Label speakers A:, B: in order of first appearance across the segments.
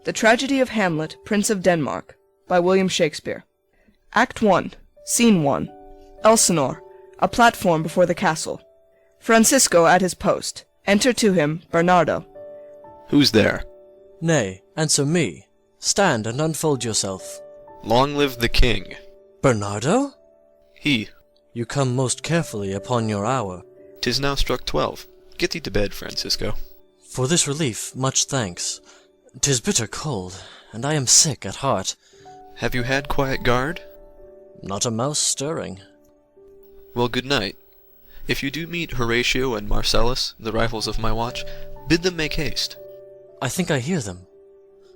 A: The Tragedy of Hamlet, Prince of Denmark, by William Shakespeare. Act 1, Scene 1. Elsinore, a platform before the castle. Francisco at his post. Enter to him Bernardo.
B: Who's there?
C: Nay, answer me. Stand and unfold yourself.
B: Long live the king.
C: Bernardo?
B: He.
C: You come most carefully upon your hour.
B: 'Tis now struck 12. Get thee to bed, Francisco.
C: For this relief, much thanks. 'Tis bitter cold, and I am sick at heart.
B: Have you had quiet guard?
C: Not a mouse stirring.
B: Well, good night. If you do meet Horatio and Marcellus, the rivals of my watch, bid them make haste.
C: I think I hear them.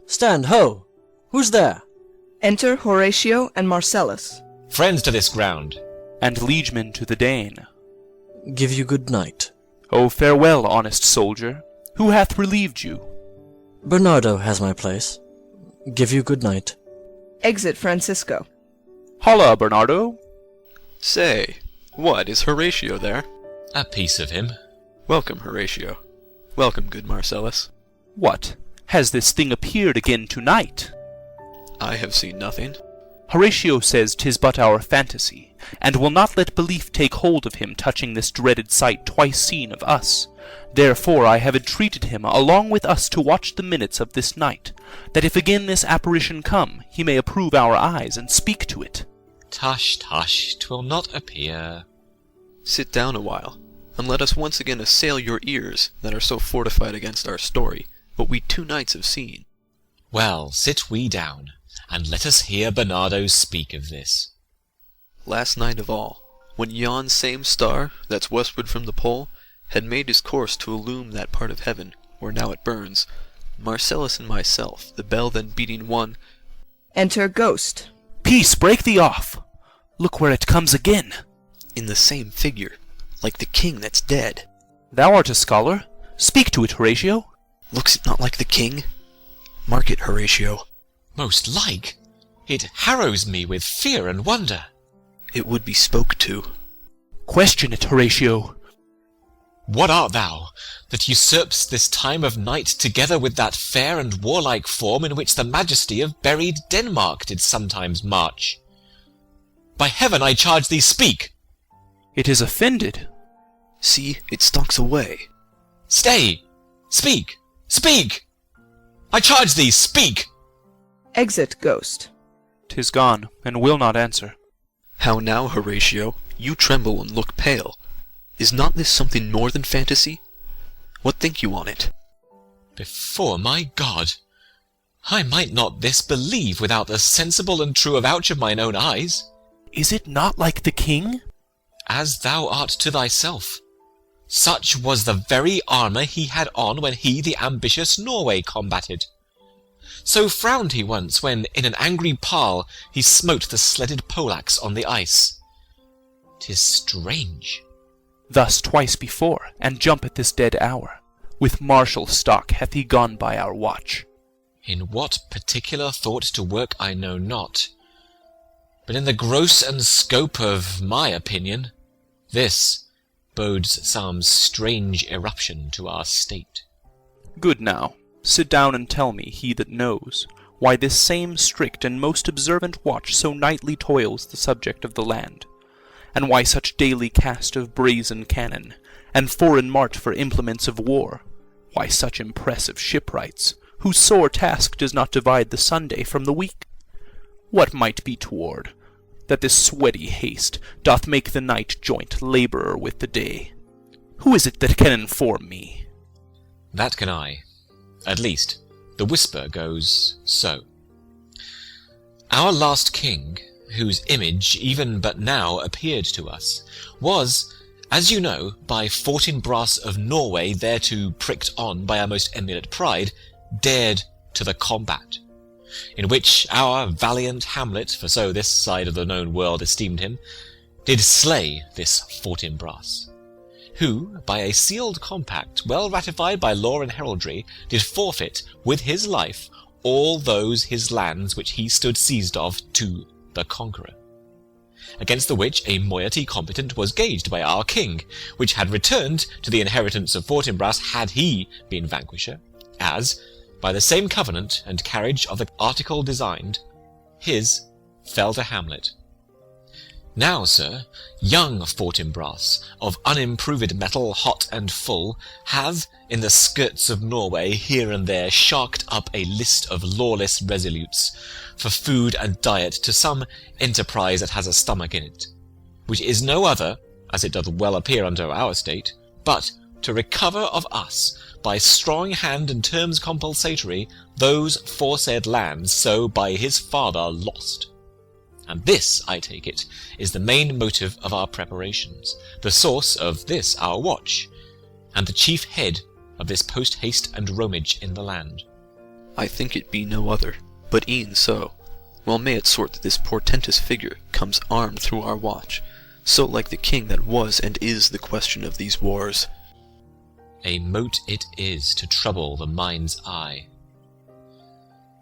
C: Stand, ho! Who's there?
A: Enter Horatio and Marcellus.
D: Friends to this ground.
E: And liegemen to the Dane.
C: Give you good night.
E: Oh, farewell, honest soldier. Who hath relieved you?
C: Bernardo has my place. Give you good night.
A: Exit Francisco.
E: Holla, Bernardo.
B: Say, what, is Horatio there?
D: A piece of him.
B: Welcome, Horatio. Welcome, good Marcellus.
E: What, has this thing appeared again tonight?
B: I have seen nothing.
E: Horatio says 'tis but our fantasy, and will not let belief take hold of him touching this dreaded sight twice seen of us. Therefore I have entreated him along with us to watch the minutes of this night, that if again this apparition come, he may approve our eyes and speak to it.
D: Tush, tush, 'twill not appear.
B: Sit down a while, and let us once again assail your ears that are so fortified against our story, what we 2 nights have seen.
D: Well, sit we down, and let us hear Bernardo speak of this.
B: Last night of all, when yon same star, that's westward from the pole, had made his course to illume that part of heaven, where now it burns, Marcellus and myself, the bell then beating one—
A: Enter Ghost.
E: Peace, break thee off! Look where it comes again.
B: in the same figure, like the king that's dead.
E: Thou art a scholar. Speak to it, Horatio.
B: Looks it not like the king? Mark it, Horatio.
D: Most like. It harrows me with fear and wonder.
B: It would be spoke to.
E: Question it, Horatio.
D: What art thou, that usurp'st this time of night together with that fair and warlike form in which the majesty of buried Denmark did sometimes march? By heaven, I charge thee, speak!
E: It is offended.
B: See, it stalks away.
D: Stay! Speak! Speak! I charge thee, speak!
A: Exit Ghost.
E: 'Tis gone, and will not answer.
B: How now, Horatio? You tremble and look pale. Is not this something more than fantasy? What think you on it?
D: Before my God, I might not this believe without the sensible and true avouch of mine own eyes.
E: Is it not like the king?
D: As thou art to thyself. Such was the very armour he had on when he the ambitious Norway combated. So frowned he once when in an angry parle he smote the sledded Polacs on the ice. 'Tis strange.
E: Thus twice before, and jump at this dead hour. With martial stock hath he gone by our watch.
D: In what particular thought to work I know not, but in the gross and scope of my opinion, this bodes some strange eruption to our state.
E: Good now, sit down and tell me, he that knows, why this same strict and most observant watch so nightly toils the subject of the land, and why such daily cast of brazen cannon, and foreign mart for implements of war, why such impressive shipwrights, whose sore task does not divide the Sunday from the week? What might be toward, that this sweaty haste doth make the night joint labourer with the day? Who is it that can inform me?
D: That can I. At least, the whisper goes so. Our last king, whose image even but now appeared to us, was, as you know, by Fortinbras of Norway thereto pricked on by our most emulate pride, dared to the combat, in which our valiant Hamlet, for so this side of the known world esteemed him, did slay this Fortinbras, who, by a sealed compact, well ratified by law and heraldry, did forfeit, with his life, all those his lands which he stood seized of to the conqueror. Against the which a moiety competent was gauged by our king, which had returned to the inheritance of Fortinbras had he been vanquisher, as, by the same covenant and carriage of the article designed, his fell to Hamlet. Now, sir, young Fortinbras, of unimproved metal hot and full, have, in the skirts of Norway, here and there sharked up a list of lawless resolutes, for food and diet to some enterprise that has a stomach in it, which is no other, as it doth well appear under our state, but to recover of us, by strong hand and terms compulsatory, those foresaid lands so by his father lost. And this, I take it, is the main motive of our preparations, the source of this our watch, and the chief head of this post-haste and roamage in the land.
B: I think it be no other, but e'en so. Well may it sort that this portentous figure comes armed through our watch, so like the king that was and is the question of these wars.
D: A mote it is to trouble the mind's eye.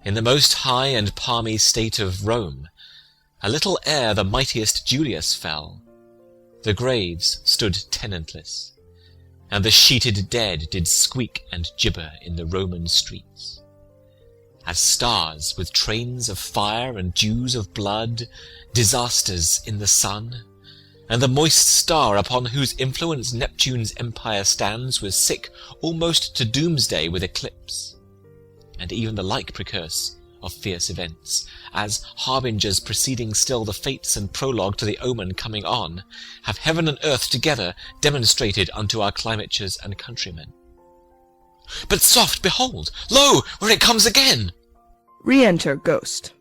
D: In the most high and palmy state of Rome, a little ere the mightiest Julius fell, the graves stood tenantless, and the sheeted dead did squeak and gibber in the Roman streets. As stars with trains of fire and dews of blood, disasters in the sun, and the moist star upon whose influence Neptune's empire stands was sick almost to doomsday with eclipse, and even the like precurse of fierce events, as harbingers preceding still the fates and prologue to the omen coming on, have heaven and earth together demonstrated unto our climatures and countrymen. But soft, behold! Lo, where it comes again!
A: Re-enter Ghost.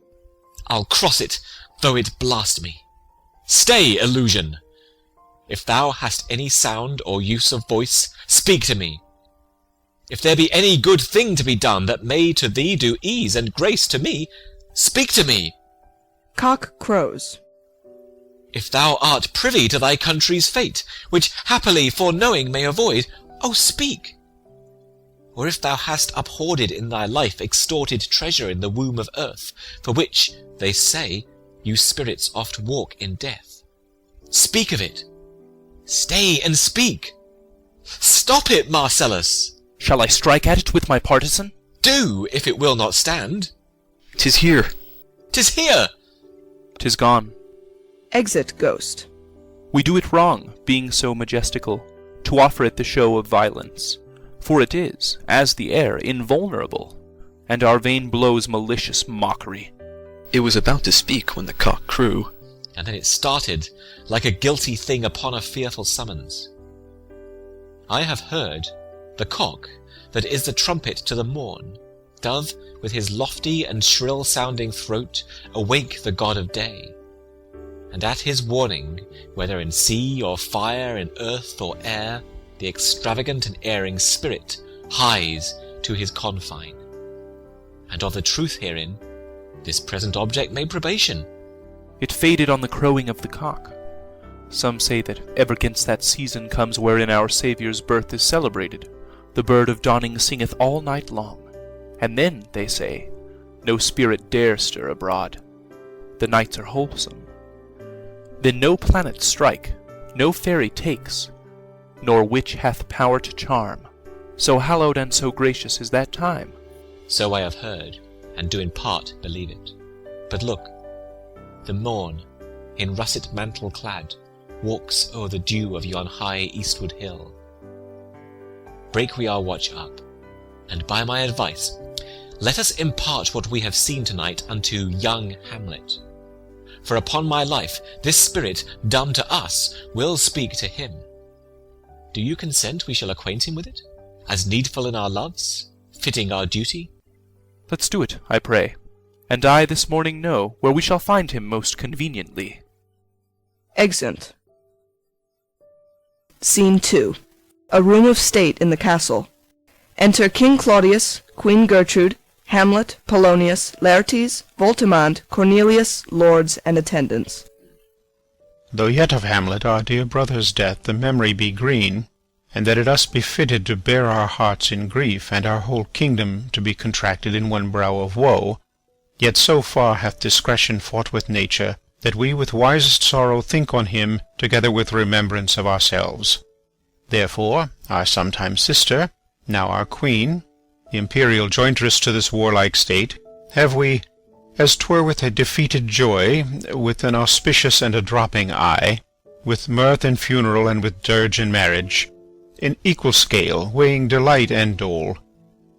D: I'll cross it, though it blast me. Stay, illusion! If thou hast any sound or use of voice, speak to me. If there be any good thing to be done that may to thee do ease and grace to me, speak to me.
A: Cock crows.
D: If thou art privy to thy country's fate, which happily foreknowing may avoid, oh, speak. Or if thou hast uphoarded in thy life extorted treasure in the womb of earth, for which, they say, you spirits oft walk in death, speak of it. Stay and speak. Stop it, Marcellus.
E: Shall I strike at it with my partisan?
D: Do, if it will not stand.
B: 'Tis here.
D: 'Tis here.
E: 'Tis gone.
A: Exit Ghost.
E: We do it wrong, being so majestical, to offer it the show of violence, for it is, as the air, invulnerable, and our vain blows malicious mockery.
B: It was about to speak when the cock crew,
D: And then it started, like a guilty thing upon a fearful summons. I have heard the cock, that is the trumpet to the morn, doth, with his lofty and shrill-sounding throat, awake the god of day. And at his warning, whether in sea or fire, in earth or air, the extravagant and erring spirit hies to his confine. And of the truth herein, this present object made probation.
E: It faded on the crowing of the cock. Some say that ever 'gainst that season comes wherein our Saviour's birth is celebrated, the bird of dawning singeth all night long, and then, they say, no spirit dare stir abroad. The nights are wholesome. Then no planet strike, no fairy takes, nor witch hath power to charm. So hallowed and so gracious is that time.
D: So I have heard, and do in part believe it. But look, the morn, in russet mantle clad, walks o'er the dew of yon high eastward hill. Break we our watch up, and by my advice, let us impart what we have seen tonight unto young Hamlet. For upon my life, this spirit, dumb to us, will speak to him. Do you consent we shall acquaint him with it, as needful in our loves, fitting our duty?
E: Let's do it, I pray, and I this morning know where we shall find him most conveniently.
A: Exeunt. Scene 2. A room of state in the castle. Enter King Claudius, Queen Gertrude, Hamlet, Polonius, Laertes, Voltimand, Cornelius, lords, and attendants.
F: Though yet of Hamlet our dear brother's death the memory be green, and that it us be fitted to bear our hearts in grief, and our whole kingdom to be contracted in one brow of woe, yet so far hath discretion fought with nature, that we with wisest sorrow think on him, together with remembrance of ourselves. Therefore our sometime sister, now our queen, the imperial jointress to this warlike state, have we, as 'twere with a defeated joy, with an auspicious and a dropping eye, with mirth and funeral and with dirge and marriage, in equal scale, weighing delight and dole,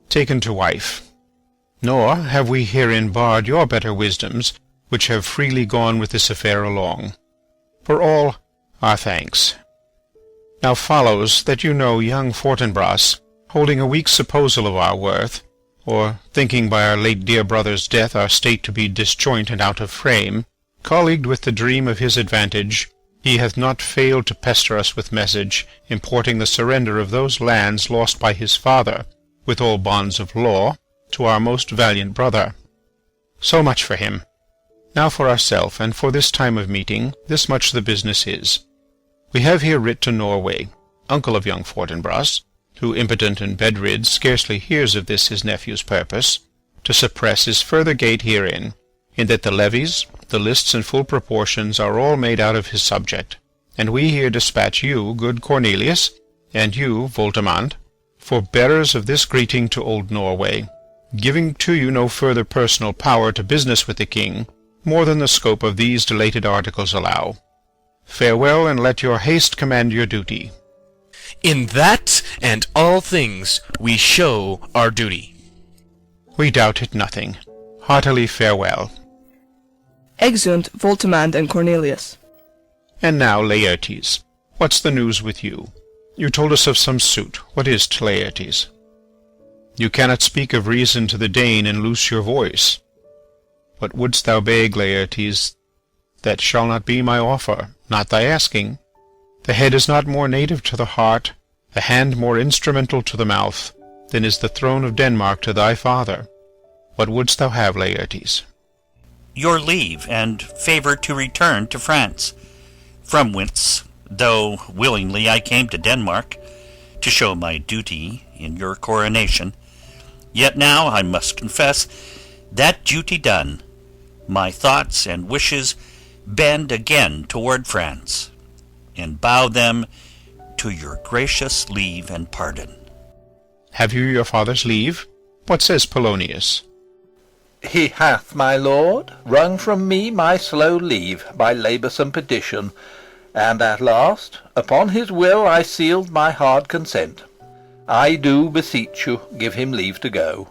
F: taken to wife. Nor have we herein barred your better wisdoms, which have freely gone with this affair along. For all, our thanks. Now follows that you know young Fortinbras, holding a weak supposal of our worth, or thinking by our late dear brother's death our state to be disjoint and out of frame, colleagued with the dream of his advantage, he hath not failed to pester us with message, importing the surrender of those lands lost by his father, with all bonds of law, to our most valiant brother. So much for him. Now for ourself, and for this time of meeting, this much the business is. We have here writ to Norway, uncle of young Fortinbras, who, impotent and bedrid, scarcely hears of this his nephew's purpose, to suppress his further gate herein, in that the levies, the lists and full proportions are all made out of his subject, and we here dispatch you, good Cornelius, and you, Voltimand, for bearers of this greeting to old Norway, giving to you no further personal power to business with the king, more than the scope of these delated articles allow. Farewell, and let your haste command your duty.
G: In that and all things we show our duty.
F: We doubt it nothing. Heartily farewell.
A: Exeunt Voltimand and Cornelius.
F: And now, Laertes, what's the news with you? You told us of some suit. What is't, Laertes? You cannot speak of reason to the Dane and loose your voice. What wouldst thou beg, Laertes? That shall not be my offer, not thy asking. The head is not more native to the heart, the hand more instrumental to the mouth, than is the throne of Denmark to thy father. What wouldst thou have, Laertes?
H: Your leave and favour to return to France, from whence, though willingly I came to Denmark, to show my duty in your coronation, yet now I must confess, that duty done, my thoughts and wishes bend again toward France, and bow them to your gracious leave and pardon.
F: Have you your father's leave? What says Polonius?
I: He hath, my lord, wrung from me my slow leave by laboursome petition, and at last upon his will I sealed my hard consent. I do beseech you give him leave to go.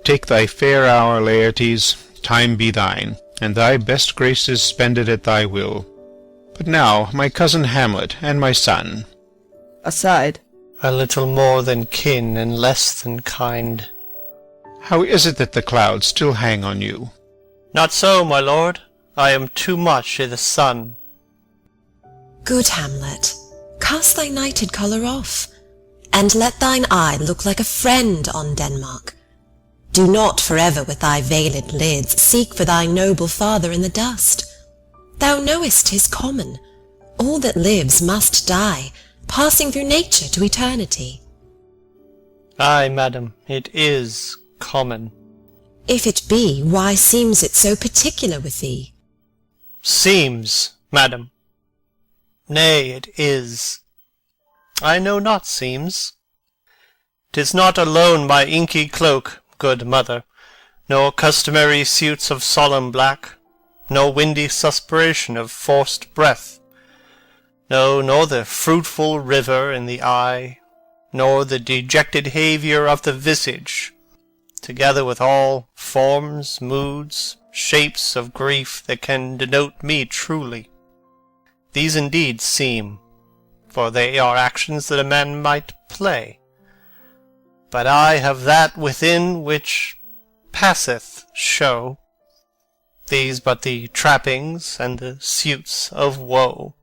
F: Take thy fair hour, Laertes, time be thine, and thy best graces spended at thy will. But now, my cousin Hamlet, and my son.
A: Aside.
J: A little more than kin and less than kind.
F: How is it that the clouds still hang on you?
J: Not so, my lord. I am too much i' the sun.
K: Good Hamlet, cast thy nighted colour off, and let thine eye look like a friend on Denmark. Do not forever with thy veiled lids seek for thy noble father in the dust. Thou knowest 'tis common. All that lives must die, passing through nature to eternity.
J: Ay, madam, it is common.
K: If it be, why seems it so particular with thee?
J: Seems, madam. Nay, it is. I know not seems. 'Tis not alone my inky cloak, good mother, nor customary suits of solemn black, nor windy suspiration of forced breath, no, nor the fruitful river in the eye, nor the dejected haviour of the visage, together with all forms, moods, shapes of grief that can denote me truly. These indeed seem, for they are actions that a man might play. But I have that within which passeth show, these but the trappings and the suits of woe.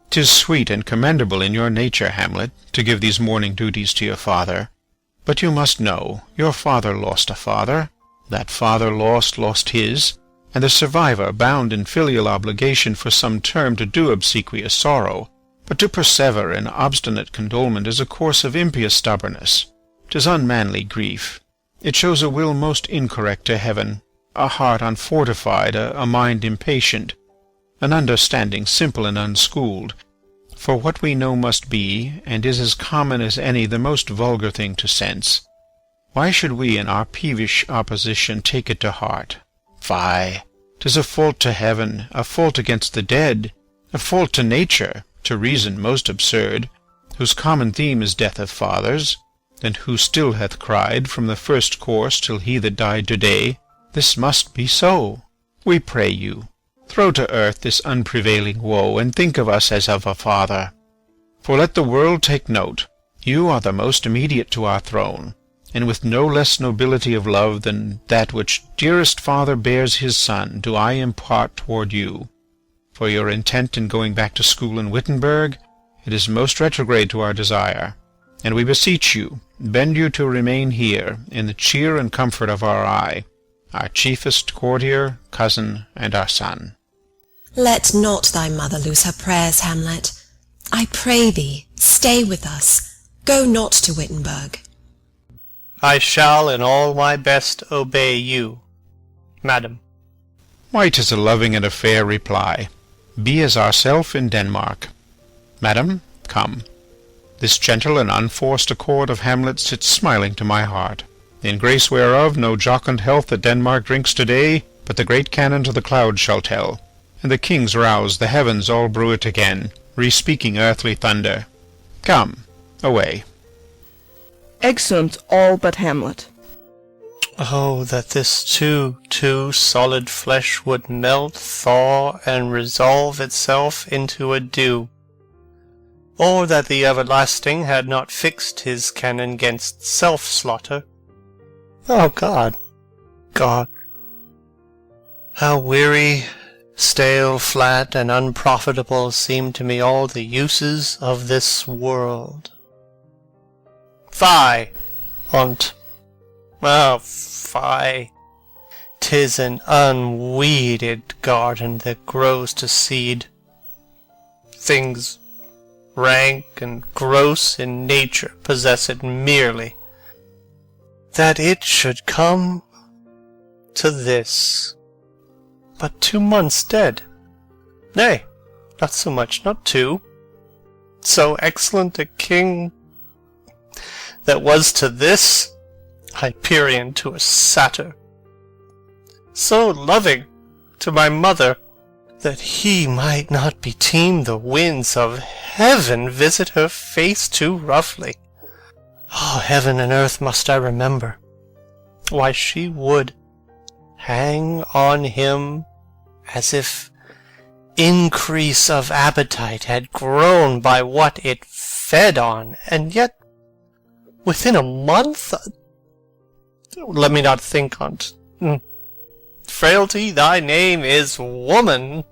F: 'Tis sweet and commendable in your nature, Hamlet, to give these mourning duties to your father. But you must know, your father lost a father, that father lost his, and the survivor bound in filial obligation for some term to do obsequious sorrow. But to persever in obstinate condolement is a course of impious stubbornness. 'Tis unmanly grief. It shows a will most incorrect to heaven, a heart unfortified, a mind impatient, an understanding simple and unschooled. For what we know must be, and is as common as any the most vulgar thing to sense, Why should we in our peevish opposition take it to heart? Fie! 'Tis a fault to heaven, a fault against the dead, a fault to nature, to reason most absurd, whose common theme is death of fathers, and who still hath cried from the first course till he that died to-day, this must be so. We pray you, throw to earth this unprevailing woe, and think of us as of a father. For let the world take note, you are the most immediate to our throne, and with no less nobility of love than that which dearest father bears his son do I impart toward you. For your intent in going back to school in Wittenberg, it is most retrograde to our desire, and we beseech you, bend you to remain here, in the cheer and comfort of our eye, our chiefest courtier, cousin, and our son.
K: Let not thy mother lose her prayers, Hamlet. I pray thee, stay with us. Go not to Wittenberg.
J: I shall in all my best obey you, madam.
F: Why, 'tis a loving and a fair reply. Be as ourself in Denmark. Madam, come. This gentle and unforced accord of Hamlet sits smiling to my heart, in grace whereof no jocund health that Denmark drinks to-day, but the great cannon to the clouds shall tell, and the kings rouse the heavens all bruit again, re-speaking earthly thunder. Come, away.
A: Exeunt all but Hamlet.
J: Oh, that this too solid flesh would melt, thaw, and resolve itself into a dew! Or that the everlasting had not fixed his cannon 'gainst self-slaughter. Oh, God, God! How weary, stale, flat, and unprofitable seem to me all the uses of this world. Fie! On't. Oh, fie! 'Tis an unweeded garden that grows to seed. Things rank and gross in nature possess it merely. That it should come to this. But 2 months dead. Nay, not so much, not 2. So excellent a king that was to this, Hyperion to a satyr. So loving to my mother, that he might not beteem the winds of heaven visit her face too roughly. Oh, heaven and earth must I remember. Why, she would hang on him as if increase of appetite had grown by what it fed on, and yet within a month? Let me not think on't. Frailty, thy name is woman.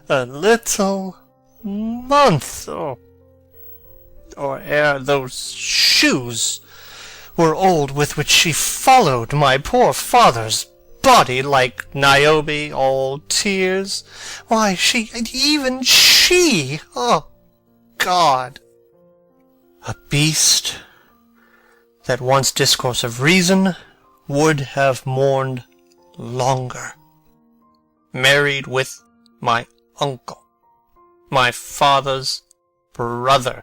J: A little month, or ere those shoes were old with which she followed my poor father's body like Niobe, all tears. Why, even she, oh God! A beast that wants discourse of reason would have mourned longer. Married with my uncle, my father's brother,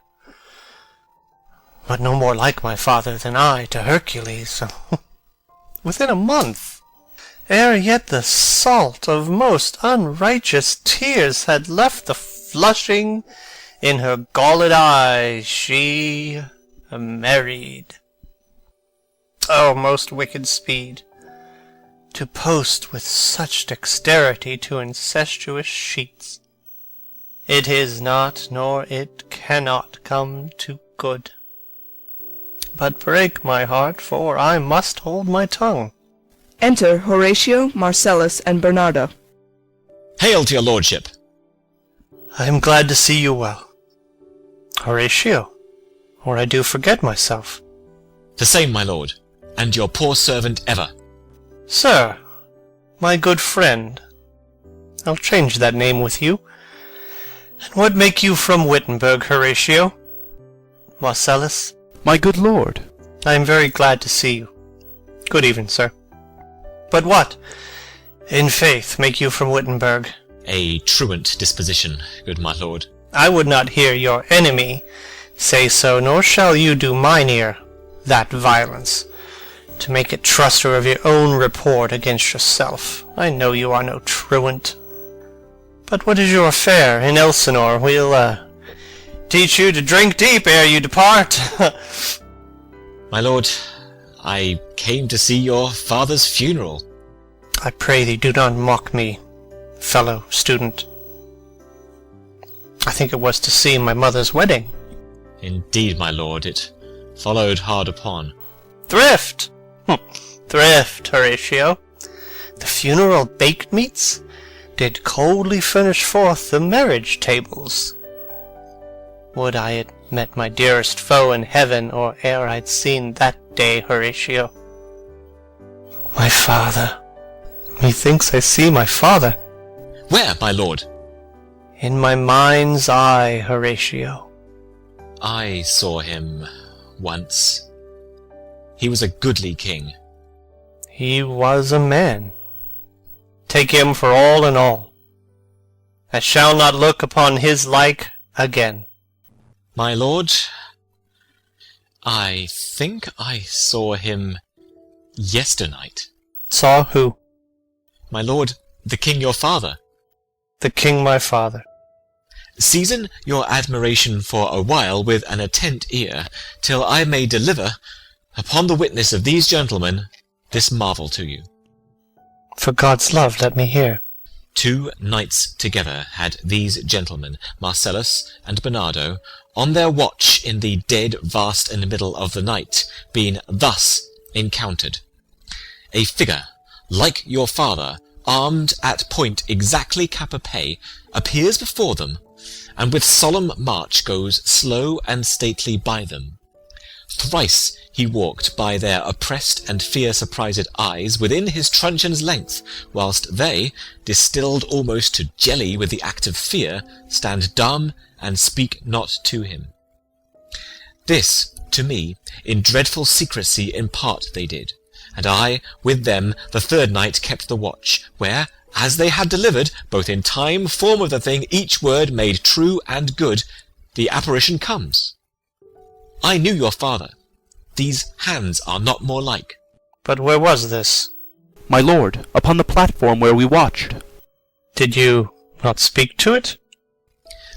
J: but no more like my father than I to Hercules. Within a month, ere yet the salt of most unrighteous tears had left the flushing in her galled eye, she married. Oh, most wicked speed, to post with such dexterity to incestuous sheets! It is not, nor it cannot come to good. But break my heart, for I must hold my tongue.
A: Enter Horatio, Marcellus, and Bernardo.
D: Hail to your lordship!
J: I am glad to see you well. Horatio, or I do forget myself.
D: The same, my lord, and your poor servant ever.
J: Sir, my good friend, I'll change that name with you. And what make you from Wittenberg, Horatio? Marcellus?
E: My good lord.
J: I am very glad to see you. Good even, sir. But what, in faith, make you from Wittenberg?
D: A truant disposition, good my lord.
J: I would not hear your enemy say so, nor shall you do mine ear that violence. to make a truster of your own report against yourself. I know you are no truant. But what is your affair in Elsinore? We'll, teach you to drink deep ere you depart.
D: My lord, I came to see your father's funeral.
J: I pray thee do not mock me, fellow student. I think it was to see my mother's wedding.
D: Indeed, my lord, it followed hard upon.
J: Thrift! Thrift, Horatio. The funeral baked meats did coldly furnish forth the marriage tables. Would I had met my dearest foe in heaven, or ere I'd seen that day, Horatio. My father. Methinks I see my father.
D: Where, my lord?
J: In my mind's eye, Horatio.
D: I saw him once. He was a goodly king.
J: He was a man. Take him for all in all. I shall not look upon his like again.
D: My lord, I think I saw him yesternight.
J: Saw who?
D: My lord, the king your father.
J: The king my father.
D: Season your admiration for a while with an attent ear, till I may deliver, upon the witness of these gentlemen, this marvel to you.
J: For God's love, let me hear.
D: 2 nights together had these gentlemen, Marcellus and Bernardo, on their watch in the dead vast and middle of the night, been thus encountered. A figure, like your father, armed at point exactly cap a pay, appears before them, and with solemn march goes slow and stately by them. Thrice he walked by their oppressed and fear-surprised eyes within his truncheon's length, whilst they, distilled almost to jelly with the act of fear, stand dumb and speak not to him. This, to me, in dreadful secrecy impart they did, and I, with them, the 3rd night kept the watch, where, as they had delivered, both in time, form of the thing, each word made true and good, the apparition comes. I knew your father. These hands are not more like.
J: But where was this?
E: My lord, upon the platform where we watched.
J: Did you not speak to it?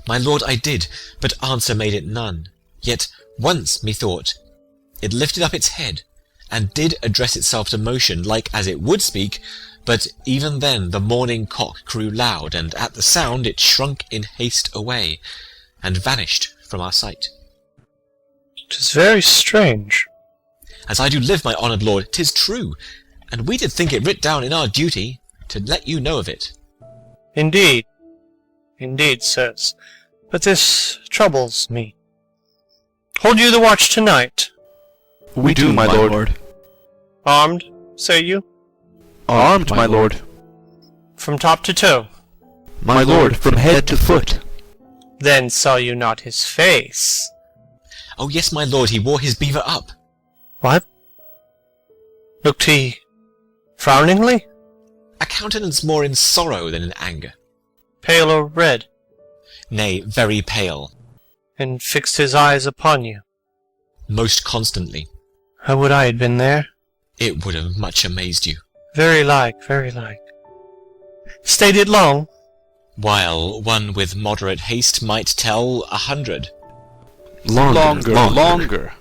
D: My lord, I did, but answer made it none. Yet once, methought, it lifted up its head, and did address itself to motion, like as it would speak, but even then the morning cock crew loud, and at the sound it shrunk in haste away, and vanished from our sight.
J: 'Tis very strange.
D: As I do live, my honoured lord, 'tis true, and we did think it writ down in our duty to let you know of it.
J: Indeed, sirs, but this troubles me. Hold you the watch tonight?
E: We do, my lord.
J: Armed, say you?
E: Armed, my lord.
J: From top to toe?
E: My lord, from head to foot.
J: Then saw you not his face?
D: Oh yes, my lord, he wore his beaver up.
J: What? Looked he frowningly?
D: A countenance more in sorrow than in anger.
J: Pale or red?
D: Nay, very pale.
J: And fixed his eyes upon you?
D: Most constantly.
J: How would I had been there?
D: It would have much amazed you.
J: Very like, very like. Stayed it long?
D: While one with moderate haste might tell 100.
E: Longer.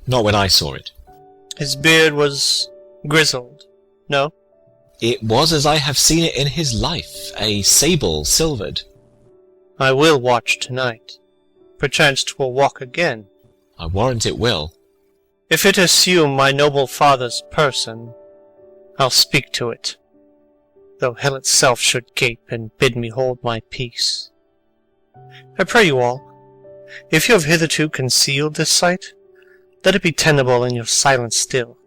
D: Not when I saw it.
J: His beard was grizzled, no?
D: It was as I have seen it in his life, a sable silvered.
J: I will watch tonight. Perchance 'twill walk again.
D: I warrant it will.
J: If it assume my noble father's person, I'll speak to it, though hell itself should gape and bid me hold my peace. I pray you all, if you have hitherto concealed this sight, let it be tenable in your silence still.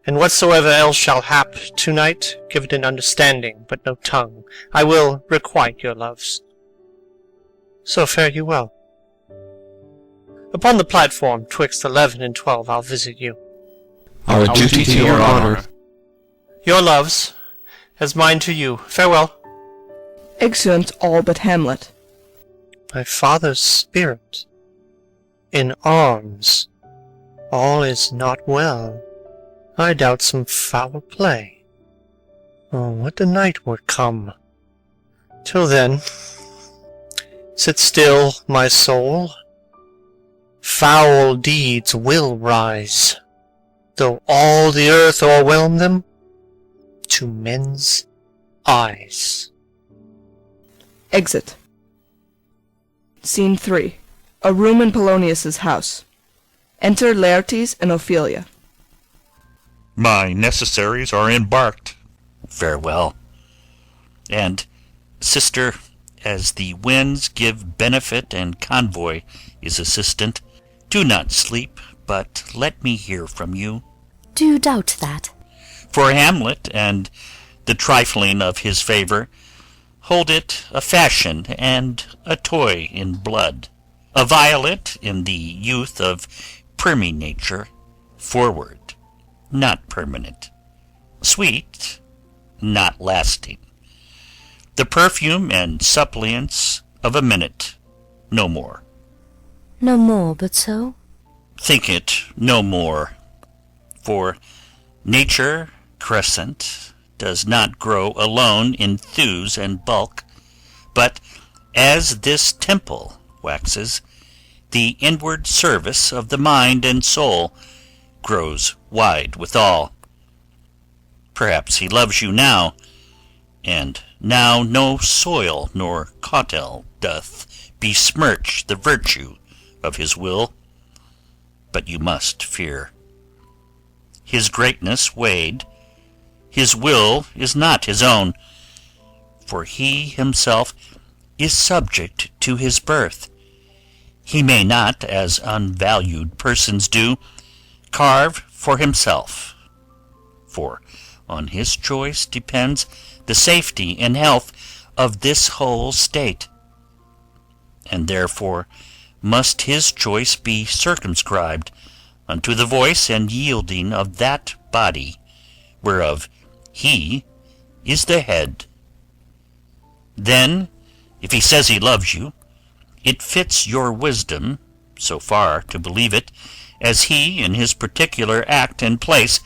J: And whatsoever else shall hap to-night, give it an understanding, but no tongue. I will requite your loves. So fare you well. Upon the platform, 'twixt 11 and 12, I'll visit you.
E: Our duty to your honour.
J: Your loves, as mine to you. Farewell.
A: Exeunt all but Hamlet.
J: My father's spirit, in arms, all is not well. I doubt some foul play. Oh, would the night were come! Till then, sit still, my soul. Foul deeds will rise, though all the earth o'erwhelm them, to men's eyes.
A: Exit. Scene 3. A room in Polonius's house. Enter Laertes and Ophelia.
H: My necessaries are embarked. Farewell. And, sister, as the winds give benefit and convoy is assistant, do not sleep, but let me hear from you.
L: Do you doubt that?
H: For Hamlet and the trifling of his favour, hold it a fashion and a toy in blood, a violet in the youth of primy nature, forward, not permanent, sweet, not lasting, the perfume and suppliance of a minute, no more.
L: No more but so?
H: Think it no more, for nature crescent does not grow alone in thews and bulk, but as this temple waxes, the inward service of the mind and soul grows wide withal. Perhaps he loves you now, and now no soil nor cautel doth besmirch the virtue of his will, but you must fear. His greatness weighed, his will is not his own, for he himself is subject to his birth. He may not, as unvalued persons do, carve for himself, for on his choice depends the safety and health of this whole state, and therefore must his choice be circumscribed unto the voice and yielding of that body whereof he is the head. Then, if he says he loves you, it fits your wisdom so far to believe it, as he in his particular act and place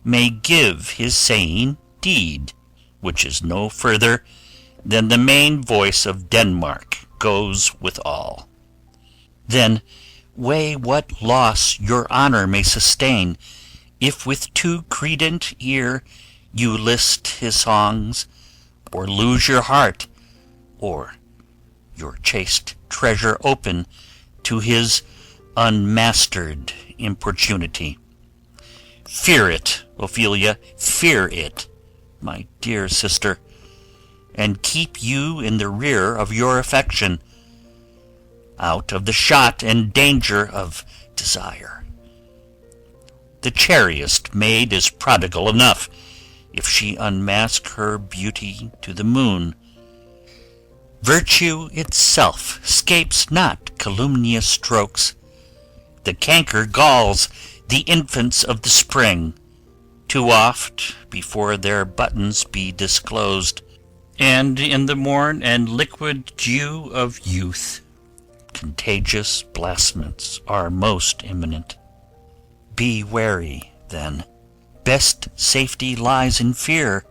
H: may give his saying deed, which is no further than the main voice of Denmark goes with all. Then weigh what loss your honour may sustain, if with too credent ear you list his songs, or lose your heart, or your chaste treasure open to his unmastered importunity. Fear it, Ophelia, fear it, my dear sister, and keep you in the rear of your affection, out of the shot and danger of desire. The chariest maid is prodigal enough, if she unmask her beauty to the moon. Virtue itself scapes not calumnious strokes. The canker galls the infants of the spring, too oft before their buttons be disclosed, and in the morn and liquid dew of youth contagious blasphements are most imminent. Be wary, then. Best safety lies in fear.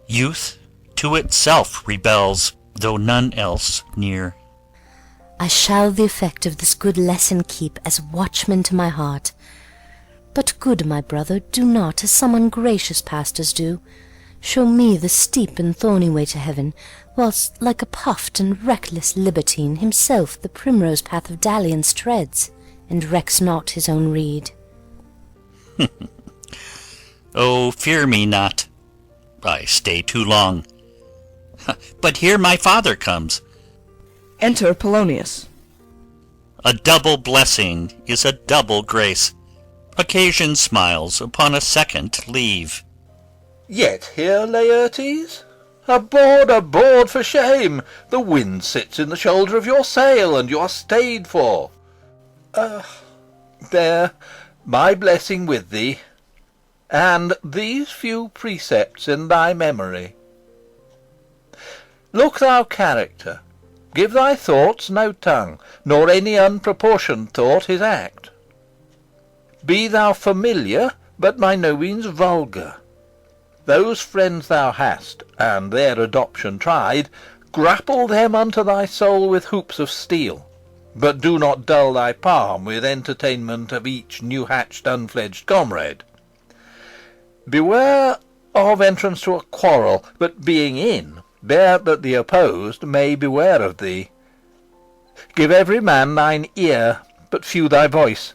H: Youth to itself rebels, though none else near.
L: I shall the effect of this good lesson keep as watchman to my heart. But, good my brother, do not, as some ungracious pastors do, show me the steep and thorny way to heaven, whilst, like a puffed and reckless libertine, himself the primrose path of dalliance treads, and recks not his own reed.
H: Oh, fear me not. I stay too long. But here my father comes.
A: Enter Polonius.
H: A double blessing is a double grace. Occasion smiles upon a second leave.
I: Yet here, Laertes? Aboard for shame! The wind sits in the shoulder of your sail, and you are stayed for. There, my blessing with thee, and these few precepts in thy memory. Look thou character, give thy thoughts no tongue, nor any unproportioned thought his act. Be thou familiar, but by no means vulgar. Those friends thou hast, and their adoption tried, grapple them unto thy soul with hoops of steel, but do not dull thy palm with entertainment of each new-hatched unfledged comrade. Beware of entrance to a quarrel, but being in, bear that the opposed may beware of thee. Give every man thine ear, but few thy voice.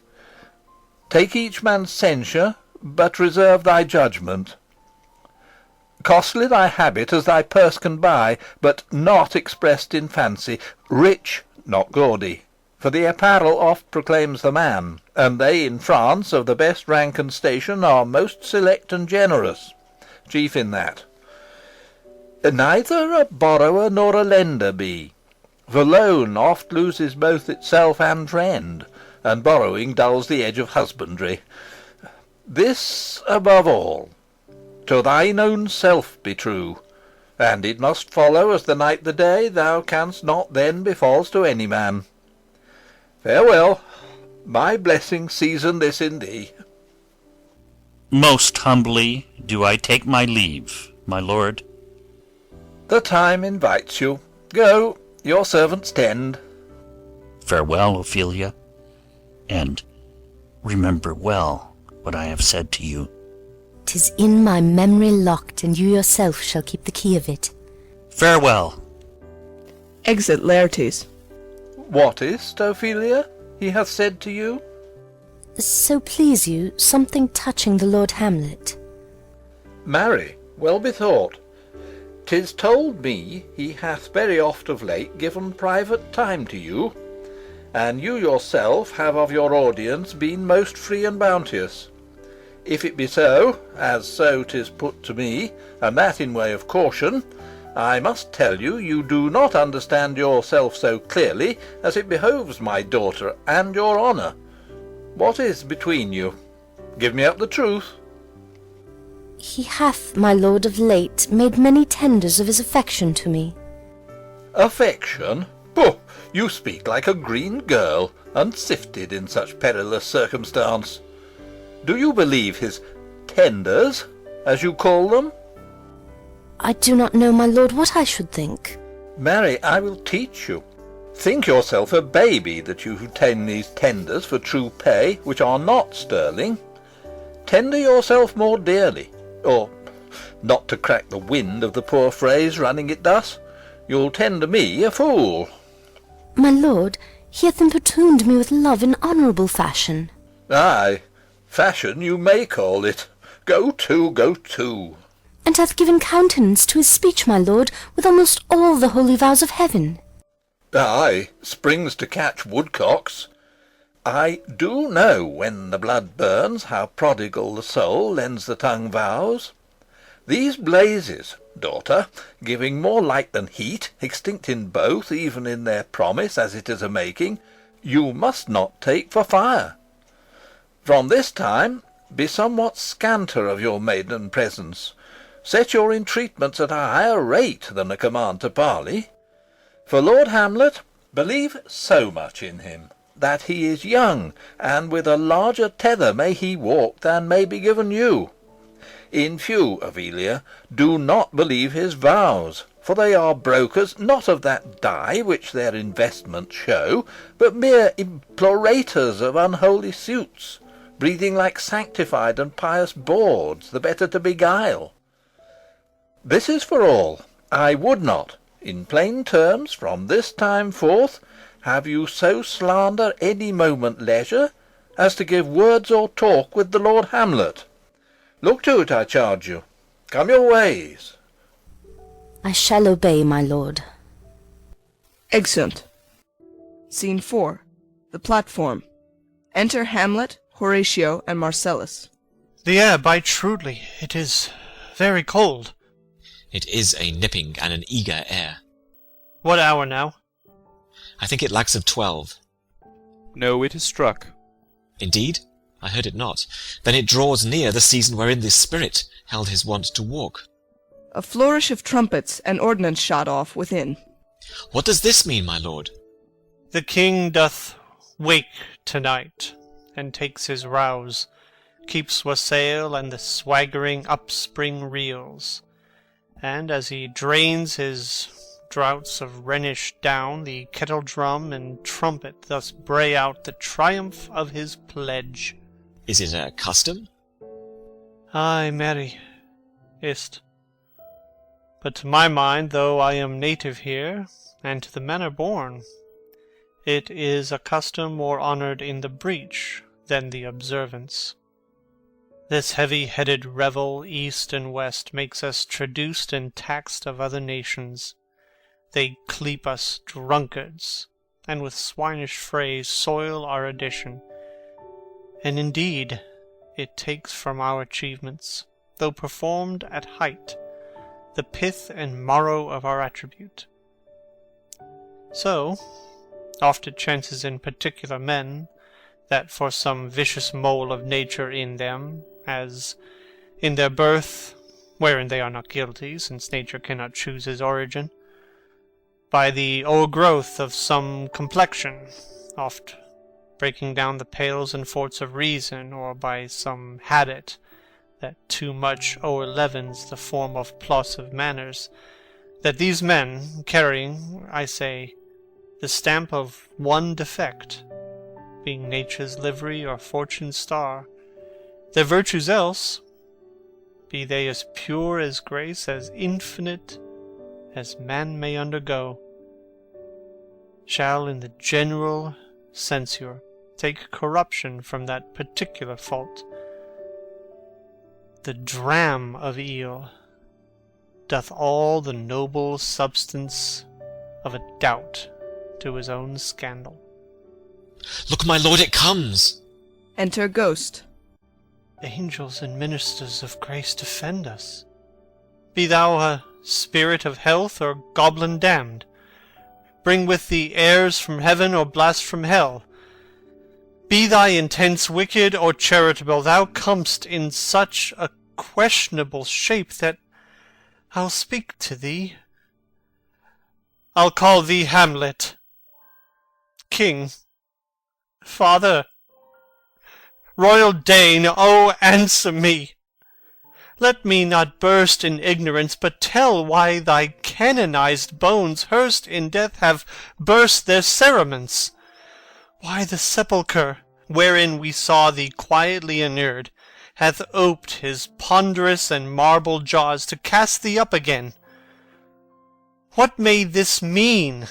I: Take each man's censure, but reserve thy judgment. Costly thy habit as thy purse can buy, but not expressed in fancy, rich, not gaudy. For the apparel oft proclaims the man, and they in France of the best rank and station are most select and generous, chief in that. Neither a borrower nor a lender be, for loan oft loses both itself and friend, and borrowing dulls the edge of husbandry. This above all, to thine own self be true, and it must follow as the night the day, thou canst not then be false to any man. Farewell. My blessing season this in thee.
H: Most humbly do I take my leave, my lord.
I: The time invites you. Go, your servants tend.
H: Farewell, Ophelia, and remember well what I have said to you.
L: 'Tis in my memory locked, and you yourself shall keep the key of it.
H: Farewell.
A: Exit Laertes.
I: What is't, Ophelia, he hath said to you?
L: So please you, something touching the Lord Hamlet.
I: Marry, well bethought. 'Tis told me he hath very oft of late given private time to you, and you yourself have of your audience been most free and bounteous. If it be so, as so 'tis put to me, and that in way of caution, I must tell you, you do not understand yourself so clearly as it behoves my daughter and your honour. What is between you? Give me up the truth.
L: He hath, my lord, of late made many tenders of his affection to me.
I: Affection? Pooh! You speak like a green girl, unsifted in such perilous circumstance. Do you believe his tenders, as you call them?
L: I do not know, my lord, what I should think.
I: Marry, I will teach you. Think yourself a baby that you tend these tenders for true pay, which are not sterling. Tender yourself more dearly, or, not to crack the wind of the poor phrase running it thus, you'll tender me a fool.
L: My lord, he hath importuned me with love in honourable fashion.
I: Ay, fashion you may call it. Go to, go to.
L: And hath given countenance to his speech, my lord, with almost all the holy vows of heaven.
I: Ay, springs to catch woodcocks. I do know when the blood burns how prodigal the soul lends the tongue vows. These blazes, daughter, giving more light than heat, extinct in both, even in their promise as it is a-making, you must not take for fire. From this time be somewhat scanter of your maiden presence. Set your entreatments at a higher rate than a command to parley. For Lord Hamlet, believe so much in him, that he is young, and with a larger tether may he walk than may be given you. In few, Ophelia, do not believe his vows, for they are brokers not of that dye which their investments show, but mere implorators of unholy suits, breathing like sanctified and pious bawds, the better to beguile. This is for all. I would not, in plain terms, from this time forth, have you so slander any moment leisure as to give words or talk with the Lord Hamlet. Look to it, I charge you. Come your ways.
L: I shall obey, my lord.
A: Exeunt. Scene 4. The platform. Enter Hamlet, Horatio, and Marcellus.
J: The air bites shrewdly. It is very cold.
D: It is a nipping and an eager air.
J: What hour now?
D: I think it lacks of 12.
E: No, it is struck.
D: Indeed? I heard it not. Then it draws near the season wherein this spirit held his wont to walk.
A: A flourish of trumpets and ordnance shot off within.
D: What does this mean, my lord?
J: The king doth wake to-night, and takes his rouse. keeps wassail, and the swaggering upspring reels. And as he drains his draughts of Rhenish down, the kettle drum and trumpet thus bray out the triumph of his pledge.
D: Is it a custom?
J: Ay, marry, is't. But to my mind, though I am native here, and to the manner born, it is a custom more honoured in the breach than the observance. This heavy-headed revel east and west makes us traduced and taxed of other nations. They cleap us drunkards, and with swinish phrase soil our addition. And indeed, it takes from our achievements, though performed at height, the pith and marrow of our attribute. So, oft it chances in particular men, that for some vicious mole of nature in them, as in their birth, wherein they are not guilty, since nature cannot choose his origin, by the o'ergrowth of some complexion, oft breaking down the pales and forts of reason, or by some habit that too much o'erleavens the form of plausive manners, that these men, carrying, I say, the stamp of one defect, being nature's livery or fortune's star, their virtues else, be they as pure as grace, as infinite as man may undergo, shall in the general censure take corruption from that particular fault. The dram of eel doth all the noble substance of a doubt to his own scandal.
D: Look, my lord, it comes!
A: Enter Ghost.
J: Angels and ministers of grace defend us. Be thou a spirit of health or goblin damned. Bring with thee airs from heaven or blast from hell. Be thy intents wicked or charitable, thou comest in such a questionable shape that I'll speak to thee. I'll call thee Hamlet. King, Father, Royal Dane, oh, answer me! Let me not burst in ignorance, but tell why thy canonized bones, hearsed in death, have burst their cerements. Why the sepulchre, wherein we saw thee quietly inurned, hath oped his ponderous and marble jaws to cast thee up again. What may this mean,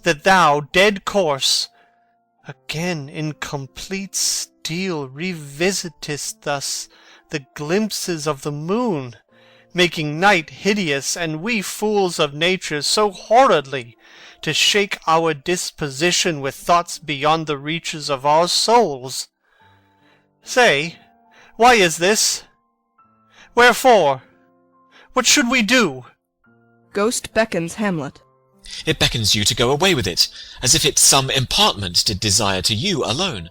J: that thou, dead corse, again in complete steel revisitest thus the glimpses of the moon, making night hideous, and we fools of nature so horridly to shake our disposition with thoughts beyond the reaches of our souls? Say, why is this? Wherefore? What should we do?
A: Ghost beckons Hamlet.
D: It beckons you to go away with it, as if it some impartment did desire to you alone.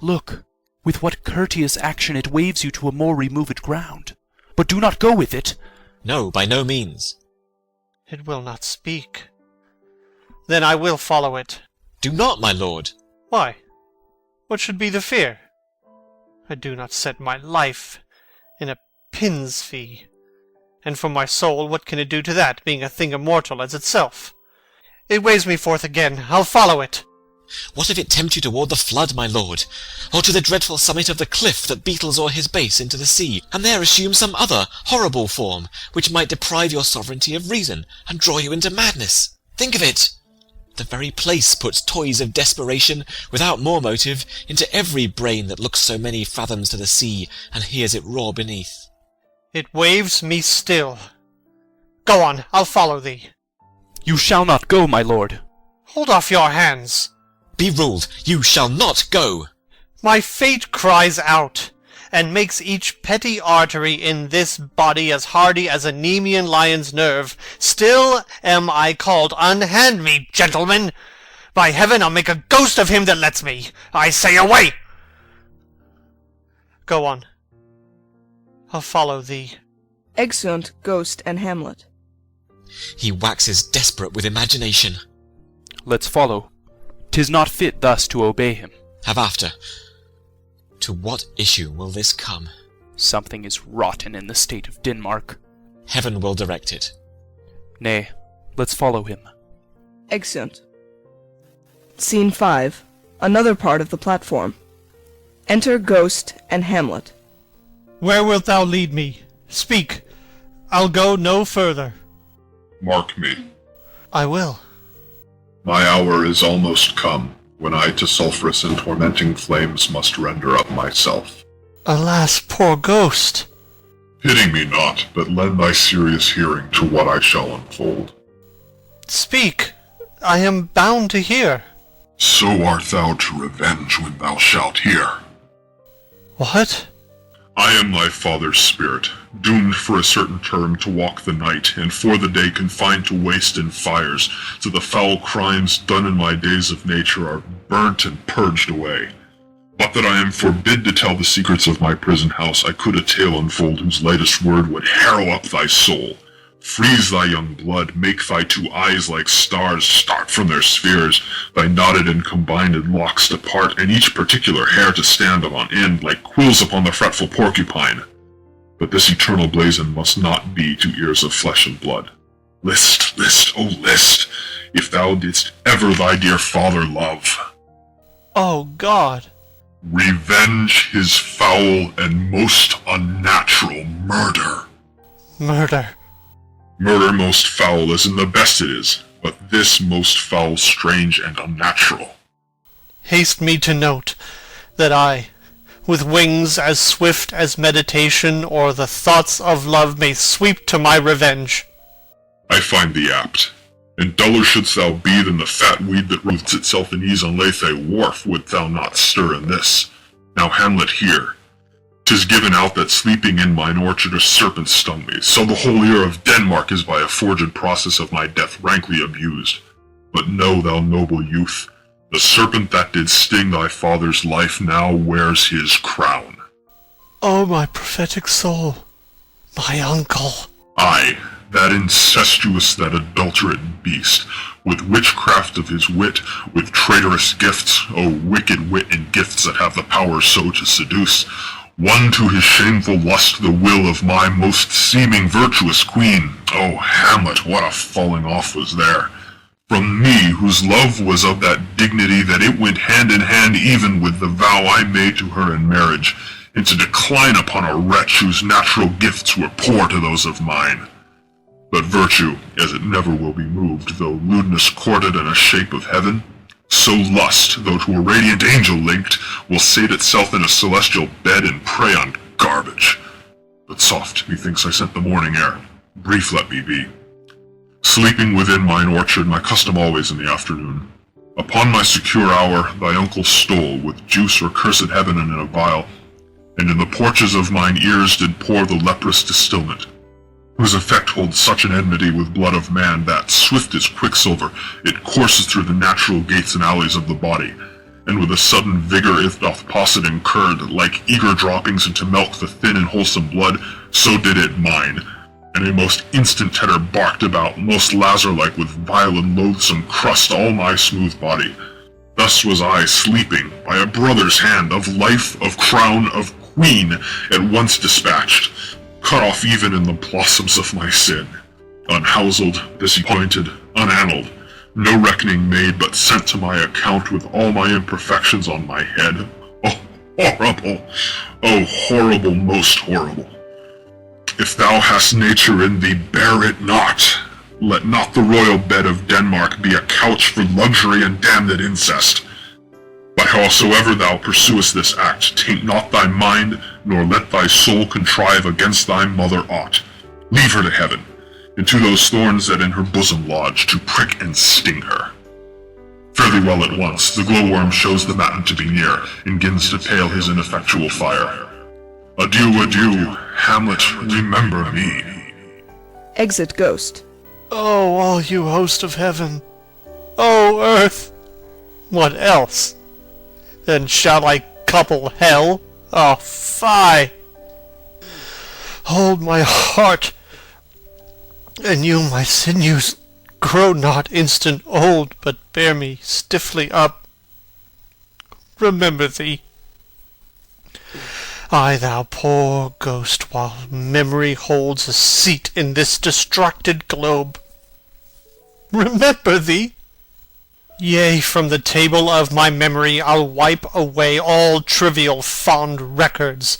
E: Look, with what courteous action it waves you to a more removed ground. But do not go with it.
D: No, by no means.
J: It will not speak. Then I will follow it.
D: Do not, my lord.
J: Why? What should be the fear? I do not set my life in a pin's fee. And for my soul, what can it do to that, being a thing immortal as itself? It waves me forth again. I'll follow it.
D: What if it tempt you toward the flood, my lord, or to the dreadful summit of the cliff that beetles o'er his base into the sea, and there assume some other horrible form, which might deprive your sovereignty of reason, and draw you into madness? Think of it! The very place puts toys of desperation, without more motive, into every brain that looks so many fathoms to the sea, and hears it roar beneath.
J: It waves me still. Go on, I'll follow thee.
E: You shall not go, my lord.
J: Hold off your hands.
D: Be ruled, you shall not go.
J: My fate cries out, and makes each petty artery in this body as hardy as a Nemean lion's nerve. Still am I called. Unhand me, gentlemen. By heaven, I'll make a ghost of him that lets me. I say away. Go on. I'll follow thee.
A: Exeunt Ghost and Hamlet.
D: He waxes desperate with imagination.
E: Let's follow. 'Tis not fit thus to obey him.
D: Have after. To what issue will this come?
E: Something is rotten in the state of Denmark.
D: Heaven will direct it.
E: Nay, let's follow him.
A: Exeunt. Scene 5. Another part of the platform. Enter Ghost and Hamlet.
J: Where wilt thou lead me? Speak. I'll go no further.
M: Mark me.
J: I will.
M: My hour is almost come, when I to sulphurous and tormenting flames must render up myself.
J: Alas, poor ghost!
M: Pity me not, but lend thy serious hearing to what I shall unfold.
J: Speak. I am bound to hear.
M: So art thou to revenge when thou shalt hear.
J: What?
M: I am thy father's spirit, doomed for a certain term to walk the night, and for the day confined to waste and fires, so the foul crimes done in my days of nature are burnt and purged away. But that I am forbid to tell the secrets of my prison house, I could a tale unfold whose lightest word would harrow up thy soul, freeze thy young blood, make thy two eyes like stars start from their spheres, thy knotted and combined locks depart, and each particular hair to stand on end like quills upon the fretful porcupine. But this eternal blazon must not be to ears of flesh and blood. List, list, oh list, if thou didst ever thy dear father love.
J: Oh God!
M: Revenge his foul and most unnatural murder.
J: Murder.
M: Murder most foul as in the best it is, but this most foul, strange, and unnatural.
J: Haste me to note that I, with wings as swift as meditation or the thoughts of love, may sweep to my revenge.
M: I find thee apt, and duller shouldst thou be than the fat weed that roots itself in ease on Lethe wharf, would thou not stir in this. Now Hamlet, hear. 'Tis given out that sleeping in mine orchard a serpent stung me, so the whole ear of Denmark is by a forged process of my death rankly abused. But know, thou noble youth, the serpent that did sting thy father's life now wears his crown.
J: Oh, my prophetic soul, my uncle.
M: Aye, that incestuous, that adulterate beast, with witchcraft of his wit, with traitorous gifts, O wicked wit and gifts that have the power so to seduce, won to his shameful lust the will of my most seeming virtuous queen. O Hamlet, what a falling off was there! From me, whose love was of that dignity that it went hand in hand even with the vow I made to her in marriage, and to decline upon a wretch whose natural gifts were poor to those of mine. But virtue, as it never will be moved, though lewdness courted in a shape of heaven, so lust, though to a radiant angel linked, will sate itself in a celestial bed and prey on garbage. But soft, methinks I scent the morning air. Brief let me be. Sleeping within mine orchard, my custom always in the afternoon. Upon my secure hour, thy uncle stole, with juice or cursed heaven and in a vial, and in the porches of mine ears did pour the leprous distilment, whose effect holds such an enmity with blood of man that, swift as quicksilver, it courses through the natural gates and alleys of the body, and with a sudden vigor it doth posset and curd, like eager droppings into milk the thin and wholesome blood, so did it mine, and a most instant tetter barked about, most Lazar-like with vile and loathsome crust all my smooth body. Thus was I sleeping, by a brother's hand, of life, of crown, of queen, at once dispatched, cut off even in the blossoms of my sin, unhouselled, disappointed, unannaled, no reckoning made, but sent to my account with all my imperfections on my head. Oh, horrible! Oh, horrible, most horrible! If thou hast nature in thee, bear it not. Let not the royal bed of Denmark be a couch for luxury and damned incest. But howsoever thou pursuest this act, taint not thy mind, nor let thy soul contrive against thy mother aught. Leave her to heaven, and to those thorns that in her bosom lodge, to prick and sting her. Fare thee well at once, the glowworm shows the matin to be near, and gins to pale his ineffectual fire. Adieu, adieu, Hamlet, remember me.
A: Exit Ghost.
J: Oh, all you host of heaven! Oh, earth! What else? Then shall I couple hell? Oh, fie! Hold my heart, and you, my sinews, grow not instant old, but bear me stiffly up. Remember thee. Ay, thou poor ghost, while memory holds a seat in this distracted globe, remember thee! Yea, from the table of my memory I'll wipe away all trivial fond records,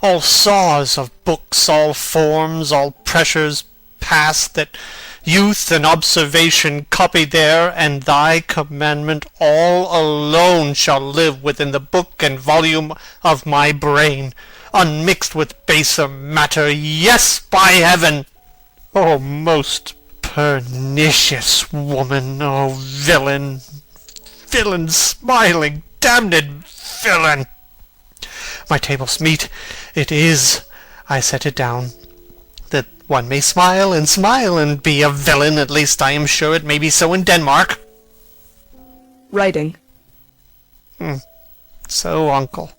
J: all saws of books, all forms, all pressures past that youth and observation copied there, and thy commandment all alone shall live within the book and volume of my brain, unmixed with baser matter. Yes, by heaven! O most pernicious woman! O villain, villain, smiling, damned villain! My table's meat, it is, I set it down, that one may smile and be a villain. At least I am sure it may be so in Denmark.
A: Writing.
J: So, uncle,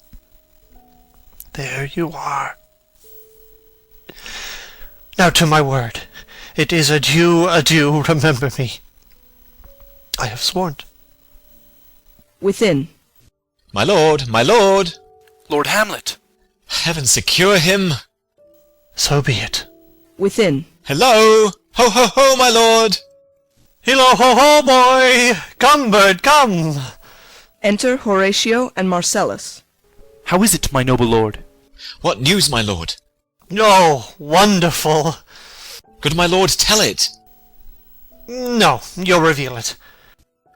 J: there you are. Now to my word. It is adieu, adieu, remember me. I have sworn.
A: Within.
D: My lord, my lord!
E: Lord Hamlet!
D: Heaven secure him!
J: So be it.
A: Within.
D: Hello! Ho, ho, ho, my lord!
J: Hillo, ho, ho, boy! Come, bird, come!
A: Enter Horatio and Marcellus.
E: How is it, my noble lord?
D: What news, my lord?
J: Oh, wonderful!
D: Good my lord, tell it!
J: No, you'll reveal it.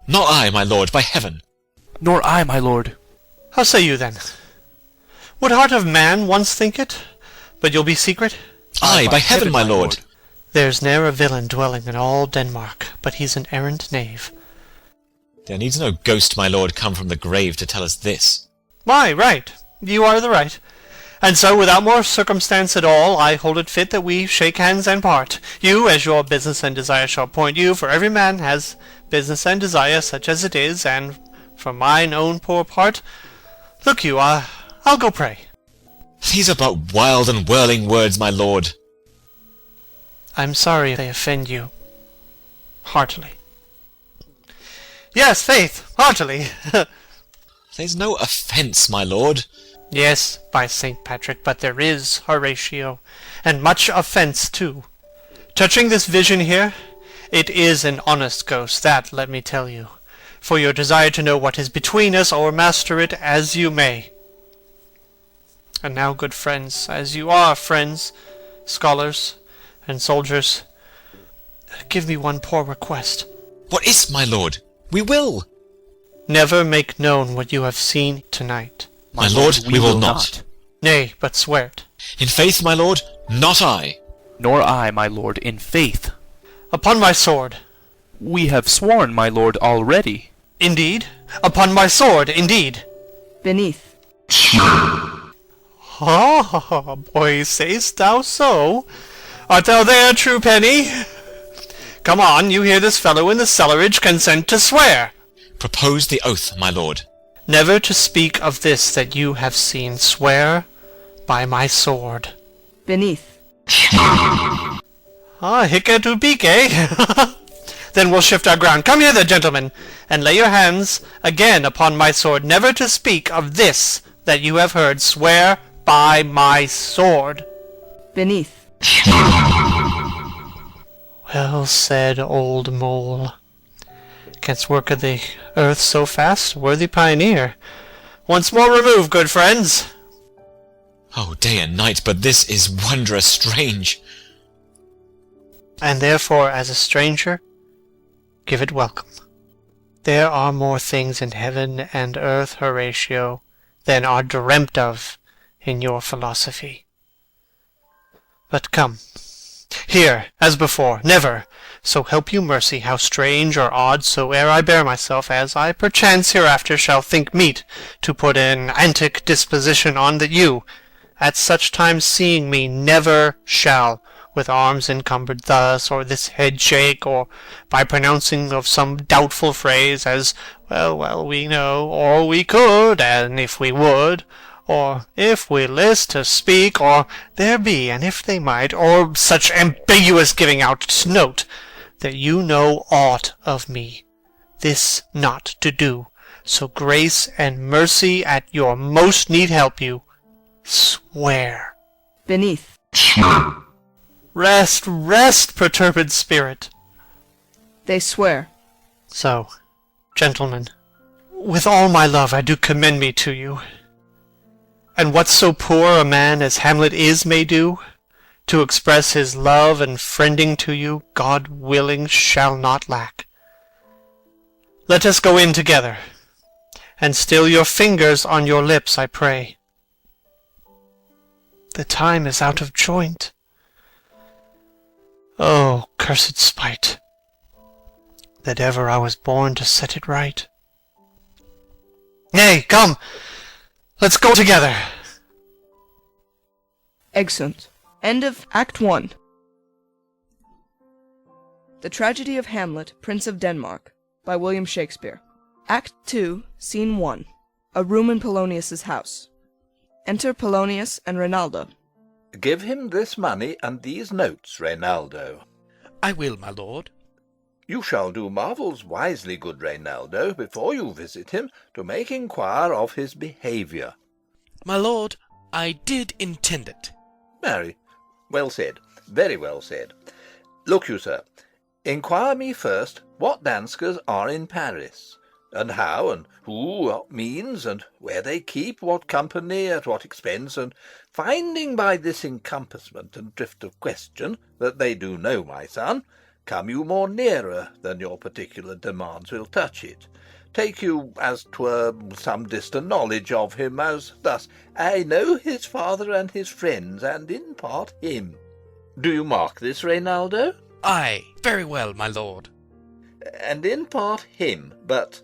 D: Not I, my lord, by heaven!
E: Nor I, my lord.
J: How say you, then? Would heart of man once think it? But you'll be secret?
D: Aye, by heaven, my lord!
J: There's ne'er a villain dwelling in all Denmark, but he's an errant knave.
D: There needs no ghost, my lord, come from the grave to tell us this.
J: Why, right. You are the right. And so, without more circumstance at all, I hold it fit that we shake hands and part. You, as your business and desire shall point you, for every man has business and desire such as it is, and for mine own poor part, look you, I'll go pray.
D: These are but wild and whirling words, my lord.
J: I'm sorry if they offend you. Heartily. Yes, faith, heartily.
D: There's no offence, my lord.
J: Yes, by St. Patrick, but there is, Horatio, and much offence too. Touching this vision here, it is an honest ghost, that let me tell you, for your desire to know what is between us, o'ermaster it as you may. And now, good friends, as you are friends, scholars, and soldiers, give me one poor request.
D: What is, my lord? We will.
J: Never make known what you have seen tonight.
D: My lord, we will not.
J: Nay, but swear it.
D: In faith, my lord, not I.
E: Nor I, my lord, in faith.
J: Upon my sword.
E: We have sworn, my lord, already.
J: Indeed? Upon my sword, indeed.
A: Beneath.
J: Ah, boy, say'st thou so? Art thou there, true penny? Come on, you hear this fellow in the cellarage consent to swear.
D: Propose the oath, my lord.
J: Never to speak of this that you have seen. Swear by my sword.
A: Beneath.
J: Ah, hic to pique, eh? Then we'll shift our ground. Come hither, gentlemen, and lay your hands again upon my sword. Never to speak of this that you have heard. Swear by my sword.
A: Beneath.
J: Well said, old mole. Canst work of the earth so fast, worthy pioneer. Once more remove, good friends.
D: Oh, day and night, but this is wondrous strange.
J: And therefore, as a stranger, give it welcome. There are more things in heaven and earth, Horatio, than are dreamt of in your philosophy. But come, here, as before, never, so help you mercy, how strange or odd soe'er I bear myself, as I perchance hereafter shall think meet to put an antic disposition on, that you, at such times seeing me, never shall, with arms encumbered thus, or this head shake, or by pronouncing of some doubtful phrase, as well, we know, or we could, and if we would, or if we list to speak, or there be, and if they might, or such ambiguous giving out to note, that you know aught of me, this not to do, so grace and mercy at your most need help you, Swear.
A: Beneath.
M: Swear.
J: Rest, rest, perturbed spirit.
A: They swear.
J: So, gentlemen, with all my love I do commend me to you. And what so poor a man as Hamlet is may do, to express his love and friending to you, God willing, shall not lack. Let us go in together, and still your fingers on your lips, I pray. The time is out of joint. Oh, cursed spite, that ever I was born to set it right. Nay, come, let's go together.
A: Exeunt. End of Act 1. The Tragedy of Hamlet, Prince of Denmark, by William Shakespeare. Act 2, Scene 1. A room in Polonius's house. Enter Polonius and Reynaldo.
I: Give him this money and these notes, Reynaldo.
G: I will, my lord.
I: You shall do marvels wisely, good Reynaldo, before you visit him, to make inquire of his behaviour.
G: My lord, I did intend it.
I: Marry, well said, very well said. Look you, sir, inquire me first what Danskers are in Paris, and how, and who, what means, and where they keep, what company, at what expense, and finding by this encompassment and drift of question that they do know my son, come you more nearer than your particular demands will touch it. Take you, as 'twere, some distant knowledge of him, as thus: I know his father and his friends, and in part him. Do you mark this, Reynaldo?
G: Aye, very well, my lord.
I: And in part him, but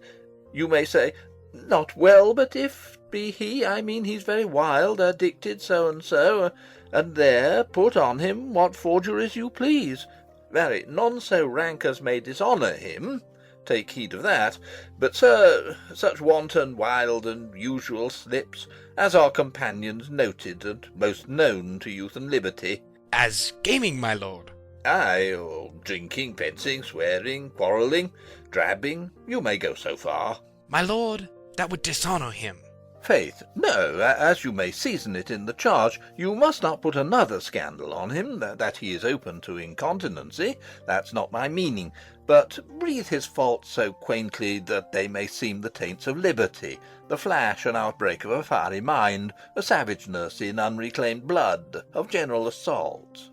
I: you may say, not well, but if be he, I mean he's very wild, addicted so and so, and there put on him what forgeries you please. Marry, none so rank as may dishonour him, take heed of that, but, sir, such wanton, wild, and usual slips, as are companions noted and most known to youth and liberty.
G: As gaming, my lord.
I: Ay, or drinking, fencing, swearing, quarrelling, drabbing, you may go so far.
G: My lord, that would dishonour him.
I: Faith, no, as you may season it in the charge, you must not put another scandal on him, that he is open to incontinency, that's not my meaning, but breathe his faults so quaintly that they may seem the taints of liberty, the flash and outbreak of a fiery mind, a savageness in unreclaimed blood, of general assault.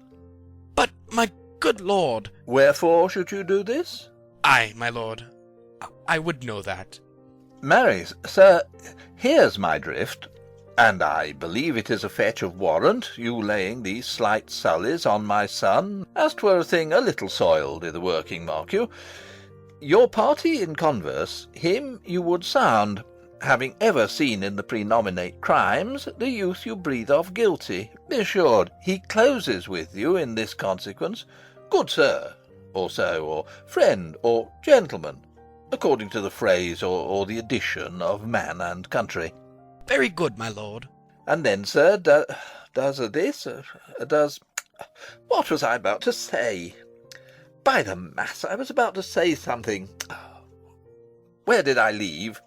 G: But, my good lord...
I: Wherefore should you do this?
G: Aye, my lord, I would know that.
I: Marry, sir, here's my drift, and I believe it is a fetch of warrant, you laying these slight sullies on my son, as 'twere a thing a little soiled i' the working, mark you. Your party in converse, him you would sound, having ever seen in the prenominate crimes the youth you breathe of guilty. Be assured, he closes with you in this consequence, good sir, or so, or friend, or gentleman, according to the phrase or the addition of man and country.
G: Very good, my lord.
I: And then, sir, does what was I about to say? By the mass, I was about to say something. Where did I leave?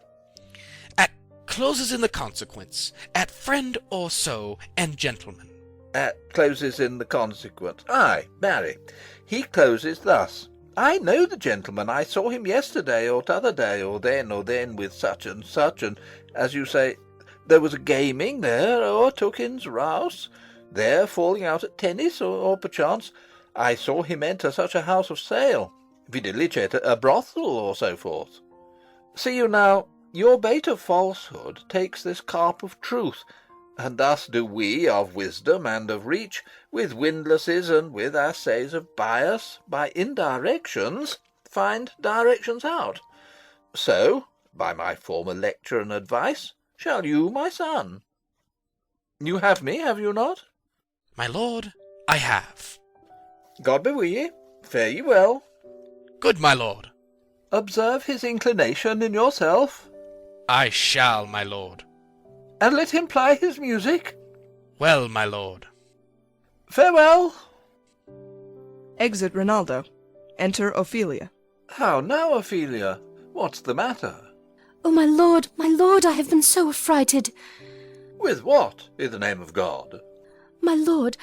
G: At closes in the consequence, at friend or so, and gentleman.
I: At closes in the consequence. Ay, marry, he closes thus: I know the gentleman. I saw him yesterday, or t'other day, or then with such, and as you say, there was a gaming there, or took in's rouse, there falling out at tennis, or perchance, I saw him enter such a house of sale, videlicet a brothel, or so forth. See you now, your bait of falsehood takes this carp of truth, and thus do we of wisdom and of reach, with windlasses and with assays of bias, by indirections, find directions out. So, by my former lecture and advice, shall you, my son. You have me, have you not?
G: My lord, I have.
I: God be with ye. Fare ye well.
G: Good, my lord.
I: Observe his inclination in yourself.
G: I shall, my lord.
I: And let him ply his music.
G: Well, my lord.
I: Farewell.
A: Exit Rinaldo. Enter Ophelia.
I: How now, Ophelia? What's the matter?
L: Oh, my lord, I have been so affrighted.
I: With what, in the name of God?
L: My lord,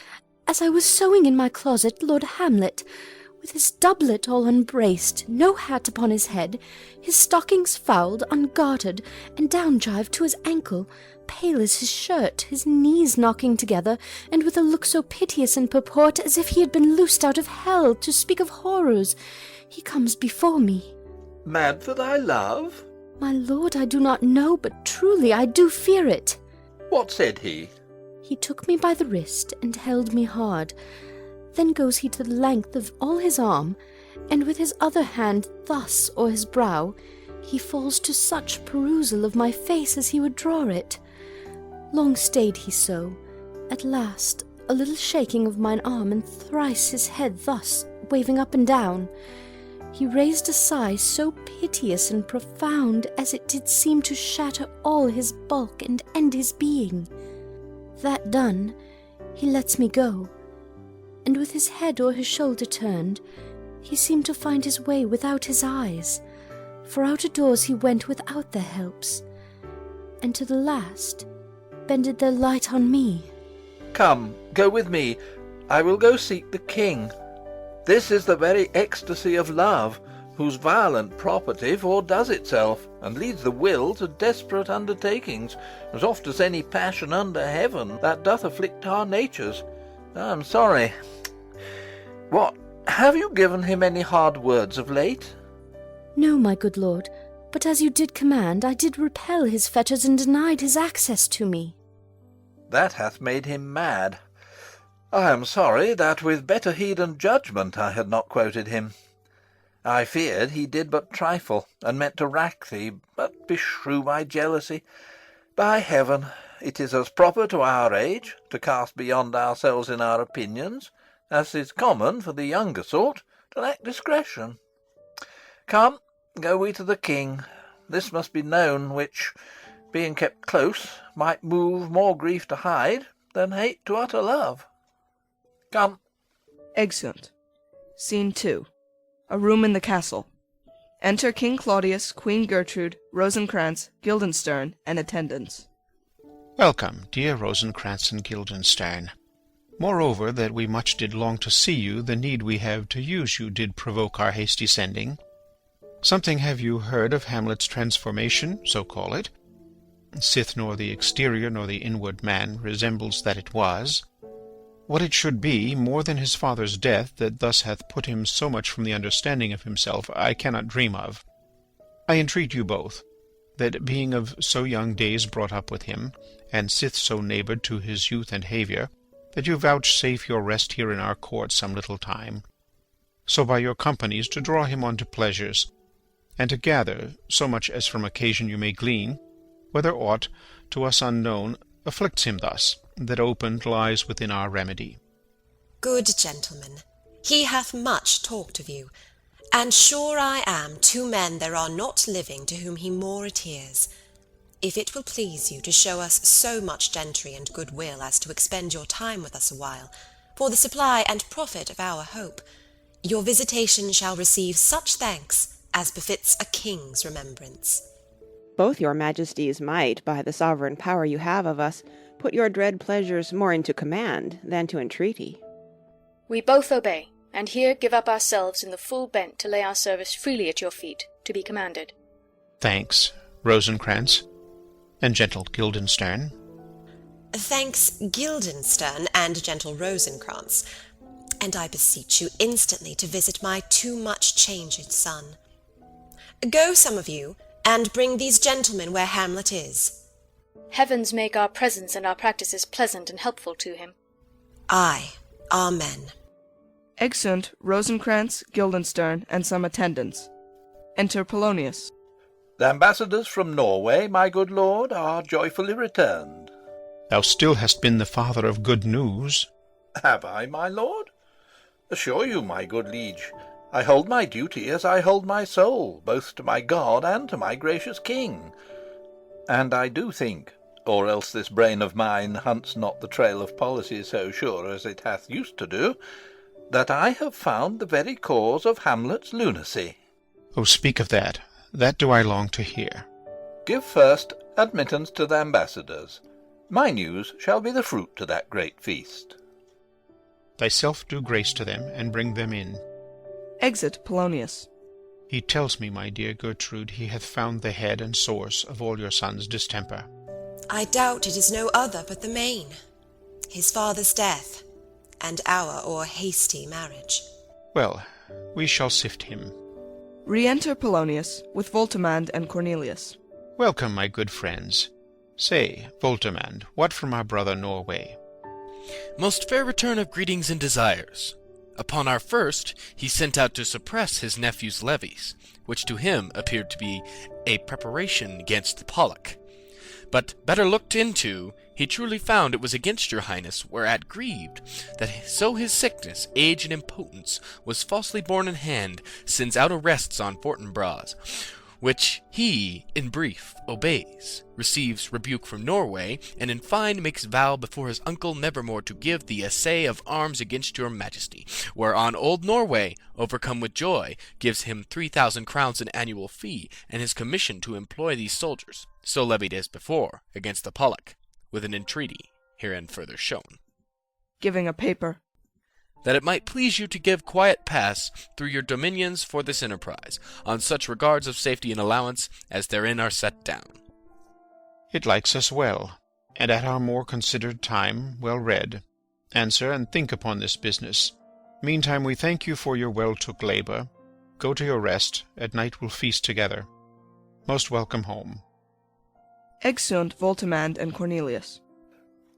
L: as I was sewing in my closet, Lord Hamlet, with his doublet all unbraced, no hat upon his head, his stockings fouled, ungartered, and down-jived to his ankle, pale as his shirt, his knees knocking together, and with a look so piteous in purport as if he had been loosed out of hell, to speak of horrors, he comes before me.
I: Mad for thy love?
L: My lord, I do not know, but truly I do fear it.
I: What said he?
L: He took me by the wrist and held me hard. Then goes he to the length of all his arm, and with his other hand thus o'er his brow, he falls to such perusal of my face as he would draw it. Long stayed he so. At last, a little shaking of mine arm, and thrice his head thus, waving up and down, he raised a sigh so piteous and profound as it did seem to shatter all his bulk and end his being. That done, he lets me go, and with his head o'er his shoulder turned, he seemed to find his way without his eyes, for out of doors he went without their helps, and to the last bended their light on me.
I: Come, go with me. I will go seek the king. This is the very ecstasy of love, whose violent property foredoes itself, and leads the will to desperate undertakings, as oft as any passion under heaven that doth afflict our natures. I am sorry. What, have you given him any hard words of late?
L: No, my good lord, but as you did command, I did repel his fetters and denied his access to me.
I: That hath made him mad. I am sorry that with better heed and judgment I had not quoted him. I feared he did but trifle, and meant to rack thee, but beshrew my jealousy. By heaven, it is as proper to our age to cast beyond ourselves in our opinions, as is common for the younger sort to lack discretion. Come, go we to the king. This must be known, which, being kept close, might move more grief to hide than hate to utter love. Come.
A: Exeunt. Scene 2. A room in the castle. Enter King Claudius, Queen Gertrude, Rosencrantz, Guildenstern, and attendants.
F: Welcome, dear Rosencrantz and Guildenstern. Moreover, that we much did long to see you, the need we have to use you did provoke our hasty sending. Something have you heard of Hamlet's transformation, so call it? Sith nor the exterior nor the inward man resembles that it was. What it should be, more than his father's death, that thus hath put him so much from the understanding of himself, I cannot dream of. I entreat you both, that being of so young days brought up with him, and sith so neighboured to his youth and haviour, that you vouchsafe your rest here in our court some little time, so by your companies to draw him on to pleasures, and to gather, so much as from occasion you may glean, whether aught, to us unknown, afflicts him thus, that opened lies within our remedy.
K: Good gentlemen, he hath much talked of you, and sure I am 2 men there are not living to whom he more adheres. If it will please you to show us so much gentry and goodwill as to expend your time with us a while, for the supply and profit of our hope, your visitation shall receive such thanks as befits a king's remembrance.
N: Both your majesties might, by the sovereign power you have of us, put your dread pleasures more into command than to entreaty.
O: We both obey, and here give up ourselves in the full bent to lay our service freely at your feet, to be commanded.
F: Thanks, Rosencrantz, and gentle Guildenstern.
K: Thanks, Guildenstern and gentle Rosencrantz, and I beseech you instantly to visit my too much changed son. Go, some of you, and bring these gentlemen where Hamlet is.
O: Heavens make our presence and our practices pleasant and helpful to him.
K: Aye, amen.
A: Exeunt Rosencrantz, Guildenstern, and some attendants. Enter Polonius.
I: The ambassadors from Norway, my good lord, are joyfully returned.
F: Thou still hast been the father of good news.
I: Have I, my lord? Assure you, my good liege, I hold my duty as I hold my soul, both to my God and to my gracious king. And I do think, or else this brain of mine hunts not the trail of policy so sure as it hath used to do, that I have found the very cause of Hamlet's lunacy.
F: Oh, speak of that. That do I long to hear.
I: Give first admittance to the ambassadors. My news shall be the fruit to that great feast.
F: Thyself do grace to them, and bring them in.
A: Exit Polonius.
F: He tells me, my dear Gertrude, he hath found the head and source of all your son's distemper.
K: I doubt it is no other but the main, his father's death, and our o'er hasty marriage.
F: Well, we shall sift him.
A: Re-enter Polonius, with Voltimand and Cornelius.
F: Welcome, my good friends. Say, Voltimand, what from our brother Norway?
G: Most fair return of greetings and desires. Upon our first, he sent out to suppress his nephew's levies, which to him appeared to be a preparation against the Pollock. But better looked into, he truly found it was against your highness, whereat grieved, that so his sickness, age, and impotence was falsely borne in hand, sends out arrests on Fortinbras, which he, in brief, obeys, receives rebuke from Norway, and in fine makes vow before his uncle nevermore to give the essay of arms against your majesty, whereon old Norway, overcome with joy, gives him 3,000 crowns in annual fee, and his commission to employ these soldiers, so levied as before, against the Pollock, with an entreaty herein further shown.
A: Giving a paper.
G: That it might please you to give quiet pass through your dominions for this enterprise, on such regards of safety and allowance as therein are set down.
F: It likes us well, and at our more considered time well read. Answer and think upon this business. Meantime we thank you for your well-took labour. Go to your rest, at night we'll feast together. Most welcome home.
A: Exeunt Voltimand and Cornelius.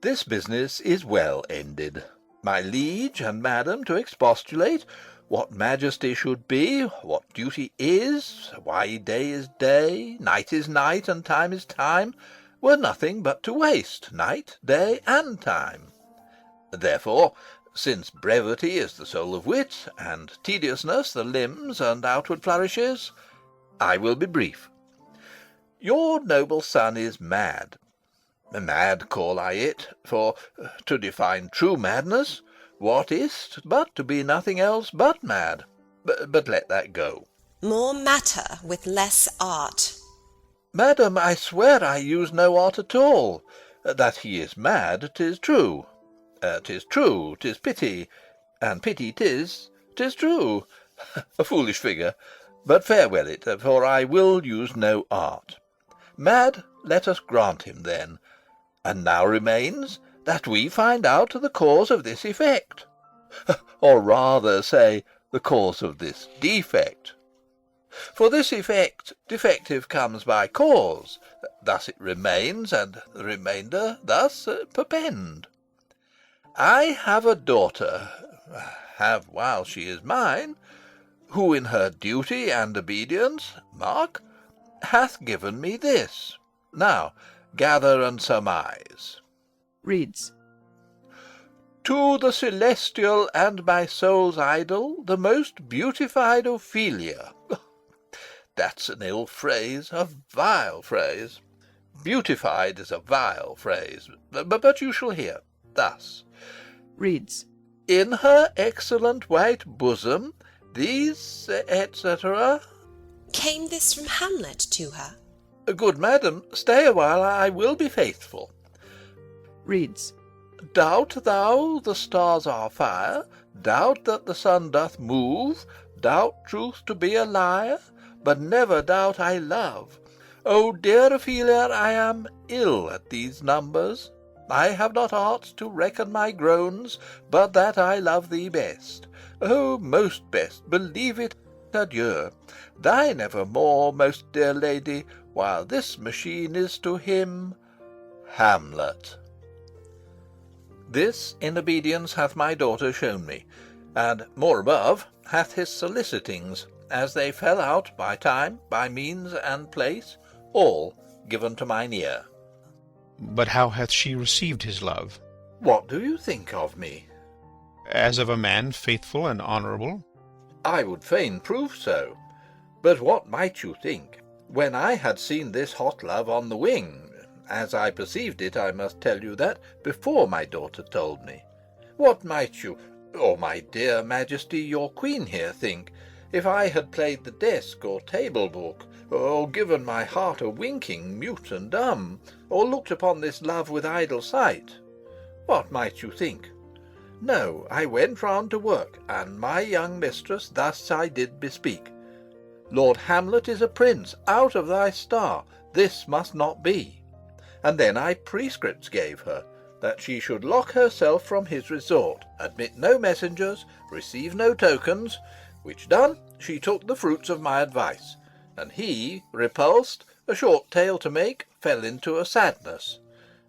I: This business is well ended. My liege and madam to expostulate what majesty should be, what duty is, why day is day, night is night, and time is time, were nothing but to waste night, day, and time. Therefore, since brevity is the soul of wit, and tediousness the limbs and outward flourishes, I will be brief. Your noble son is mad. Mad call I it, for, to define true madness, what is't but to be nothing else but mad? But let that go.
K: More matter with less art.
I: Madam, I swear I use no art at all. That he is mad, 'tis true. 'Tis true, 'tis pity, and pity 'tis true. A foolish figure, but farewell it, for I will use no art. Mad, let us grant him then. And now remains that we find out the cause of this effect, or rather say the cause of this defect. For this effect defective comes by cause, thus it remains, and the remainder thus perpend. I have a daughter, have while she is mine, who in her duty and obedience, mark, hath given me this. Now, gather and surmise.
A: Reads.
I: To the celestial and my soul's idol, the most beautified Ophelia. That's an ill phrase, a vile phrase. Beautified is a vile phrase, but you shall hear. Thus.
A: Reads.
I: In her excellent white bosom, these, etc.
K: Came this from Hamlet to her?
I: Good madam, stay a while, I will be faithful.
A: Reads.
I: Doubt thou the stars are fire? Doubt that the sun doth move? Doubt truth to be a liar? But never doubt I love. O dear Ophelia, I am ill at these numbers. I have not art to reckon my groans, but that I love thee best. O most best, believe it, adieu. Thine evermore, most dear lady, while this machine is to him Hamlet. This in obedience hath my daughter shown me, and more above hath his solicitings, as they fell out by time, by means, and place, all given to mine ear.
F: But how hath she received his love?
I: What do you think of me?
F: As of a man faithful and honourable?
I: I would fain prove so. But what might you think, when I had seen this hot love on the wing, as I perceived it, I must tell you that, before my daughter told me? What might you, or my dear Majesty, your queen here, think, If I had played the desk or table book, or given my heart a winking, mute and dumb, or looked upon this love with idle sight, what might you think? No, I went round to work, and my young mistress thus I did bespeak. Lord Hamlet is a prince, out of thy star, this must not be. And then I prescripts gave her, that she should lock herself from his resort, admit no messengers, receive no tokens, which done, she took the fruits of my advice, and he, repulsed, a short tale to make, fell into a sadness,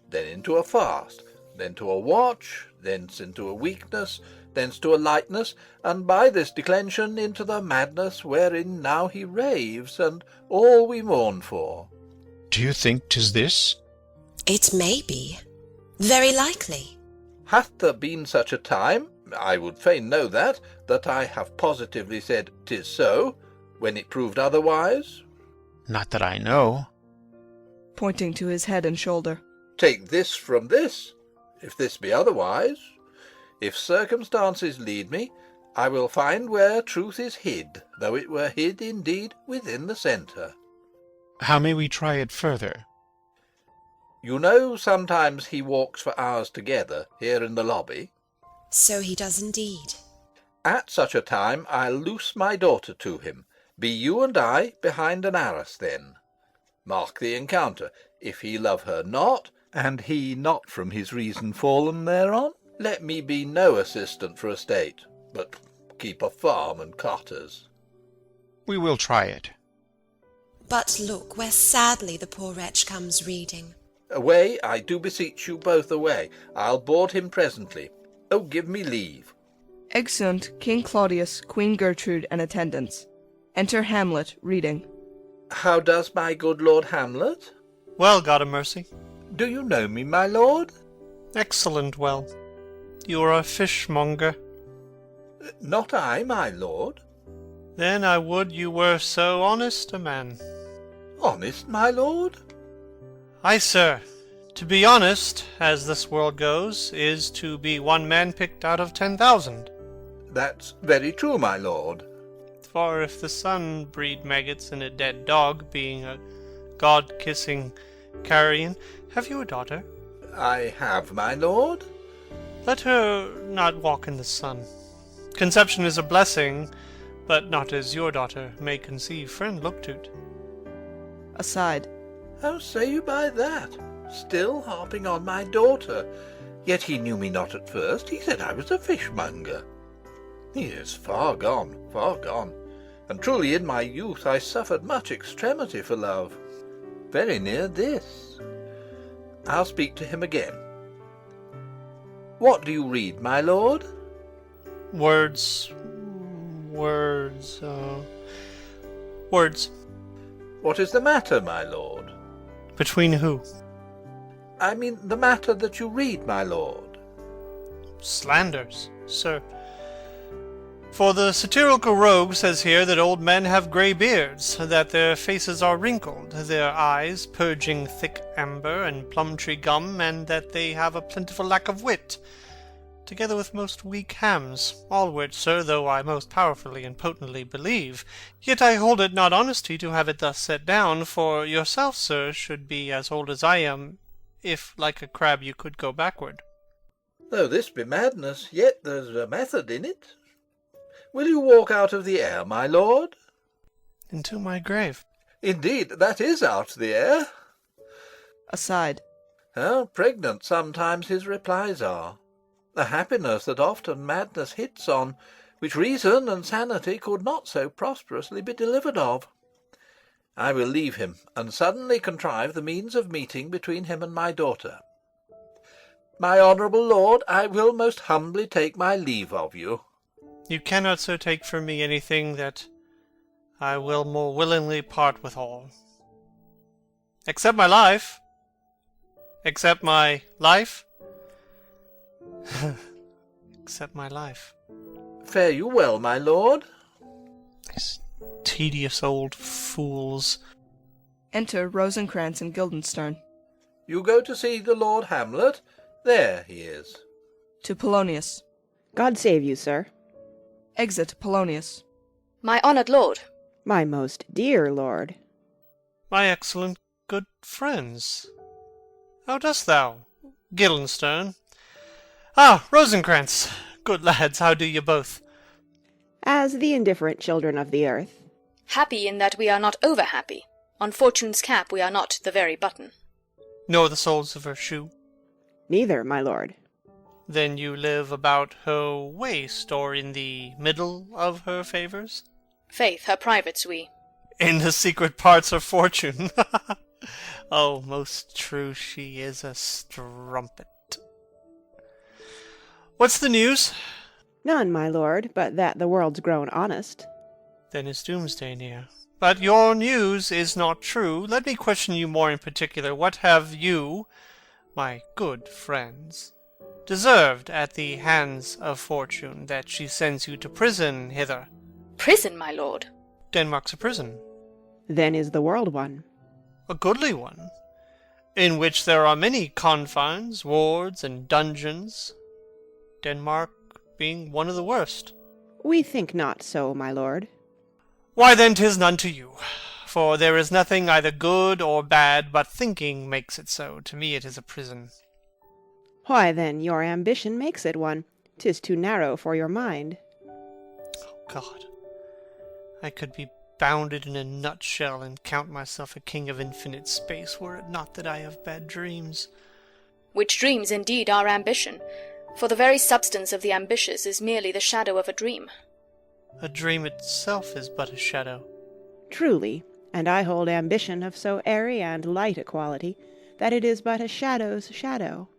I: then into a fast, then to a watch, thence into a weakness, thence to a lightness, and by this declension into the madness wherein now he raves, and all we mourn for.
F: Do you think 'tis this?
K: It may be. Very likely.
I: Hath there been such a time, I would fain know that I have positively said 'tis so, when it proved otherwise?
F: Not that I know.
A: Pointing to his head and shoulder.
I: Take this from this, if this be otherwise. If circumstances lead me, I will find where truth is hid, though it were hid indeed within the centre.
F: How may we try it further?
I: You know sometimes he walks for hours together here in the lobby.
K: So he does indeed.
I: At such a time I'll loose my daughter to him. Be you and I behind an arras then. Mark the encounter. If he love her not, and he not from his reason fallen thereon, let me be no assistant for a state, but keep a farm and cotters.
F: We will try it.
K: But look, where sadly the poor wretch comes reading.
I: Away, I do beseech you both away. I'll board him presently. Oh, give me leave.
A: Exeunt King Claudius, Queen Gertrude, and attendants. Enter Hamlet, reading.
I: How does my good Lord Hamlet?
J: Well, God a mercy.
I: Do you know me, my lord?
J: Excellent well. You are a fishmonger.
I: Not I, my lord.
J: Then I would you were so honest a man.
I: Honest, my lord?
J: Aye, sir. To be honest, as this world goes, is to be one man picked out of 10,000.
I: That's very true, my lord.
J: For if the sun breed maggots in a dead dog, being a god-kissing carrion, have you a daughter?
I: I have, my lord.
J: Let her not walk in the sun. Conception is a blessing, but not as your daughter may conceive. Friend, look to't.
A: Aside.
I: How say you by that? Still harping on my daughter. Yet he knew me not at first. He said I was a fishmonger. He is far gone, far gone. And truly in my youth I suffered much extremity for love. Very near this. I'll speak to him again. What do you read, my lord?
J: Words.
I: What is the matter, my lord?
J: Between who?
I: I mean the matter that you read, my lord.
J: Slanders, sir. For the satirical rogue says here that old men have grey beards, that their faces are wrinkled, their eyes purging thick amber and plum-tree gum, and that they have a plentiful lack of wit, together with most weak hams, all which, sir, though I most powerfully and potently believe, yet I hold it not honesty to have it thus set down, for yourself, sir, should be as old as I am, if like a crab you could go backward.
I: Though this be madness, yet there's a method in it. Will you walk out of the air, my lord?
J: Into my grave.
I: Indeed, that is out the air.
A: Aside.
I: How pregnant sometimes his replies are. A happiness that often madness hits on, which reason and sanity could not so prosperously be delivered of. I will leave him, and suddenly contrive the means of meeting between him and my daughter. My honourable lord, I will most humbly take my leave of you.
J: You cannot so take from me anything that I will more willingly part withal. Except my life. Except my life. Except my life.
I: Fare you well, my lord.
J: These tedious old fools.
A: Enter Rosencrantz and Guildenstern.
I: You go to see the Lord Hamlet? There he is.
A: To Polonius.
N: God save you, sir.
A: Exit Polonius.
O: My honoured lord.
N: My most dear lord.
J: My excellent good friends. How dost thou, Guildenstern? Ah, Rosencrantz! Good lads, how do ye both?
N: As the indifferent children of the earth.
O: Happy in that we are not over-happy. On Fortune's cap we are not the very button.
J: Nor the soles of her shoe?
N: Neither, my lord.
J: Then you live about her waist, or in the middle of her favours?
O: Faith, her privates we.
J: In the secret parts of Fortune. Oh, most true, she is a strumpet. What's the news?
N: None, my lord, but that the world's grown honest.
J: Then is doomsday near. But your news is not true. Let me question you more in particular. What have you, my good friends, deserved at the hands of Fortune, that she sends you to prison hither?
O: Prison, my lord?
J: Denmark's a prison.
N: Then is the world one.
J: A goodly one, in which there are many confines, wards, and dungeons, Denmark being one of the worst.
N: We think not so, my lord.
J: Why then 'tis none to you, for there is nothing either good or bad, but thinking makes it so. To me it is a prison.
N: Why then your ambition makes it one. 'Tis too narrow for your mind.
J: Oh God, I could be bounded in a nutshell and count myself a king of infinite space, were it not that I have bad dreams.
O: Which dreams indeed are ambition, for the very substance of the ambitious is merely the shadow of a dream.
J: A dream itself is but a shadow.
N: Truly, and I hold ambition of so airy and light a quality, that it is but a shadow's shadow.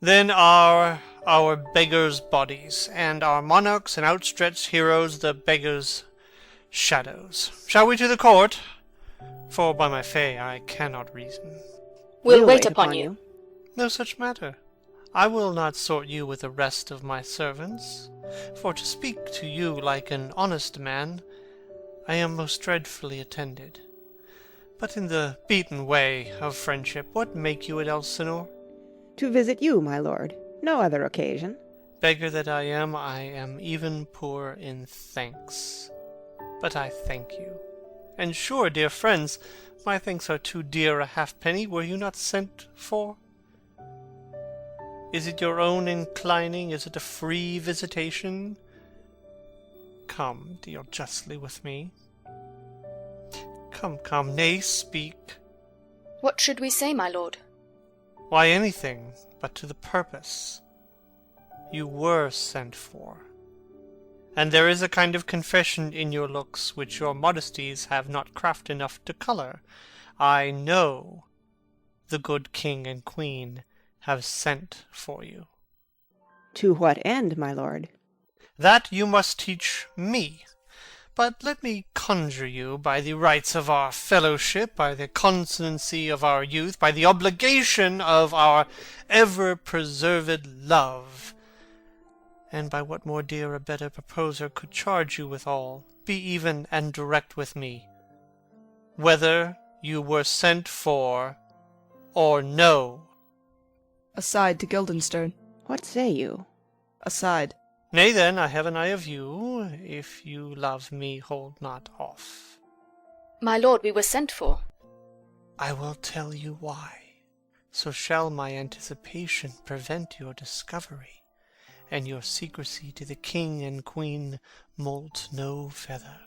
J: Then are our beggars' bodies, and our monarchs and outstretched heroes the beggars' shadows. Shall we to the court? For by my fay I cannot reason.
O: We'll wait upon you.
J: No such matter. I will not sort you with the rest of my servants, for to speak to you like an honest man, I am most dreadfully attended. But in the beaten way of friendship, what make you at Elsinore?
N: To visit you, my lord. No other occasion.
J: Beggar that I am even poor in thanks. But I thank you. And sure, dear friends, my thanks are too dear a halfpenny. Were you not sent for? Is it your own inclining? Is it a free visitation? Come, deal justly with me. Come, nay, speak.
O: What should we say, my lord?
J: Why, anything but to the purpose. You were sent for. And there is a kind of confession in your looks which your modesties have not craft enough to colour. I know the good king and queen have sent for you.
N: To what end, my lord?
J: That you must teach me. But let me conjure you, by the rights of our fellowship, by the constancy of our youth, by the obligation of our ever-preserved love, and by what more dear a better proposer could charge you withal, be even and direct with me, whether you were sent for or no.
A: Aside to Guildenstern.
N: What say you?
A: Aside.
J: Nay then, I have an eye of you. If you love me, hold not off.
O: My lord, we were sent for.
J: I will tell you why. So shall my anticipation prevent your discovery, and your secrecy to the king and queen moult no feather.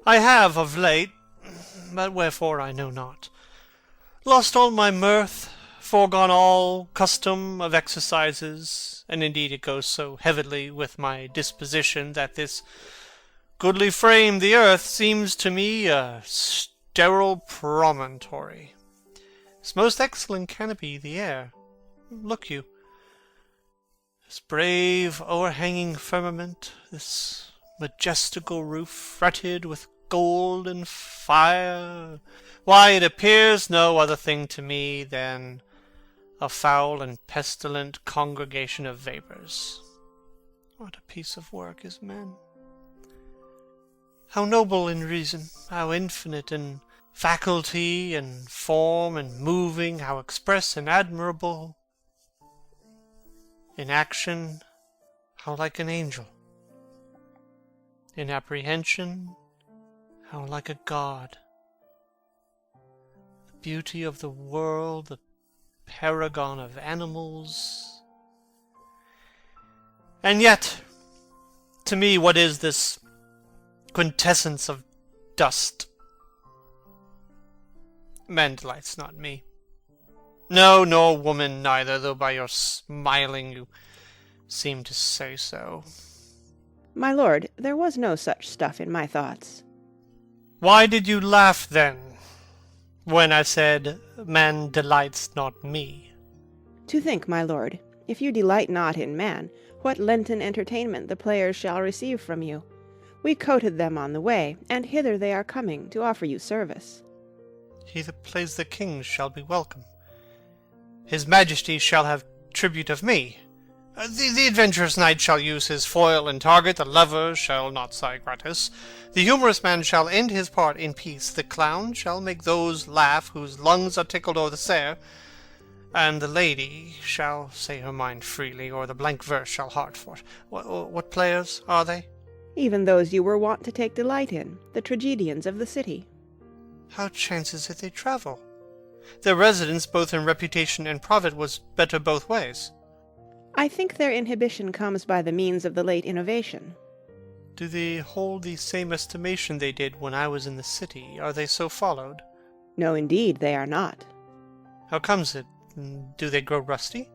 J: I have of late, but wherefore I know not, lost all my mirth, foregone all custom of exercises, and indeed it goes so heavily with my disposition that this goodly frame, the earth, seems to me a sterile promontory. This most excellent canopy, the air. Look you, this brave o'erhanging firmament, this majestical roof fretted with gold and fire, why, it appears no other thing to me than a foul and pestilent congregation of vapours. What a piece of work is man! How noble in reason, how infinite in faculty and form and moving, how express and admirable in action, how like an angel. In apprehension, how like a god. The beauty of the world, the paragon of animals. And yet, to me, what is this quintessence of dust? Man delights not me. No, nor woman neither, though by your smiling you seem to say so.
N: My lord, there was no such stuff in my thoughts.
J: Why did you laugh then, when I said, man delights not me?
N: To think, my lord, if you delight not in man, what Lenten entertainment the players shall receive from you. We coted them on the way, and hither they are coming to offer you service.
J: He that plays the king shall be welcome. His majesty shall have tribute of me. The adventurous knight shall use his foil and target, the lover shall not sigh gratis. The humorous man shall end his part in peace, the clown shall make those laugh whose lungs are tickled o'er the sere, and the lady shall say her mind freely, or the blank verse shall heart for it. What players are they?
N: Even those you were wont to take delight in, the tragedians of the city.
J: How chances it they travel? Their residence, both in reputation and profit, was better both ways.
N: I think their inhibition comes by the means of the late innovation.
J: Do they hold the same estimation they did when I was in the city? Are they so followed?
N: No, indeed, they are not.
J: How comes it? Do they grow rusty?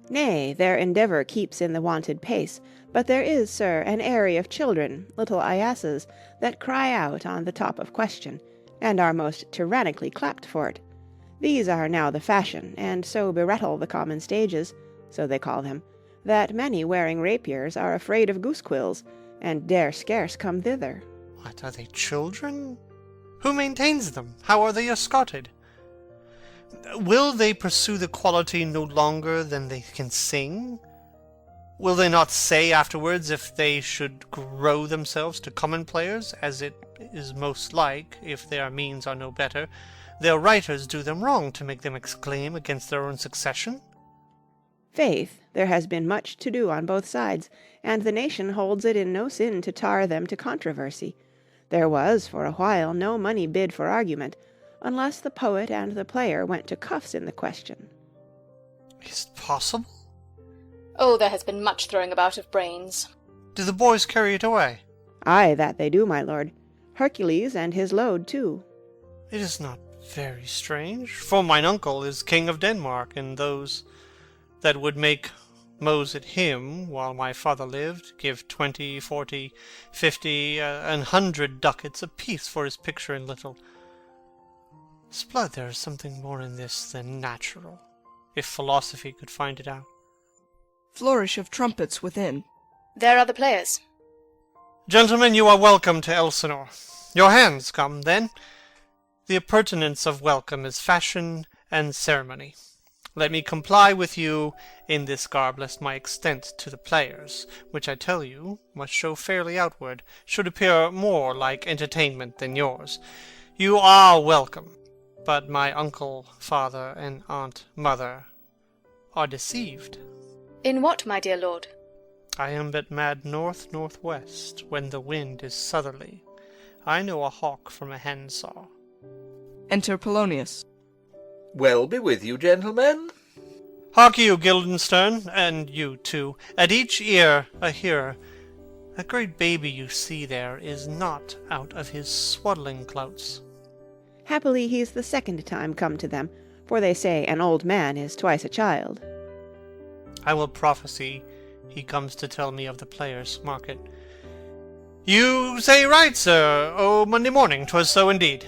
N: Nay, their endeavour keeps in the wonted pace, but there is, sir, an array of children, little Iasses, that cry out on the top of question, and are most tyrannically clapped for it. These are now the fashion, and so berettle the common stages, so they call them, that many wearing rapiers are afraid of goose-quills, and dare scarce come thither.
J: What, are they children? Who maintains them? How are they escorted? Will they pursue the quality no longer than they can sing? Will they not say afterwards, if they should grow themselves to common players, as it is most like, if their means are no better, their writers do them wrong to make them exclaim against their own succession?
N: Faith, there has been much to do on both sides, and the nation holds it in no sin to tar them to controversy. There was, for a while, no money bid for argument, unless the poet and the player went to cuffs in the question.
J: Is it possible?
O: Oh, there has been much throwing about of brains.
J: Do the boys carry it away?
N: Ay, that they do, my lord. Hercules and his load, too.
J: It is not very strange, for mine uncle is king of Denmark, and those that would make mows at him while my father lived give 20, 40, 50, 100 ducats apiece for his picture in little. 'Sblood, there is something more in this than natural, if philosophy could find it out.
A: Flourish of trumpets within.
O: There are the players.
J: Gentlemen, you are welcome to Elsinore. Your hands come, then. The appurtenance of welcome is fashion and ceremony. Let me comply with you in this garb, lest my extent to the players, which I tell you must show fairly outward, should appear more like entertainment than yours. You are welcome, but my uncle, father, and aunt, mother are deceived.
O: In what, my dear lord?
J: I am but mad north-northwest, when the wind is southerly. I know a hawk from a handsaw.
A: Enter Polonius.
I: Well be with you, gentlemen.
J: Hark you, Guildenstern, and you too, at each ear a hearer. That great baby you see there is not out of his swaddling clouts.
N: Happily he's the second time come to them, for they say an old man is twice a child.
J: I will prophesy he comes to tell me of the players' market. You say right, sir. Oh, Monday morning, 'twas so indeed.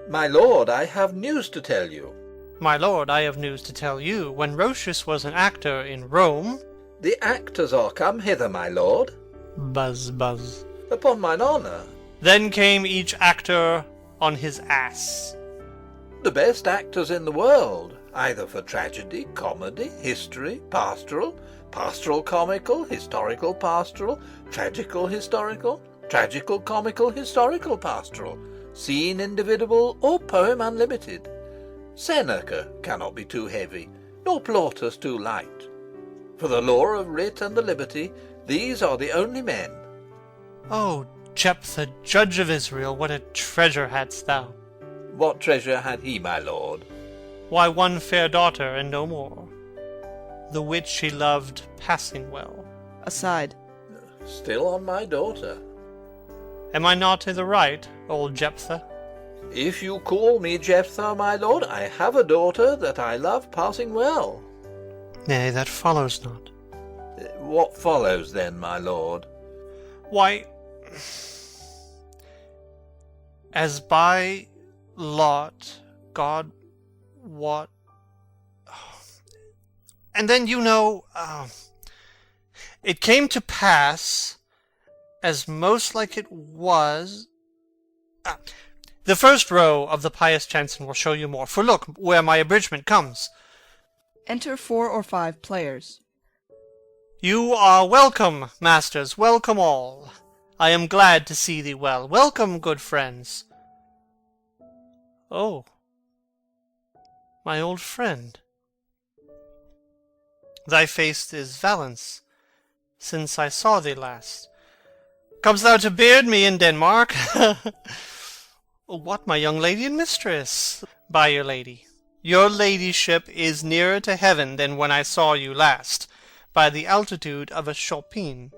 I: My lord, I have news to tell you.
J: My lord, I have news to tell you. When Roscius was an actor in Rome...
I: The actors are come hither, my lord.
J: Buzz, buzz.
I: Upon mine honour.
J: Then came each actor on his ass.
I: The best actors in the world, either for tragedy, comedy, history, pastoral, pastoral comical, historical pastoral, tragical historical, tragical comical, historical pastoral, scene individual, or poem unlimited. Seneca cannot be too heavy, nor Plautus too light. For the law of writ and the liberty, these are the only men.
J: O Jephthah, judge of Israel, what a treasure hadst thou!
I: What treasure had he, my lord?
J: Why, one fair daughter, and no more, the which he loved passing well.
A: Aside.
I: Still on my daughter.
J: Am I not in the right, old Jephthah?
I: If you call me Jephthah, my lord, I have a daughter that I love passing well.
J: Nay, that follows not.
I: What follows then, my lord?
J: Why, as by lot God wot, and then it came to pass, as most like it was. The first row of the pious chanson will show you more, for look where my abridgment comes.
A: Enter 4 or 5 players.
J: You are welcome, masters, welcome all. I am glad to see thee well. Welcome, good friends. Oh, my old friend. Thy face is Valence, since I saw thee last. Comes thou to beard me in Denmark? What, my young lady and mistress? By your lady, your ladyship is nearer to heaven than when I saw you last, by the altitude of a chopin.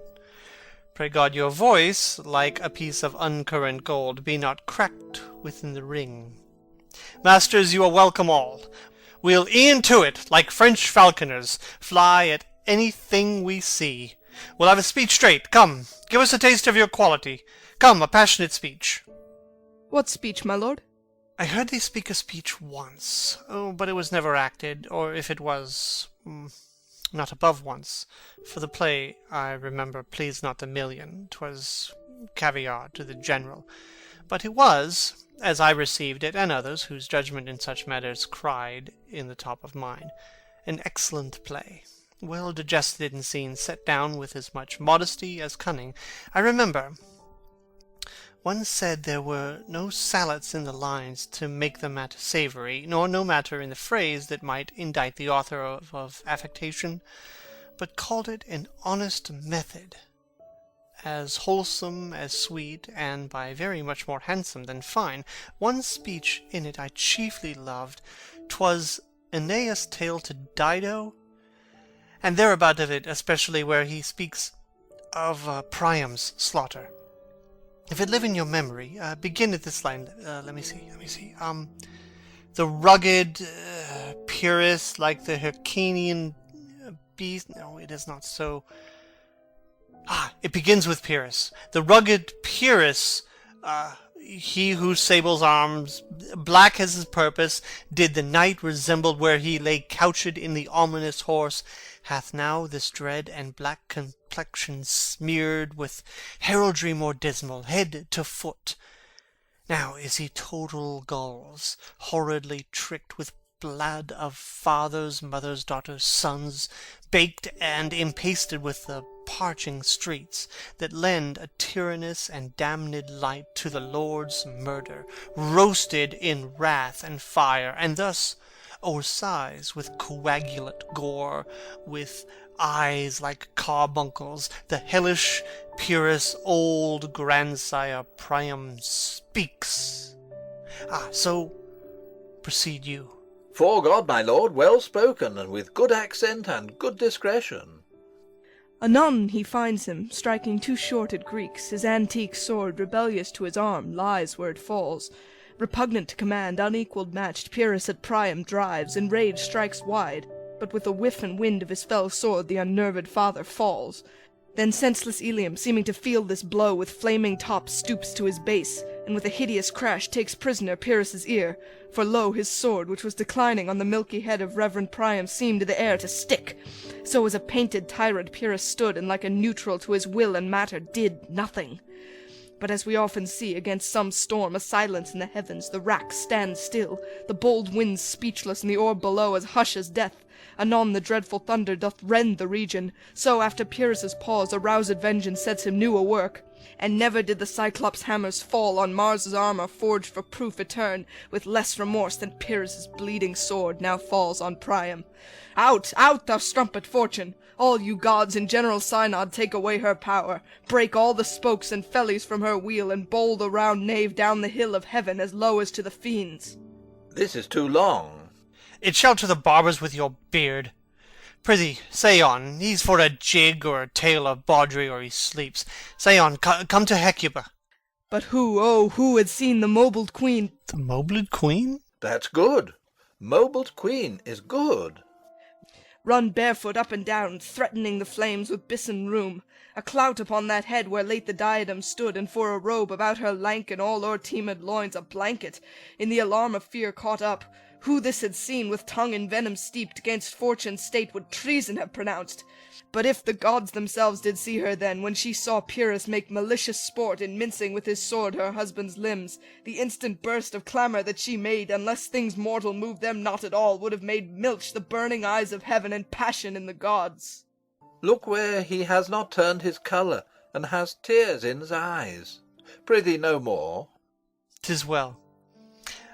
J: Pray God your voice, like a piece of uncurrent gold, be not cracked within the ring. Masters, you are welcome all. We'll e'en to it, like French falconers, fly at anything we see. We'll have a speech straight. Come, give us a taste of your quality. Come, a passionate speech.
A: What speech, my lord?
J: I heard thee speak a speech once, but it was never acted, or if it was, not above once. For the play, I remember, pleased not the million. 'Twas caviar to the general. But it was, as I received it, and others whose judgment in such matters cried in the top of mine, an excellent play, well digested in scenes, set down with as much modesty as cunning. I remember one said there were no salads in the lines to make the matter savoury, nor no matter in the phrase that might indict the author of affectation, but called it an honest method, as wholesome as sweet, and by very much more handsome than fine. One speech in it I chiefly loved. 'Twas Aeneas' tale to Dido, and thereabout of it, especially where he speaks of Priam's slaughter. If it live in your memory, begin at this line. Let me see. The rugged Pyrrhus, like the Hyrcanian beast. No, it is not so. It begins with Pyrrhus. The rugged Pyrrhus, he whose sable's arms, black as his purpose, did the night resemble where he lay couched in the ominous horse, hath now this dread and black complexion smeared with heraldry more dismal, head to foot. Now is he total gulls, horridly tricked with blood of fathers, mothers, daughters, sons, baked and impasted with the parching streets, that lend a tyrannous and damned light to the Lord's murder, roasted in wrath and fire, and thus o'ersighs with coagulate gore, with eyes like carbuncles, the hellish Pyrrhus, old grandsire Priam, speaks. So proceed you.
I: 'Fore God, my lord, well spoken, and with good accent and good discretion.
A: Anon he finds him, striking 2 shorted Greeks, his antique sword, rebellious to his arm, lies where it falls. Repugnant to command, unequalled matched, Pyrrhus at Priam drives, in rage strikes wide, but with a whiff and wind of his fell sword the unnerved father falls. Then senseless Ilium, seeming to feel this blow, with flaming top stoops to his base, and with a hideous crash takes prisoner Pyrrhus's ear. For lo, his sword, which was declining on the milky head of reverend Priam, seemed to the air to stick. So as a painted tyrant Pyrrhus stood, and like a neutral to his will and matter did nothing. But as we often see, against some storm, a silence in the heavens, the rack stands still, the bold winds speechless, and the orb below as hush as death. Anon the dreadful thunder doth rend the region. So after Pyrrhus' pause, aroused vengeance sets him new a work. And never did the Cyclops' hammers fall on Mars' armour forged for proof etern, with less remorse than Pyrrhus' bleeding sword now falls on Priam. Out, out, thou strumpet Fortune! All you gods in general synod take away her power, break all the spokes and fellies from her wheel, and bowl the round nave down the hill of heaven as low as to the fiends.
I: This is too long.
J: It shall to the barbers with your beard. Prithee, say on, he's for a jig or a tale of bawdry, or he sleeps. Say on, come to Hecuba.
A: But who, oh, who had seen the mobled queen?
J: The mobled queen?
I: That's good. Mobled queen is good.
A: Run barefoot up and down, threatening the flames with bison rheum, a clout upon that head where late the diadem stood, and for a robe about her lank and all o'erteemed loins a blanket, in the alarm of fear caught up. Who this had seen, with tongue in venom steeped, 'gainst fortune's state would treason have pronounced. But if the gods themselves did see her then, when she saw Pyrrhus make malicious sport in mincing with his sword her husband's limbs, the instant burst of clamour that she made, unless things mortal moved them not at all, would have made milch the burning eyes of heaven and passion in the gods.
I: Look where he has not turned his colour, and has tears in his eyes. Prithee no more.
J: 'Tis well.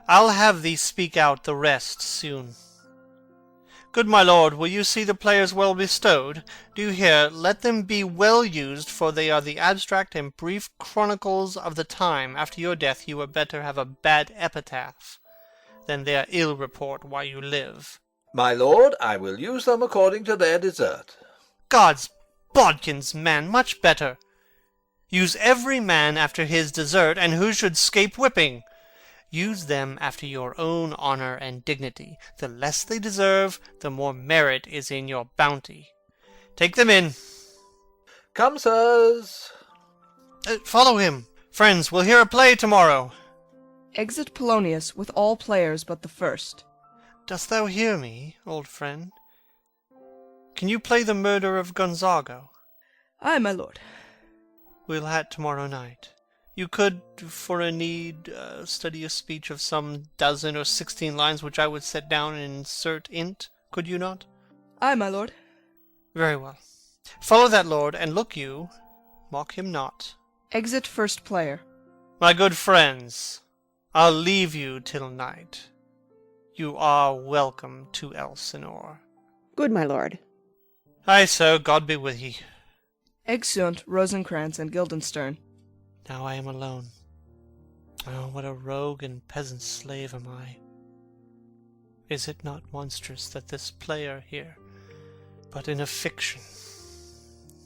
J: I'll have thee speak out the rest soon. Good my lord, will you see the players well bestowed? Do you hear? Let them be well used, for they are the abstract and brief chronicles of the time. After your death you were better have a bad epitaph than their ill report while you live.
I: My lord, I will use them according to their desert.
J: God's bodkins, man, much better. Use every man after his desert, and who should scape whipping? Use them after your own honour and dignity. The less they deserve, the more merit is in your bounty. Take them in.
I: Come, sirs.
J: Follow him. Friends, we'll hear a play tomorrow.
A: Exit Polonius with all players but the first.
J: Dost thou hear me, old friend? Can you play the murder of Gonzago?
A: Aye, my lord.
J: We'll have tomorrow night. You could, for a need, study a speech of some 12 or 16 lines which I would set down and insert int, could you not?
A: Aye, my lord.
J: Very well. Follow that lord, and look you, mock him not.
A: Exit first player.
J: My good friends, I'll leave you till night. You are welcome to Elsinore.
N: Good my lord.
J: Aye, so God be with ye.
A: Exeunt Rosencrantz and Guildenstern.
J: Now I am alone. Oh, what a rogue and peasant slave am I! Is it not monstrous that this player here, but in a fiction,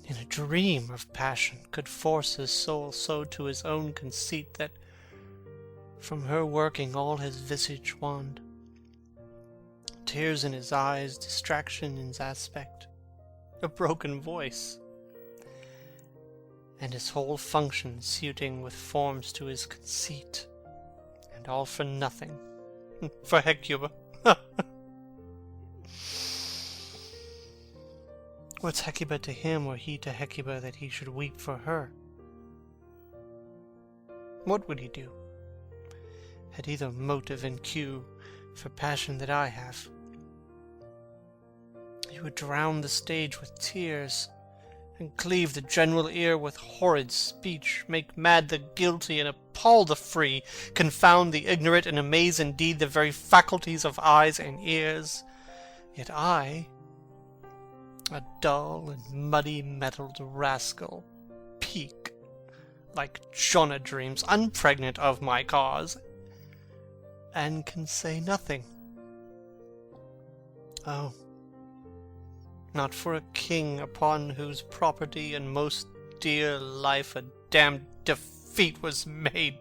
J: in a dream of passion, could force his soul so to his own conceit that from her working all his visage wand, tears in his eyes, distraction in his aspect, a broken voice, and his whole function suiting with forms to his conceit, and all for nothing, for Hecuba. What's Hecuba to him, or he to Hecuba, that he should weep for her? What would he do? Had he the motive and cue for passion that I have? He would drown the stage with tears, and cleave the general ear with horrid speech, make mad the guilty and appall the free, confound the ignorant, and amaze indeed the very faculties of eyes and ears. Yet I, a dull and muddy-mettled rascal, peak, like Jonah dreams, unpregnant of my cause, and can say nothing. Oh, not for a king upon whose property and most dear life a damned defeat was made.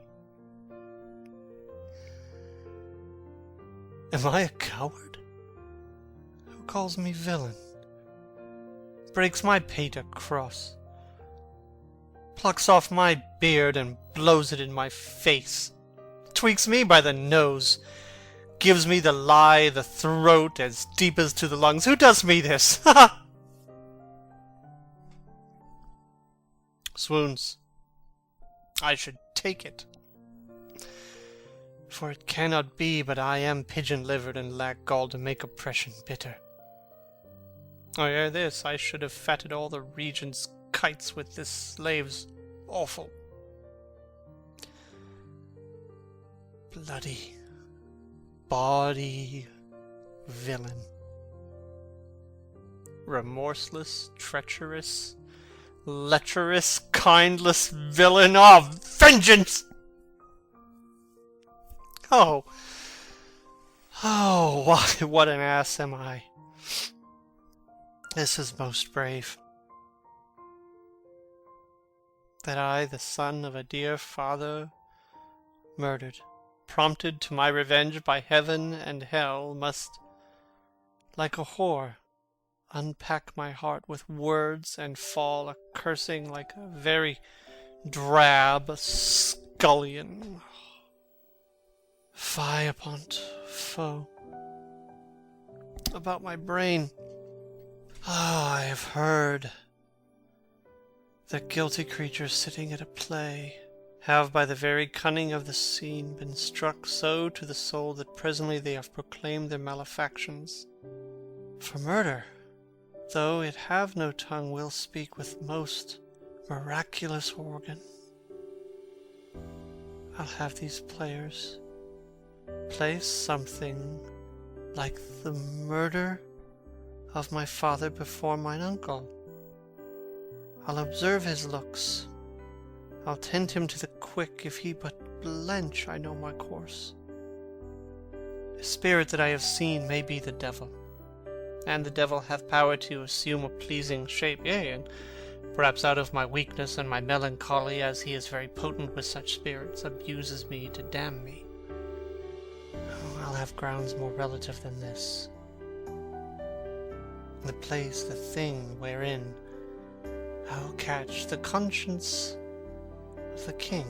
J: Am I a coward? Who calls me villain? Breaks my pater cross, plucks off my beard and blows it in my face, tweaks me by the nose, gives me the lie, the throat as deep as to the lungs. Who does me this? Ha! Swoons. I should take it. For it cannot be but I am pigeon-livered and lack gall to make oppression bitter. Ere this, I should have fatted all the regent's kites with this slave's awful, bloody, bawdy villain. Remorseless, treacherous, lecherous, kindless villain of vengeance! Oh, why, what an ass am I. This is most brave. That I, the son of a dear father, murdered, prompted to my revenge by heaven and hell, must, like a whore, unpack my heart with words and fall a-cursing like a very drab scullion. Fie upon't foe. About my brain. I have heard that guilty creatures sitting at a play have by the very cunning of the scene been struck so to the soul that presently they have proclaimed their malefactions. For murder, though it have no tongue, will speak with most miraculous organ. I'll have these players place something like the murder of my father before mine uncle. I'll observe his looks. I'll tend him to the quick. If he but blench, I know my course. The spirit that I have seen may be the devil, and the devil hath power to assume a pleasing shape, yea, and perhaps out of my weakness and my melancholy, as he is very potent with such spirits, abuses me to damn me. I'll have grounds more relative than this. The place, the thing wherein I'll catch the conscience of the king.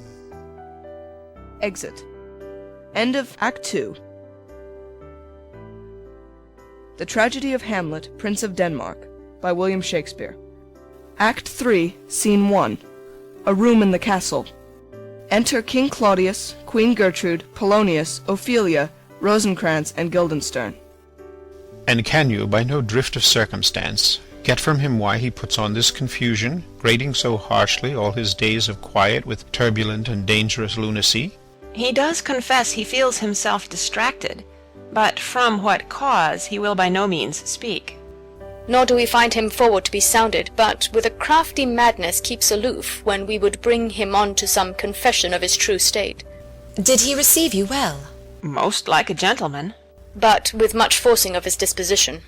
A: Exit. End of Act 2. The Tragedy of Hamlet, Prince of Denmark, by William Shakespeare. Act 3, Scene 1. A room in the castle. Enter King Claudius, Queen Gertrude, Polonius, Ophelia, Rosencrantz, and Guildenstern.
F: And can you, by no drift of circumstance, get from him why he puts on this confusion, grading so harshly all his days of quiet with turbulent and dangerous lunacy?
P: He does confess he feels himself distracted, but from what cause he will by no means speak.
O: Nor do we find him forward to be sounded, but with a crafty madness keeps aloof when we would bring him on to some confession of his true state.
K: Did he receive you well?
P: Most like a gentleman.
O: But with much forcing of his disposition.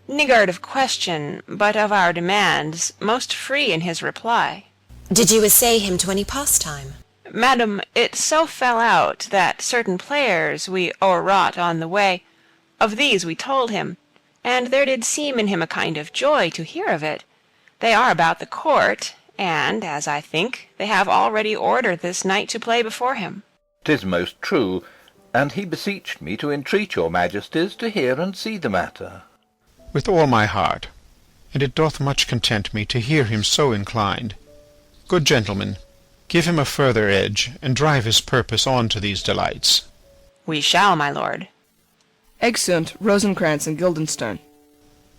P: Niggard of question, but of our demands, most free in his reply.
K: Did you essay him to any pastime?
P: Madam, it so fell out that certain players we o'erwrought on the way, of these we told him, and there did seem in him a kind of joy to hear of it. They are about the court, and, as I think, they have already ordered this night to play before him.
I: 'Tis most true, and he beseeched me to entreat your majesties to hear and see the matter.
F: With all my heart, and it doth much content me to hear him so inclined. Good gentlemen, give him a further edge, and drive his purpose on to these delights.
P: We shall, my lord.
A: Exeunt Rosencrantz and Guildenstern.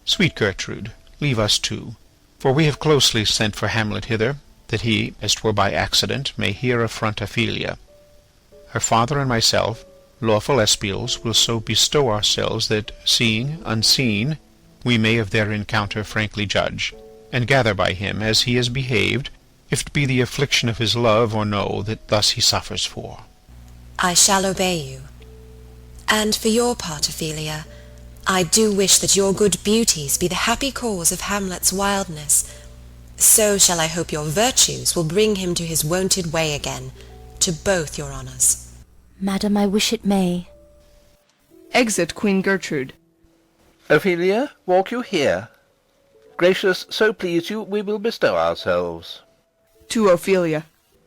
F: Sweet Gertrude, leave us too, for we have closely sent for Hamlet hither, that he, as 'twere by accident, may here affront Ophelia. Her father and myself, lawful espials, will so bestow ourselves that, seeing unseen, we may of their encounter frankly judge, and gather by him as he has behaved, if it be the affliction of his love or no that thus he suffers for.
K: I shall obey you. And for your part, Ophelia, I do wish that your good beauties be the happy cause of Hamlet's wildness. So shall I hope your virtues will bring him to his wonted way again, to both your honours.
L: Madam, I wish it may.
A: Exit Queen Gertrude.
I: Ophelia, walk you here. Gracious, so please you, we will bestow ourselves.
A: To Ophelia.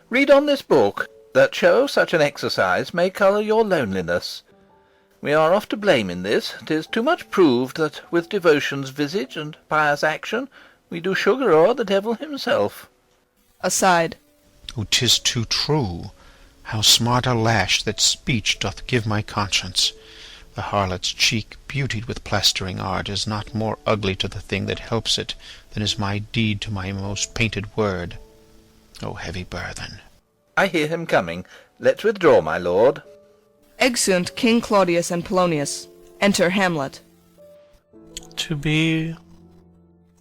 I: Read on this book, that show such an exercise may colour your loneliness. We are oft to blame in this. 'Tis too much proved that with devotion's visage and pious action we do sugar o'er the devil himself.
A: Aside.
F: Oh, 'tis too true. How smart a lash that speech doth give my conscience. The harlot's cheek, beautied with plastering art, is not more ugly to the thing that helps it than is my deed to my most painted word. O heavy burthen!
I: I hear him coming. Let's withdraw, my lord.
A: Exeunt King Claudius and Polonius. Enter Hamlet.
J: To be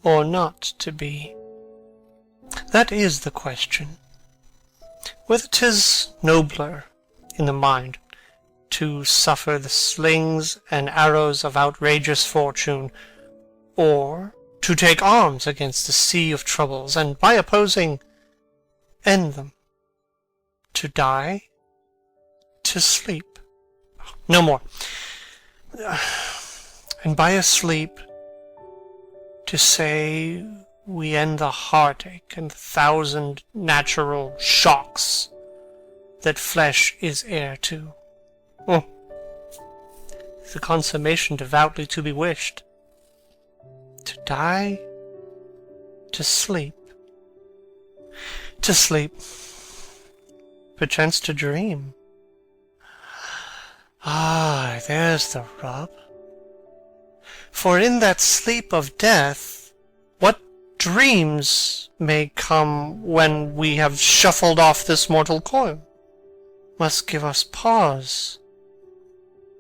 J: or not to be? That is the question. Whether 'tis nobler in the mind to suffer the slings and arrows of outrageous fortune, or to take arms against the sea of troubles, and by opposing end them. To die, to sleep. No more. And by a sleep, to say we end the heartache and the thousand natural shocks that flesh is heir to. The consummation devoutly to be wished. To die, to sleep. To sleep, perchance to dream. Ah, there's the rub. For in that sleep of death, what dreams may come when we have shuffled off this mortal coil, must give us pause.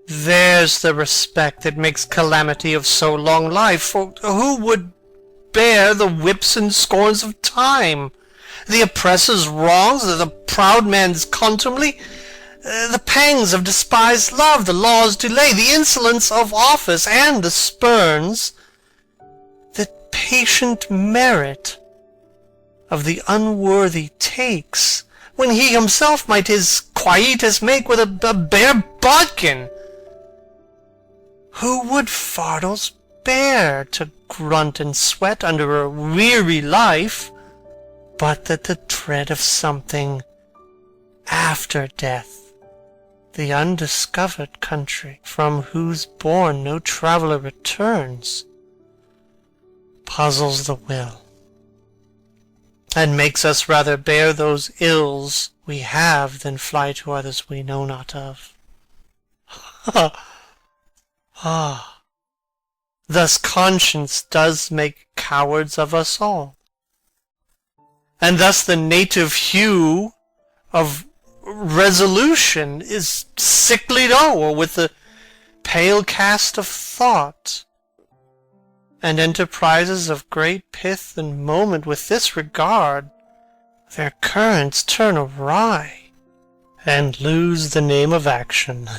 J: There's the respect that makes calamity of so long life, for who would bear the whips and scorns of time, the oppressor's wrongs, the proud man's contumely, the pangs of despised love, the law's delay, the insolence of office, and the spurns, the patient merit of the unworthy takes, when he himself might his quietus make with a bare bodkin? Who would fardels bear to grunt and sweat under a weary life, but that the dread of something after death, the undiscovered country, from whose bourne no traveller returns, puzzles the will, and makes us rather bear those ills we have than fly to others we know not of. Thus conscience does make cowards of us all, and thus the native hue of resolution is sicklied o'er with the pale cast of thought, and enterprises of great pith and moment with this regard, their currents turn awry, and lose the name of action.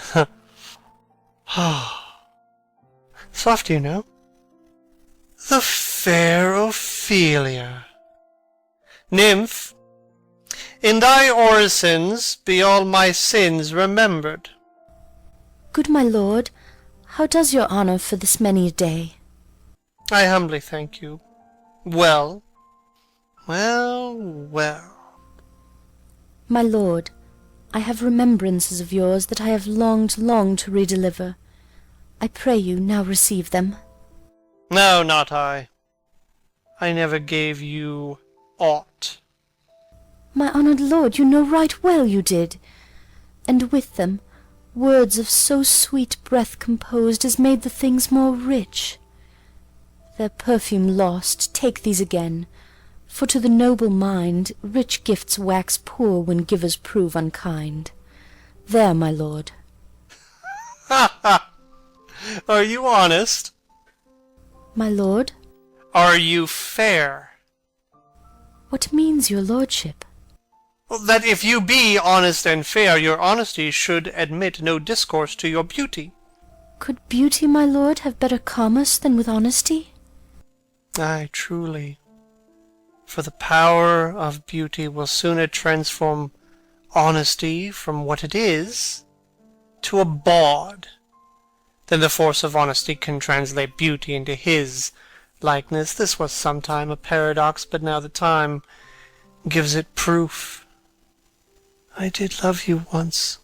J: Soft, you know. The fair Ophelia. Nymph, in thy orisons be all my sins remembered.
L: Good my lord, how does your honour for this many a day?
J: I humbly thank you. Well, well, well.
L: My lord, I have remembrances of yours that I have longed to redeliver. I pray you now receive them.
J: No, not I. I never gave you aught.
L: My honoured lord, you know right well you did, and with them words of so sweet breath composed as made the things more rich. Their perfume lost, take these again, for to the noble mind rich gifts wax poor when givers prove unkind. There, my lord.
J: Ha ha! Are you honest?
L: My lord?
J: Are you fair?
L: What means your lordship?
J: That if you be honest and fair, your honesty should admit no discourse to your beauty.
L: Could beauty, my lord, have better commerce than with honesty?
J: Ay, truly. For the power of beauty will sooner transform honesty from what it is to a bawd than the force of honesty can translate beauty into his likeness. This was sometime a paradox, but now the time gives it proof. I did love you once.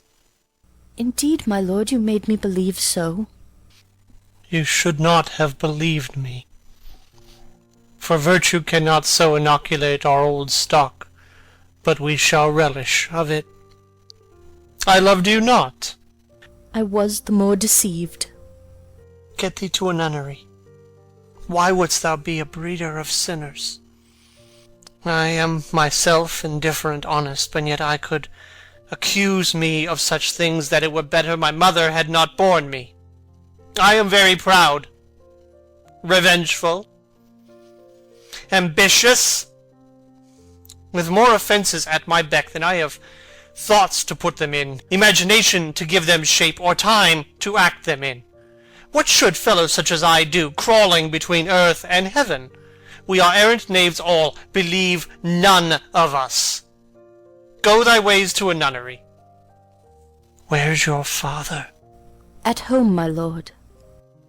L: Indeed, my lord, you made me believe so.
J: You should not have believed me. For virtue cannot so inoculate our old stock, but we shall relish of it. I loved you not.
L: I was the more deceived.
J: Get thee to a nunnery. Why wouldst thou be a breeder of sinners? I am myself indifferent honest, and yet I could accuse me of such things that it were better my mother had not borne me. I am very proud, revengeful, ambitious, with more offences at my beck than I have thoughts to put them in, imagination to give them shape, or time to act them in. What should fellows such as I do, crawling between earth and heaven? We are errant knaves all, believe none of us. Go thy ways to a nunnery. Where's your father?
L: At home, my lord.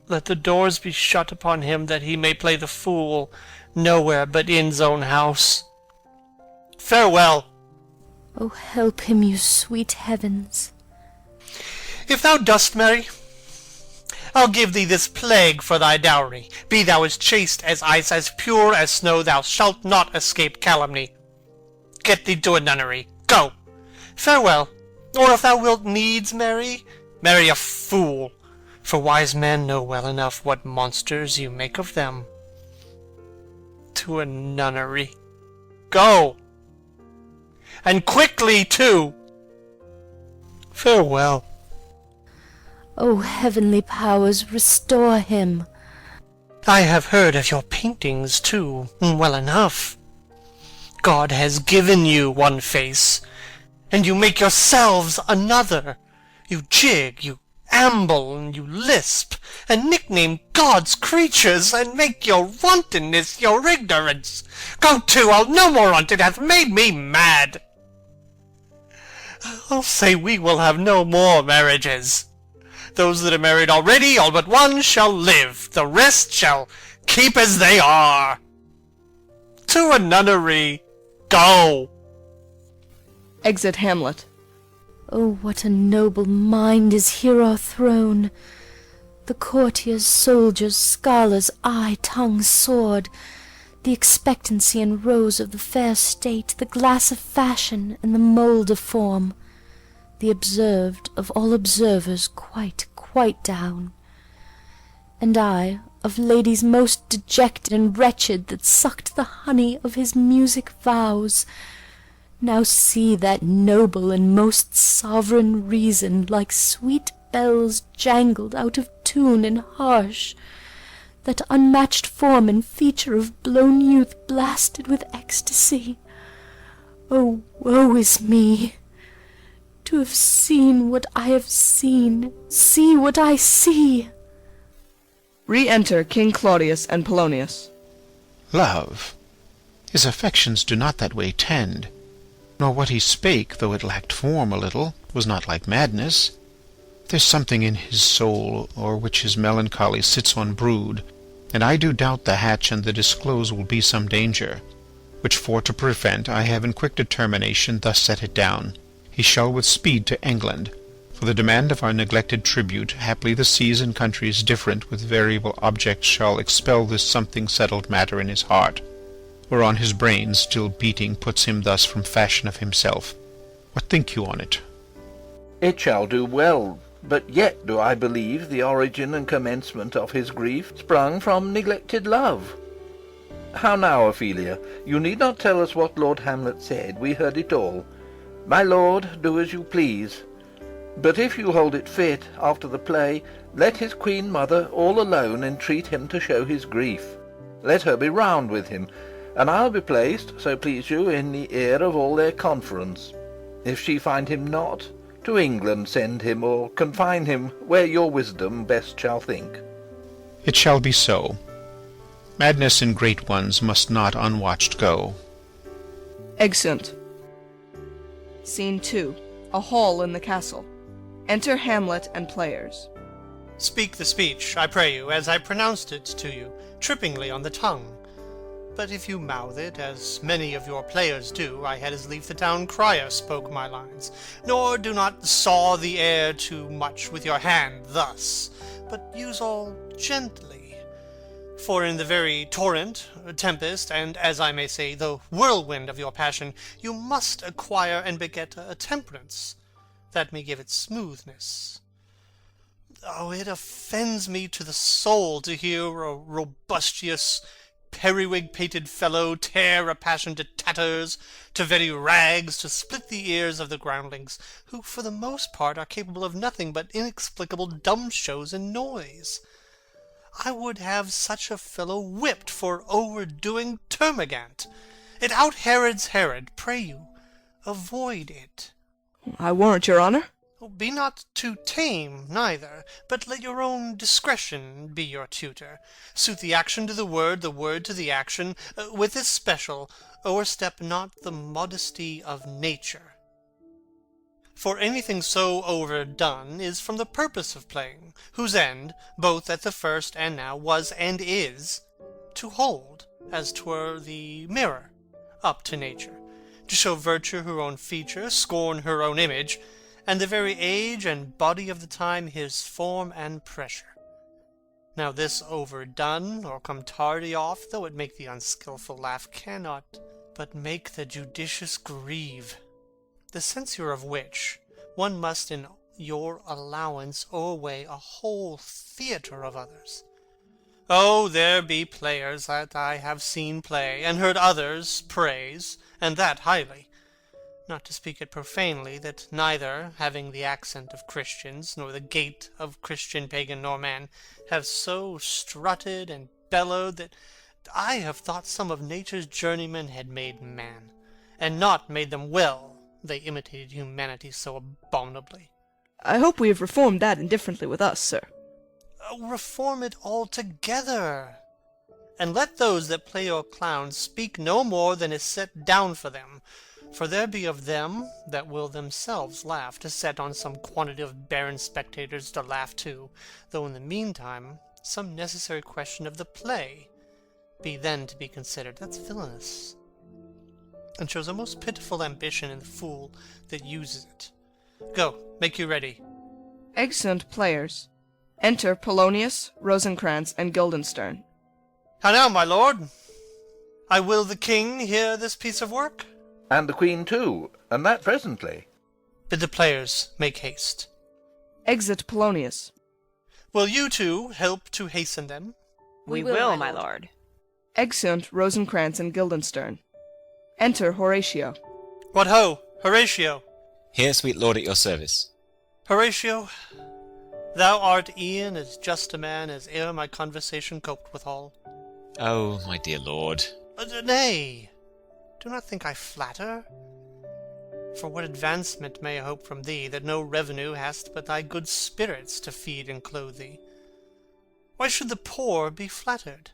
J: Let the doors be shut upon him, that he may play the fool nowhere but in's own house. Farewell.
L: Oh, help him, you sweet heavens.
J: If thou dost marry, I'll give thee this plague for thy dowry. Be thou as chaste as ice, as pure as snow, thou shalt not escape calumny. Get thee to a nunnery. Go. Farewell. Or if thou wilt needs marry, marry a fool, for wise men know well enough what monsters you make of them. To a nunnery. Go. And quickly, too. Farewell.
L: O heavenly powers, restore him.
J: I have heard of your paintings, too, well enough. God has given you one face, and you make yourselves another. You jig, you amble, and you lisp, and nickname God's creatures, and make your wantonness your ignorance. Go to, I'll no more on't, it hath made me mad. I'll say we will have no more marriages. Those that are married already, all but one, shall live. The rest shall keep as they are. To a nunnery. Go.
A: Exit Hamlet.
L: Oh, what a noble mind is here o'erthrown! The courtiers, soldiers, scholars, eye, tongue, sword, the expectancy and rose of the fair state, the glass of fashion, and the mould of form, the observed of all observers quite down. And I, of ladies most dejected and wretched, that sucked the honey of his music vows, now see that noble and most sovereign reason, like sweet bells jangled out of tune and harsh, that unmatched form and feature of blown youth blasted with ecstasy. Oh, woe is me! To have seen what I have seen, see what I see.
A: Re-enter King Claudius and Polonius.
F: Love, his affections do not that way tend, nor what he spake, though it lacked form a little, was not like madness. There's something in his soul, o'er which his melancholy sits on brood, and I do doubt the hatch and the disclose will be some danger, which for to prevent I have in quick determination thus set it down. He shall with speed to England, for the demand of our neglected tribute, haply the seas and countries different with variable objects shall expel this something settled matter in his heart, whereon his brain still beating puts him thus from fashion of himself. What think you on it?
I: It shall do well, but yet do I believe the origin and commencement of his grief sprung from neglected love. How now, Ophelia? You need not tell us what Lord Hamlet said, we heard it all. My lord, do as you please. But if you hold it fit, after the play, let his queen mother all alone entreat him to show his grief. Let her be round with him, and I'll be placed, so please you, in the ear of all their conference. If she find him not, to England send him, or confine him where your wisdom best shall think.
F: It shall be so. Madness in great ones must not unwatched go.
A: Exeunt. Scene 2. A hall in the castle. Enter Hamlet and players.
J: Speak the speech, I pray you, as I pronounced it to you, trippingly on the tongue. But if you mouth it, as many of your players do, I had as lief the town crier spoke my lines. Nor do not saw the air too much with your hand thus, but use all gently. For in the very torrent, tempest, and, as I may say, the whirlwind of your passion, you must acquire and beget a temperance, that may give it smoothness. Oh, it offends me to the soul to hear a robustious, periwig-pated fellow tear a passion to tatters, to very rags, to split the ears of the groundlings, who for the most part are capable of nothing but inexplicable dumb shows and noise. I would have such a fellow whipped for overdoing Termagant. It out-Herods Herod. Pray you, avoid it.
A: I warrant your honour.
J: Be not too tame, neither, but let your own discretion be your tutor. Suit the action to the word to the action, with especial, o'erstep not the modesty of nature. For anything so overdone is from the purpose of playing, whose end, both at the first and now, was and is, to hold, as 'twere the mirror, up to nature, to show virtue her own feature, scorn her own image, and the very age and body of the time his form and pressure. Now this overdone, or come tardy off, though it make the unskilful laugh, cannot but make the judicious grieve. The censure of which, one must in your allowance o'erweigh a whole theatre of others. Oh, there be players that I have seen play, and heard others praise, and that highly. Not to speak it profanely, that neither, having the accent of Christians, nor the gait of Christian pagan nor man, have so strutted and bellowed that I have thought some of nature's journeymen had made man, and not made them well, they imitated humanity so abominably.
A: I hope we have reformed that indifferently with us, sir.
J: Reform it altogether, and let those that play your clowns speak no more than is set down for them, for there be of them that will themselves laugh to set on some quantity of barren spectators to laugh too, though in the meantime some necessary question of the play be then to be considered. That's villainous, and shows a most pitiful ambition in the fool that uses it. Go, make you ready.
A: Excellent players. Enter Polonius, Rosencrantz, and Guildenstern.
J: How now, my lord? I will the king hear this piece of work?
I: And the queen too, and that presently.
J: Bid the players make haste.
A: Exit Polonius.
J: Will you two help to hasten them?
P: We will, my lord.
A: Exeunt Rosencrantz and Guildenstern. Enter Horatio.
J: What ho, Horatio!
D: Here, sweet lord, at your service.
J: Horatio, thou art e'en as just a man as e'er my conversation coped withal.
D: Oh, my dear lord.
J: Nay, do not think I flatter. For what advancement may I hope from thee, that no revenue hast but thy good spirits to feed and clothe thee? Why should the poor be flattered?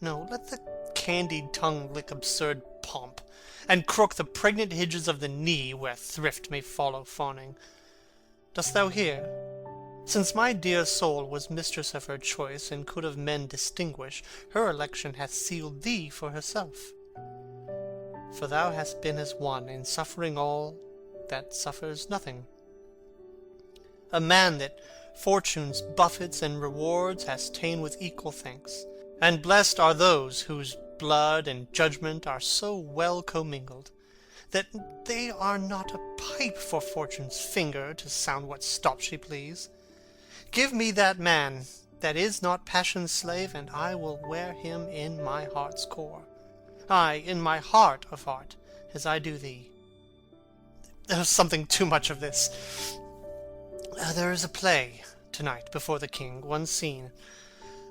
J: No, let the candied tongue lick absurd pomp, and crook the pregnant hinges of the knee where thrift may follow fawning. Dost thou hear? Since my dear soul was mistress of her choice, and could of men distinguish, her election hath sealed thee for herself. For thou hast been as one, in suffering all, that suffers nothing. A man that fortune's buffets and rewards hast ta'en with equal thanks, and blessed are those whose blood and judgment are so well commingled, that they are not a pipe for fortune's finger to sound what stop she please. Give me that man that is not passion's slave, and I will wear him in my heart's core. Ay, in my heart of heart, as I do thee. There's something too much of this. There is a play tonight before the king. One scene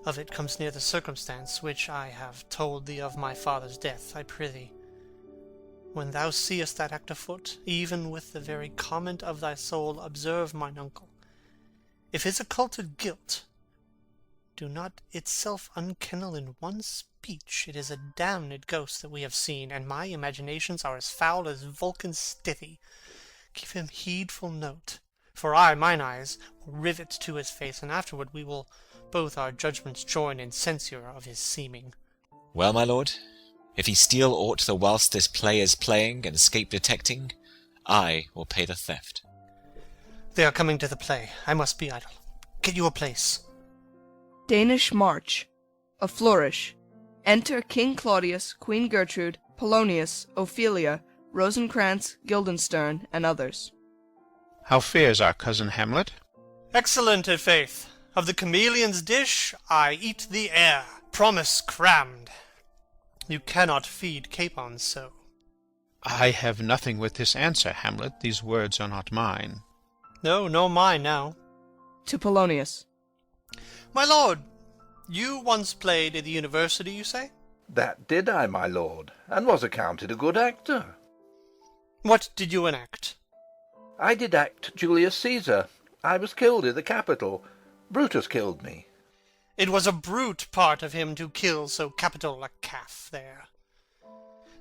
J: of it comes near the circumstance which I have told thee of my father's death. I prithee, when thou seest that act afoot, even with the very comment of thy soul, observe mine uncle. If his occulted guilt do not itself unkennel in one speech, it is a damned ghost that we have seen, and my imaginations are as foul as Vulcan's stithy. Give him heedful note, for mine eyes, will rivet to his face, and afterward we will both our judgments join in censure of his seeming.
D: Well, my lord, if he steal aught the whilst this play is playing, and escape detecting, I will pay the theft.
J: They are coming to the play. I must be idle. Get you a place.
A: Danish March. A flourish. Enter King Claudius, Queen Gertrude, Polonius, Ophelia, Rosencrantz, Guildenstern, and others.
F: How fares our cousin Hamlet?
J: Excellent, i' faith. Of the chameleon's dish I eat the air, promise crammed. You cannot feed capons so.
F: I have nothing with this answer, Hamlet. These words are not mine.
J: No, nor mine now.
A: To Polonius.
J: My lord, you once played at the university, you say?
I: That did I, my lord, and was accounted a good actor.
J: What did you enact?
I: I did act Julius Caesar. I was killed in the Capitol. Brutus killed me.
J: It was a brute part of him to kill so capital a calf there.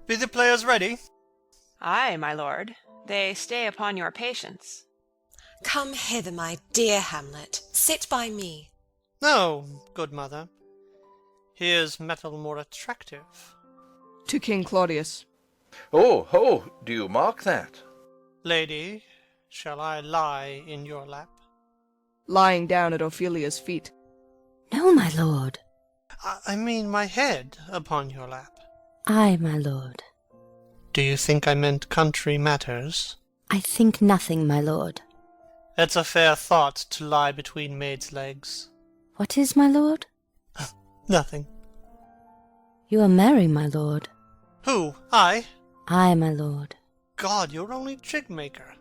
J: Be the players ready?
P: Ay, my lord, they stay upon your patience.
K: Come hither, my dear Hamlet, sit by me.
J: No, good mother. Here's metal more attractive.
A: To King Claudius.
I: Oh, do you mark that?
J: Lady, shall I lie in your lap?
A: Lying down at Ophelia's feet.
L: No, my lord.
J: I mean my head upon your lap.
L: Ay, my lord.
J: Do you think I meant country matters?
L: I think nothing, my lord.
J: It's a fair thought to lie between maids' legs.
L: What is, my lord?
J: Nothing.
L: You are merry, my lord.
J: Who? I?
L: Ay, my lord.
J: God, you're only jig-maker.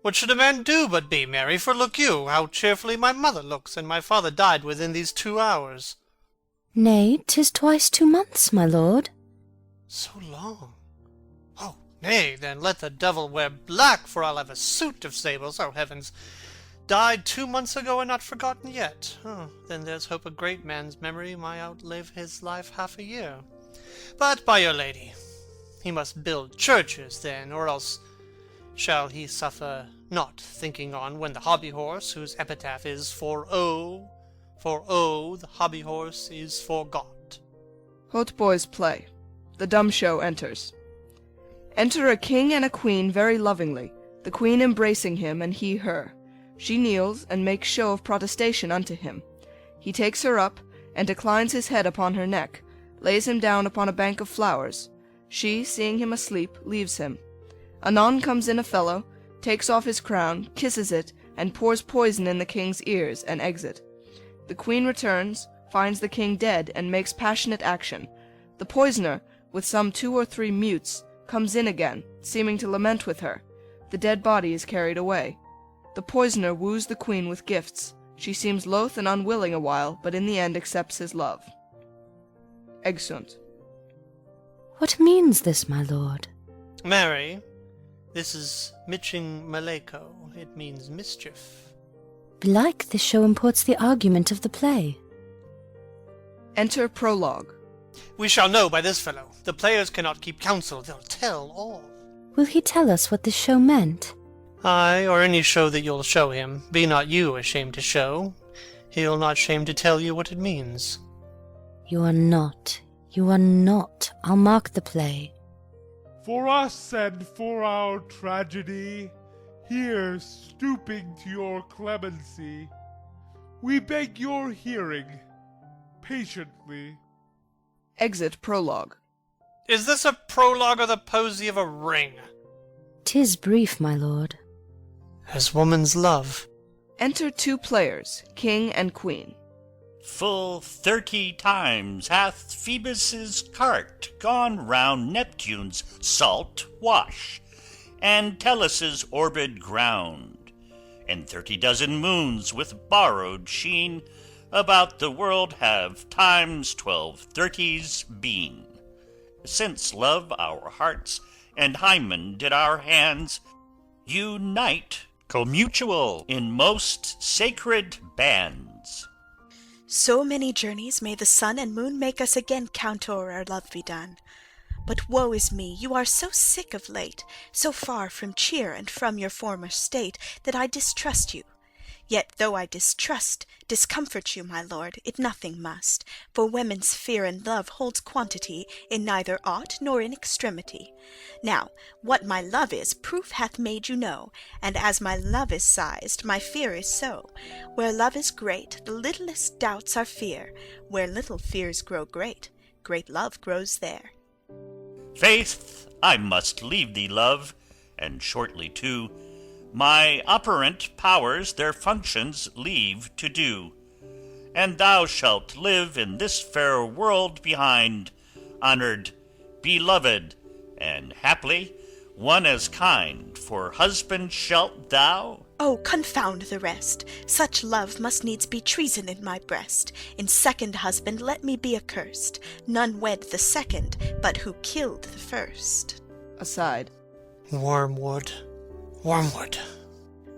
J: What should a man do but be merry? For look you, how cheerfully my mother looks, and my father died within these 2 hours.
L: Nay, 'tis twice 2 months, my lord.
J: So long. Oh, nay, then let the devil wear black, for I'll have a suit of sables. Oh, heavens! Died 2 months ago and not forgotten yet. Oh, then there's hope a great man's memory might outlive his life half a year. But by your lady, he must build churches then, or else shall he suffer not thinking on when the hobby-horse, whose epitaph is for O, the hobby-horse is forgot.
A: Hautboys play. The dumb show enters. Enter a king and a queen very lovingly, the queen embracing him and he her. She kneels and makes show of protestation unto him. He takes her up, and declines his head upon her neck, lays him down upon a bank of flowers. She, seeing him asleep, leaves him. Anon comes in a fellow, takes off his crown, kisses it, and pours poison in the king's ears, and exit. The queen returns, finds the king dead, and makes passionate action. The poisoner, with some 2 or 3 mutes, comes in again, seeming to lament with her. The dead body is carried away. The poisoner woos the queen with gifts. She seems loath and unwilling a while, but in the end accepts his love. Exeunt.
L: What means this, my lord?
J: Mary, this is Mitching Maleko. It means mischief.
L: Belike this show imports the argument of the play.
A: Enter Prologue.
J: We shall know by this fellow. The players cannot keep counsel, they'll tell all.
L: Will he tell us what this show meant?
J: Ay, or any show that you'll show him. Be not you ashamed to show. He'll not shame to tell you what it means.
L: You are not. You are not. I'll mark the play.
Q: For us and for our tragedy, here stooping to your clemency, we beg your hearing, patiently.
A: Exit Prologue.
J: Is this a prologue or the posy of a ring?
L: 'Tis brief, my lord.
J: As woman's love.
A: Enter 2 players, king and queen.
H: Full 30 times hath Phoebus's cart gone round Neptune's salt wash, and Tellus's orbed ground, and 30 dozen moons with borrowed sheen about the world have times 12 30s been, since love our hearts and hymen did our hands unite commutual in most sacred bands.
R: So many journeys may the sun and moon make us again count o'er our love be done. But woe is me, you are so sick of late, so far from cheer and from your former state, that I distrust you. Yet though I discomfort you, my lord, it nothing must, for women's fear and love holds quantity in neither aught nor in extremity. Now, what my love is, proof hath made you know, and as my love is sized, my fear is so. Where love is great, the littlest doubts are fear. Where little fears grow great, great love grows there.
H: Faith, I must leave thee, love, and shortly too. My operant powers their functions leave to do, and thou shalt live in this fair world behind, honoured, beloved, and haply one as kind, for husband shalt thou.
R: Oh, confound the rest! Such love must needs be treason in my breast. In second husband let me be accursed. None wed the second, but who killed the first.
A: Aside.
J: Wormwood. Wormwood.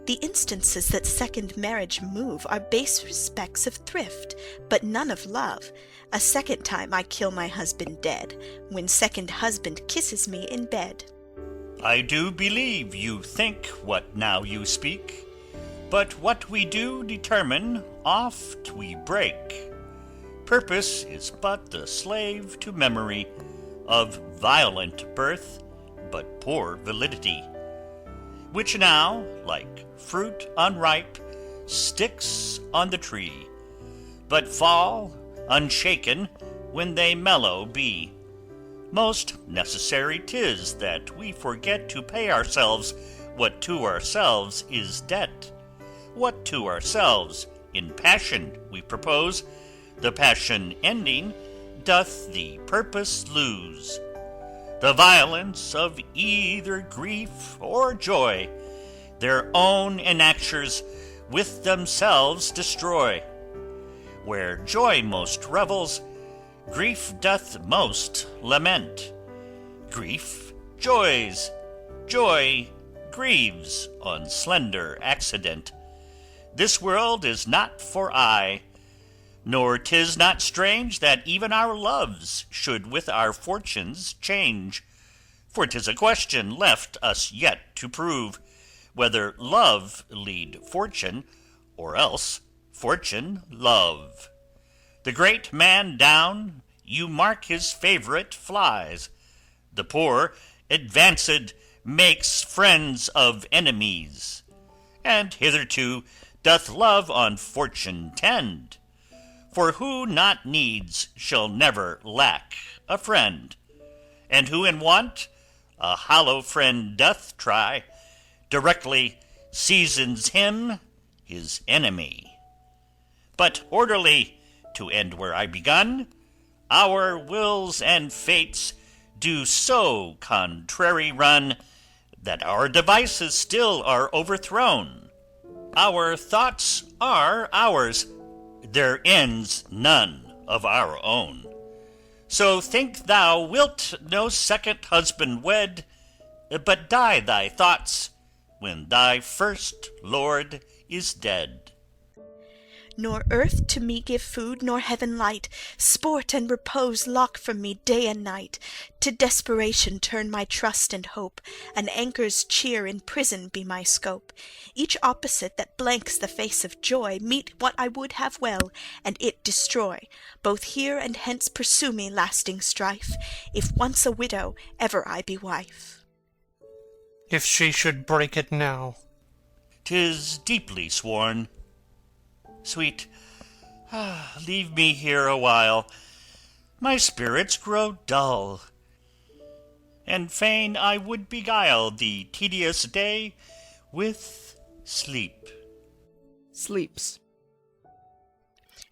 R: The instances that second marriage move are base respects of thrift, but none of love. A second time I kill my husband dead, when second husband kisses me in bed.
H: I do believe you think what now you speak, but what we do determine, oft we break. Purpose is but the slave to memory, of violent birth, but poor validity, which now, like fruit unripe, sticks on the tree, but fall unshaken when they mellow be. Most necessary 'tis that we forget to pay ourselves what to ourselves is debt. What to ourselves in passion we propose, the passion ending doth the purpose lose. The violence of either grief or joy their own enactures with themselves destroy. Where joy most revels, grief doth most lament. Grief joys, joy grieves on slender accident. This world is not for aye, nor 'tis not strange that even our loves should with our fortunes change. For 'tis a question left us yet to prove, whether love lead fortune, or else fortune love. The great man down, you mark his favourite flies. The poor, advanced, makes friends of enemies. And hitherto doth love on fortune tend. For who not needs shall never lack a friend. And who in want a hollow friend doth try, directly seasons him his enemy. But orderly, to end where I begun, our wills and fates do so contrary run, that our devices still are overthrown. Our thoughts are ours, their ends none of our own. So think thou wilt no second husband wed, but die thy thoughts when thy first lord is dead.
R: Nor earth to me give food, nor heaven light, sport and repose lock from me day and night. To desperation turn my trust and hope, an anchor's cheer in prison be my scope. Each opposite that blanks the face of joy meet what I would have well, and it destroy. Both here and hence pursue me lasting strife, if once a widow, ever I be wife.
J: If she should break it now.
H: 'Tis deeply sworn. Sweet, leave me here a while. My spirits grow dull, and fain I would beguile the tedious day with sleep.
A: Sleeps.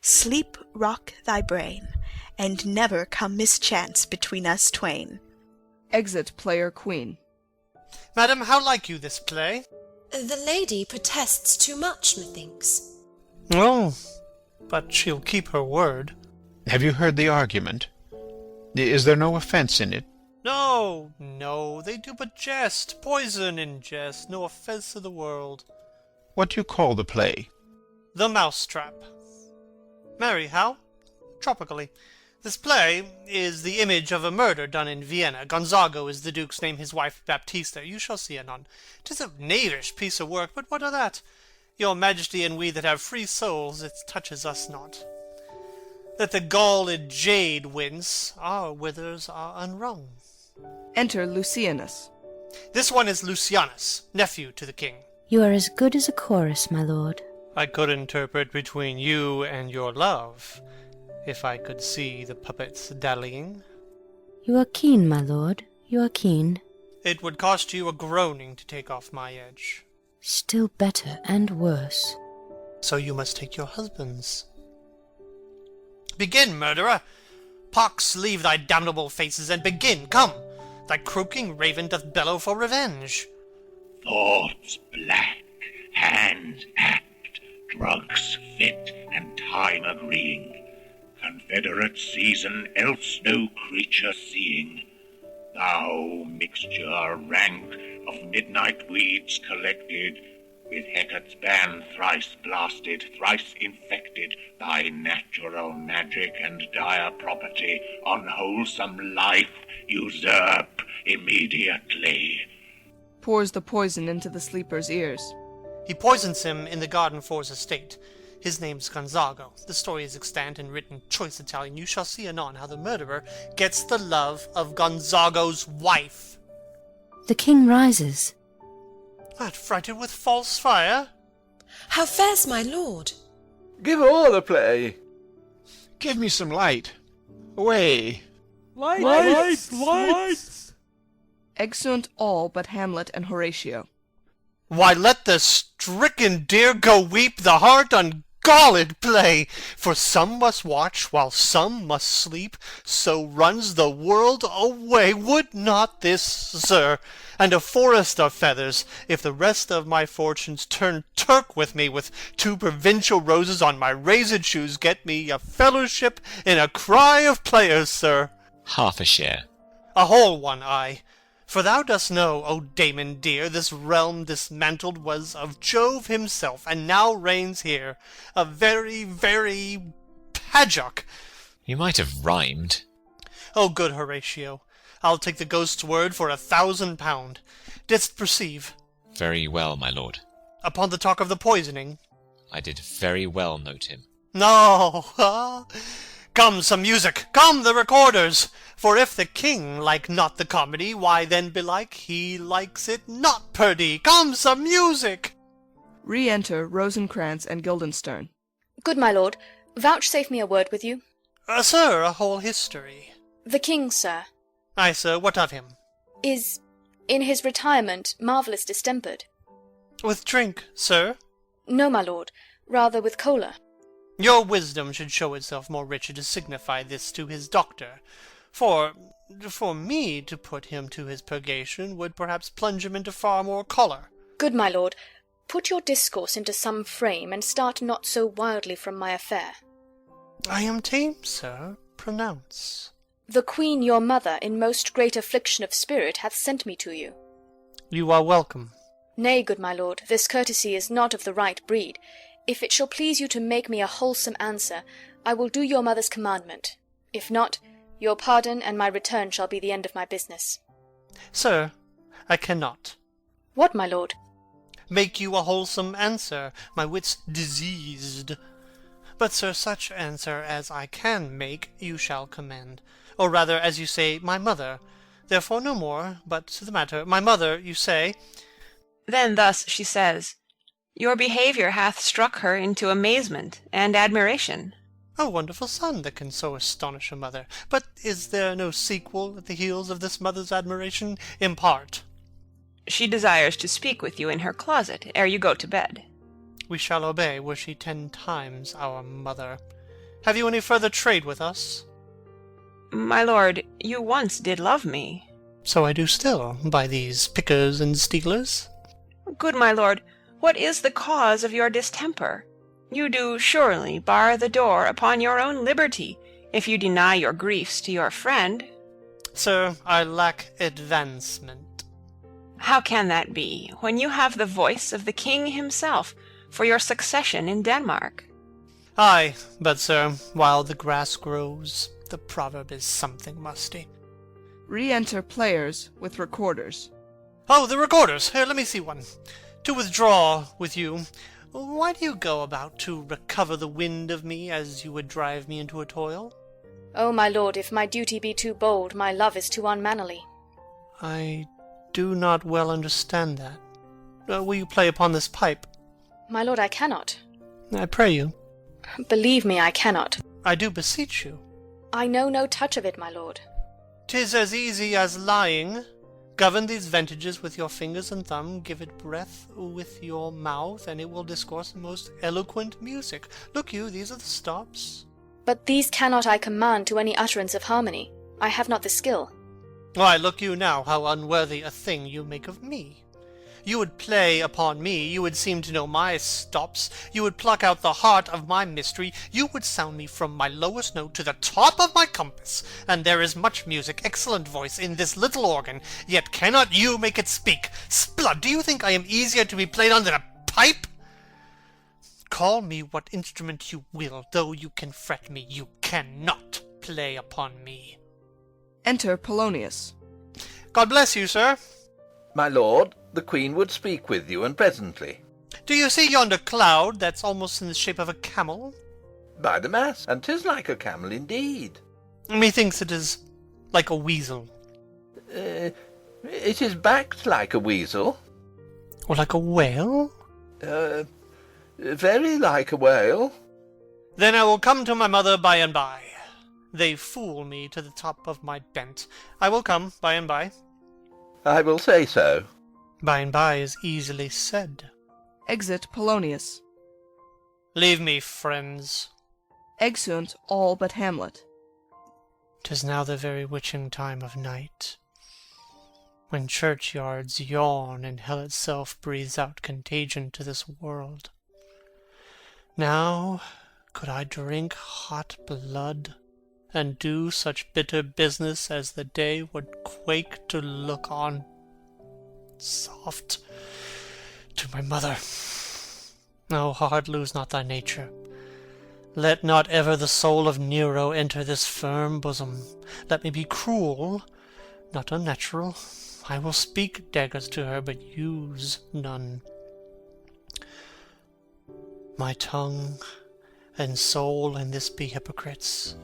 R: Sleep rock thy brain, and never come mischance between us twain.
A: Exit player queen.
J: Madam, how like you this play?
K: The lady protests too much, methinks.
J: Oh, but she'll keep her word.
F: Have you heard the argument? Is there no offence in it?
J: No, no, they do but jest, poison in jest, no offence to the world.
F: What do you call the play?
J: The Mousetrap. Marry, how? Tropically. This play is the image of a murder done in Vienna. Gonzago is the duke's name, his wife Baptista. You shall see anon. 'Tis a knavish piece of work, but what of that? Your Majesty and we that have free souls, it touches us not. Let the galled jade wince, our withers are unwrung.
A: Enter Lucianus.
J: This one is Lucianus, nephew to the king.
L: You are as good as a chorus, my lord.
J: I could interpret between you and your love, if I could see the puppets dallying.
L: You are keen, my lord, you are keen.
J: It would cost you a groaning to take off my edge.
L: Still better and worse.
J: So you must take your husbands. Begin, murderer! Pox, leave thy damnable faces, and begin, come! Thy croaking raven doth bellow for revenge.
S: Thoughts black, hands act, drugs fit, and time agreeing. Confederate season, else no creature seeing. Thou mixture rank of midnight weeds collected, with Hecate's ban thrice blasted, thrice infected, thy natural magic and dire property, unwholesome life, usurp immediately.
A: Pours the poison into the sleeper's ears.
J: He poisons him in the garden for his estate. His name's Gonzago. The story is extant and written choice Italian. You shall see anon how the murderer gets the love of Gonzago's wife.
L: The king rises.
J: Art frighted with false fire?
K: How fares my lord?
I: Give all a play.
F: Give me some light. Away.
Q: Lights!
A: Exeunt all but Hamlet and Horatio.
J: Why, let the stricken deer go weep, the heart ungalled play. For some must watch, while some must sleep, so runs the world away. Would not this, sir, and a forest of feathers, if the rest of my fortunes turn Turk with me, with 2 provincial roses on my razed shoes, get me a fellowship in a cry of players, sir?
D: Half a share.
J: A whole one, I. For thou dost know, O Damon dear, this realm dismantled was of Jove himself, and now reigns here a very, very Padjock.
D: You might have rhymed.
J: O good Horatio, I'll take the ghost's word for £1,000. Didst perceive?
D: Very well, my lord.
J: Upon the talk of the poisoning?
D: I did very well note him.
J: No! Come, some music! Come, the recorders! For if the king like not the comedy, why then belike he likes it not, perdie. Come, some music!
A: Re-enter Rosencrantz and Guildenstern.
O: Good my lord, vouchsafe me a word with you.
J: Sir, a whole history.
O: The king, sir,
J: Ay, sir, what of him?
O: is, in his retirement, marvellous distempered.
J: With drink, sir?
O: No, my lord, rather with choler.
J: Your wisdom should show itself more rich to signify this to his doctor. For me to put him to his purgation would perhaps plunge him into far more choler.
O: Good my lord, put your discourse into some frame, and start not so wildly from my affair.
J: I am tame, sir. Pronounce.
O: The queen your mother, in most great affliction of spirit, hath sent me to you.
J: You are welcome.
O: Nay, good my lord, this courtesy is not of the right breed. If it shall please you to make me a wholesome answer, I will do your mother's commandment. If not, your pardon and my return shall be the end of my business.
J: Sir, I cannot.
O: What, my lord?
J: Make you a wholesome answer, my wit's diseased. But, sir, such answer as I can make, you shall commend. Or rather, as you say, my mother. Therefore no more, but to the matter. My mother, you say.
P: Then thus she says, your behaviour hath struck her into amazement and admiration.
J: A wonderful son that can so astonish a mother. But is there no sequel at the heels of this mother's admiration? Impart.
P: She desires to speak with you in her closet ere you go to bed.
J: We shall obey, were she 10 times our mother. Have you any further trade with us?
P: My lord, you once did love me.
J: So I do still, by these pickers and stealers.
P: Good my lord, what is the cause of your distemper? You do surely bar the door upon your own liberty, if you deny your griefs to your friend.
J: Sir, I lack advancement.
P: How can that be, when you have the voice of the king himself for your succession in Denmark?
J: Ay, but sir, while the grass grows, the proverb is something musty.
A: Re-enter players with recorders.
J: Oh, the recorders! Here, let me see one. To withdraw with you, why do you go about to recover the wind of me as you would drive me into a toil?
O: Oh, my lord, if my duty be too bold, my love is too unmannerly.
J: I do not well understand that. Will you play upon this pipe?
O: My lord, I cannot.
J: I pray you.
O: Believe me, I cannot.
J: I do beseech you.
O: I know no touch of it, my lord.
J: 'Tis as easy as lying. Govern these ventages with your fingers and thumb, give it breath with your mouth, and it will discourse most eloquent music. Look you, these are the stops.
O: But these cannot I command to any utterance of harmony. I have not the skill.
J: Why, look you now, how unworthy a thing you make of me. You would play upon me, you would seem to know my stops, you would pluck out the heart of my mystery, you would sound me from my lowest note to the top of my compass, and there is much music, excellent voice, in this little organ, yet cannot you make it speak. Splud, do you think I am easier to be played on than a pipe? Call me what instrument you will, though you can fret me, you cannot play upon me.
A: Enter Polonius.
J: God bless you, sir.
I: My lord, the Queen would speak with you, and presently.
J: Do you see yonder cloud that's almost in the shape of a camel?
I: By the mass, and 'tis like a camel indeed.
J: Methinks it is like a weasel.
I: It is backed like a weasel.
J: Or like a whale?
I: Very like a whale.
J: Then I will come to my mother by and by. They fool me to the top of my bent. I will come by and by.
I: I will say so.
J: By and by is easily said.
A: Exit Polonius.
J: Leave me, friends.
A: Exeunt all but Hamlet.
J: 'Tis now the very witching time of night, when churchyards yawn and hell itself breathes out contagion to this world. Now could I drink hot blood, and do such bitter business as the day would quake to look on. Soft to my mother. O heart, lose not thy nature. Let not ever the soul of Nero enter this firm bosom. Let me be cruel, not unnatural. I will speak daggers to her, but use none. My tongue and soul in this be hypocrites.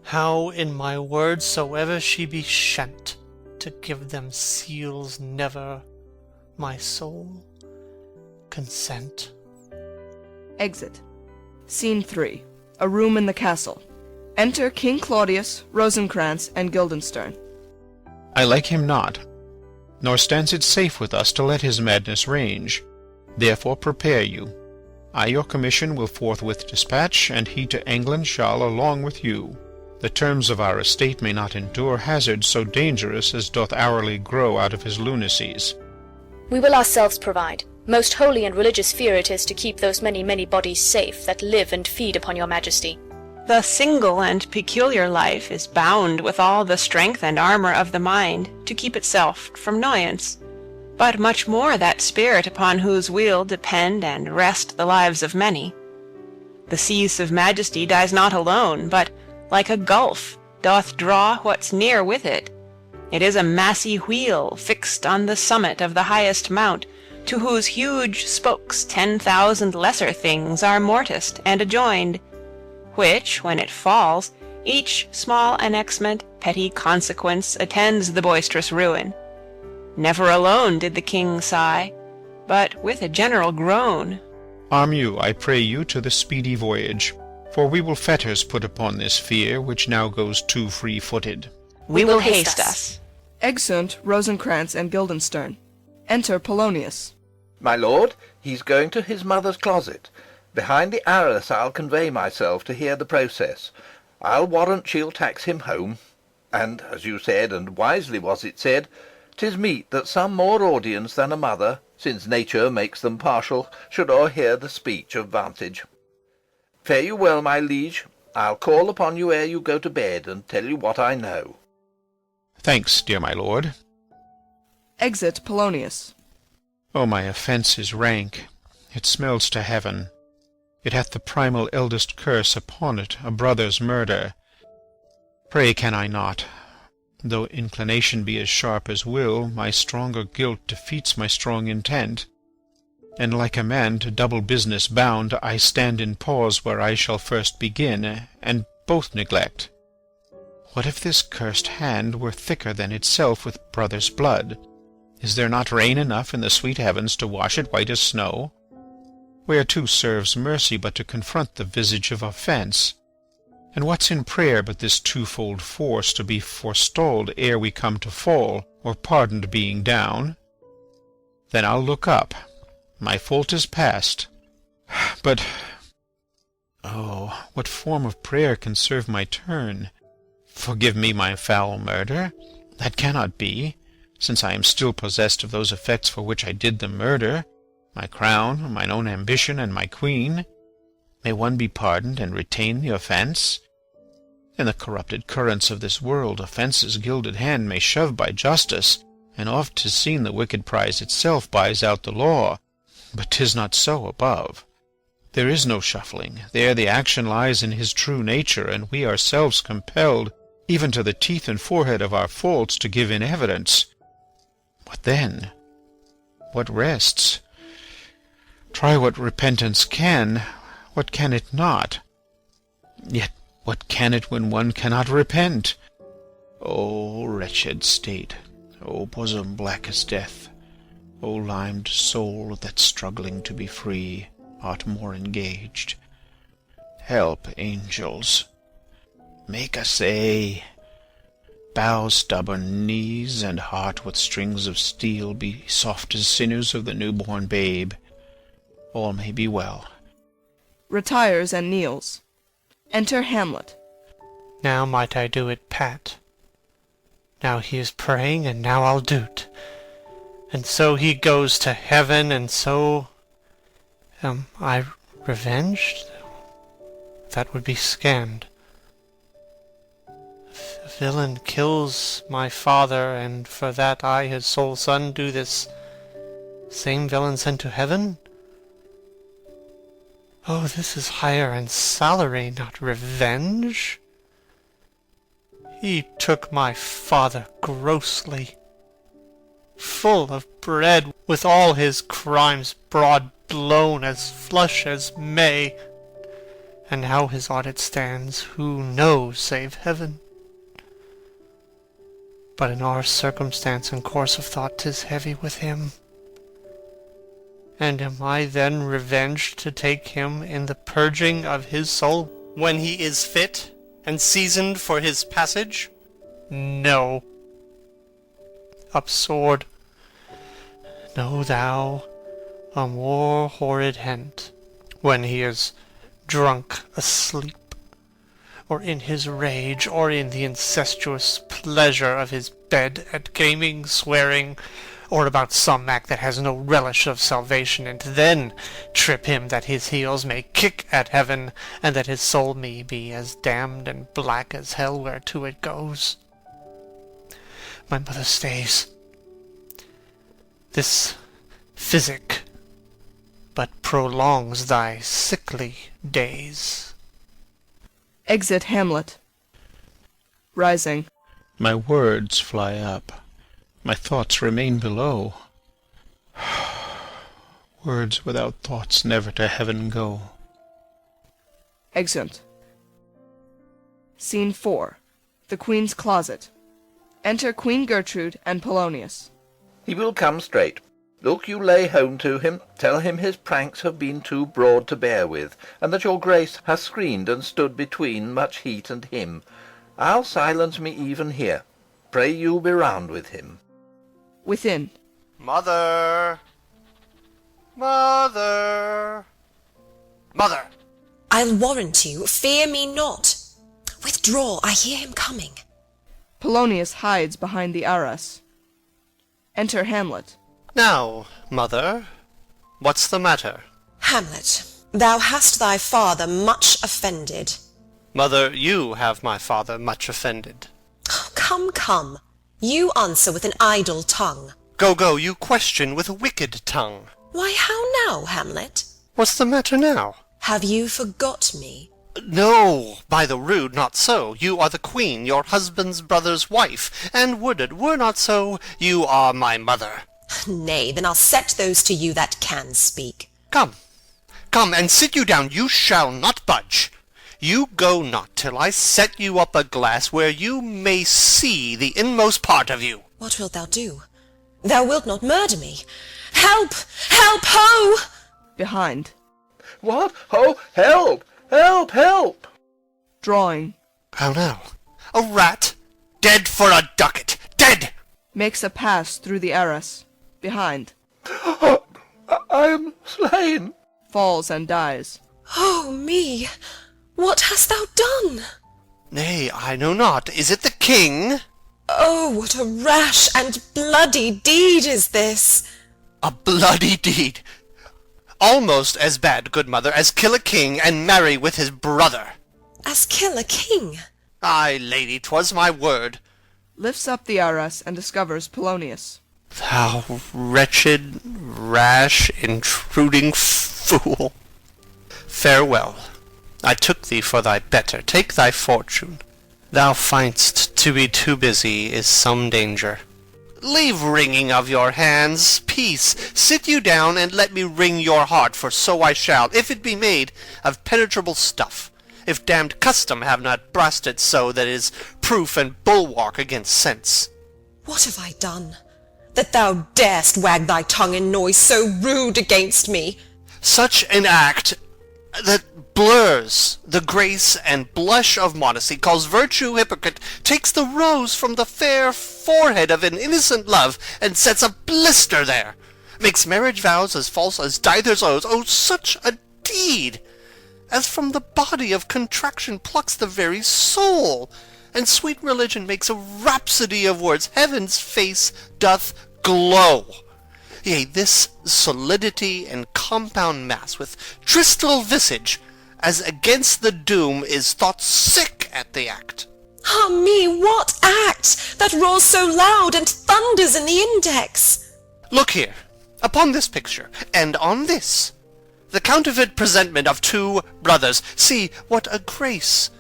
J: How in my words soever she be shent, to give them seals never, my soul, consent.
A: Exit. Scene 3. A room in the castle. Enter King Claudius, Rosencrantz, and Guildenstern.
F: I like him not, nor stands it safe with us to let his madness range. Therefore prepare you. I your commission will forthwith dispatch, and he to England shall along with you. The terms of our estate may not endure hazard so dangerous as doth hourly grow out of his lunacies.
O: We will ourselves provide. Most holy and religious fear it is to keep those many, many bodies safe that live and feed upon your majesty.
P: The single and peculiar life is bound with all the strength and armour of the mind to keep itself from noyance, but much more that spirit upon whose weal depend and rest the lives of many. The cease of majesty dies not alone, but like a gulf doth draw what's near with it. It is a massy wheel fixed on the summit of the highest mount, to whose huge spokes 10,000 lesser things are morticed and adjoined, which, when it falls, each small annexment, petty consequence attends the boisterous ruin. Never alone did the king sigh, but with a general groan.
F: Arm you, I pray you, to the speedy voyage, for we will fetters put upon this fear, which now goes too free-footed.
P: We will haste us.
A: Exeunt Rosencrantz and Guildenstern. Enter Polonius.
I: My lord, he's going to his mother's closet. Behind the arras I'll convey myself to hear the process. I'll warrant she'll tax him home. And, as you said, and wisely was it said, 'tis meet that some more audience than a mother, since nature makes them partial, should o'erhear the speech of vantage. Fare you well, my liege. I'll call upon you ere you go to bed, and tell you what I know.
F: Thanks, dear my lord.
A: Exit Polonius.
F: O my offence is rank. It smells to heaven. It hath the primal eldest curse upon it, a brother's murder. Pray can I not, though inclination be as sharp as will, my stronger guilt defeats my strong intent, and like a man to double business bound, I stand in pause where I shall first begin, and both neglect. What if this cursed hand were thicker than itself with brother's blood? Is there not rain enough in the sweet heavens to wash it white as snow? Whereto serves mercy but to confront the visage of offence? And what's in prayer but this twofold force to be forestalled ere we come to fall, or pardoned being down? Then I'll look up. My fault is past. But, oh, what form of prayer can serve my turn? Forgive me my foul murder. That cannot be, since I am still possessed of those effects for which I did the murder, my crown, mine own ambition, and my queen. May one be pardoned and retain the offence? In the corrupted currents of this world, offence's gilded hand may shove by justice, and oft 'tis seen the wicked prize itself buys out the law. But 'tis not so above. There is no shuffling. There the action lies in his true nature, and we ourselves compelled, even to the teeth and forehead of our faults, to give in evidence. What then? What rests? Try what repentance can, what can it not? Yet what can it when one cannot repent? O wretched state! O bosom black as death! O limed soul that, struggling to be free, art more engaged! Help, angels! Make assay! Bow stubborn knees, and heart with strings of steel be soft as sinews of the newborn babe. All may be well.
A: Retires and kneels. Enter Hamlet.
J: Now might I do it pat. Now he is praying, and now I'll do't. And so he goes to heaven, and so am I revenged? That would be scanned. A villain kills my father, and for that I, his sole son, do this same villain sent to heaven? Oh, this is hire and salary, not revenge. He took my father grossly, full of bread, with all his crimes broad blown as flush as May. And how his audit stands, who knows save heaven? But in our circumstance and course of thought 'tis heavy with him. And am I then revenged to take him in the purging of his soul, when he is fit and seasoned for his passage? No. Up sword. Know thou a more horrid hent, when he is drunk asleep, or in his rage, or in the incestuous pleasure of his bed, at gaming, swearing, or about some act that has no relish of salvation, and then trip him that his heels may kick at heaven, and that his soul may be as damned and black as hell whereto it goes. My mother stays. This physic but prolongs thy sickly days.
A: Exit Hamlet. Rising.
F: My words fly up. My thoughts remain below. Words without thoughts never to heaven go.
A: Exeunt. Scene 4. The Queen's closet. Enter Queen Gertrude and Polonius.
I: He will come straight. Look you lay home to him, tell him his pranks have been too broad to bear with, and that your grace has screened and stood between much heat and him. I'll silence me even here. Pray you be round with him.
A: Within.
J: Mother! Mother! Mother!
K: I'll warrant you, fear me not. Withdraw, I hear him coming.
A: Polonius hides behind the arras. Enter Hamlet.
J: Now, mother, what's the matter?
K: Hamlet, thou hast thy father much offended.
J: Mother, you have my father much offended.
K: Come, come. You answer with an idle tongue.
J: Go, you question with a wicked tongue.
K: Why, how now, Hamlet?
J: What's the matter now?
K: Have you forgot me?
J: No, by the rood, not so. You are the queen, your husband's brother's wife, and would it were not so, you are my mother.
K: Nay, then I'll set those to you that can speak.
J: Come, and sit you down, you shall not budge. You go not till I set you up a glass where you may see the inmost part of you.
K: What wilt thou do? Thou wilt not murder me. Help! Help, ho!
A: Behind.
I: What? Ho! Help! Help! Help!
A: Drawing.
J: Oh no. A rat! Dead for a ducat! Dead!
A: Makes a pass through the arras. Behind.
I: I am slain.
A: Falls and dies.
K: Oh me! What hast thou done?
J: Nay, I know not. Is it the king?
K: Oh, what a rash and bloody deed is this!
J: A bloody deed! Almost as bad, good mother, as kill a king and marry with his brother.
K: As kill a king?
J: Ay, lady, 'twas my word.
A: Lifts up the arras and discovers Polonius.
J: Thou wretched, rash, intruding fool! Farewell. I took thee for thy better. Take thy fortune. Thou find'st to be too busy is some danger. Leave wringing of your hands. Peace. Sit you down, and let me wring your heart, for so I shall, if it be made of penetrable stuff, if damned custom have not brusted it so that it is proof and bulwark against sense.
K: What have I done, that thou darest wag thy tongue in noise so rude against me?
J: Such an act that blurs the grace and blush of modesty, calls virtue hypocrite, takes the rose from the fair forehead of an innocent love, and sets a blister there, makes marriage vows as false as dither's oaths. Oh, such a deed, as from the body of contraction plucks the very soul, and sweet religion makes a rhapsody of words, heaven's face doth glow. Yea, this solidity and compound mass, with tristal visage, as against the doom, is thought sick at the act.
K: Ah me, what act, that roars so loud and thunders in the index?
J: Look here, upon this picture, and on this, the counterfeit presentment of two brothers. See what a grace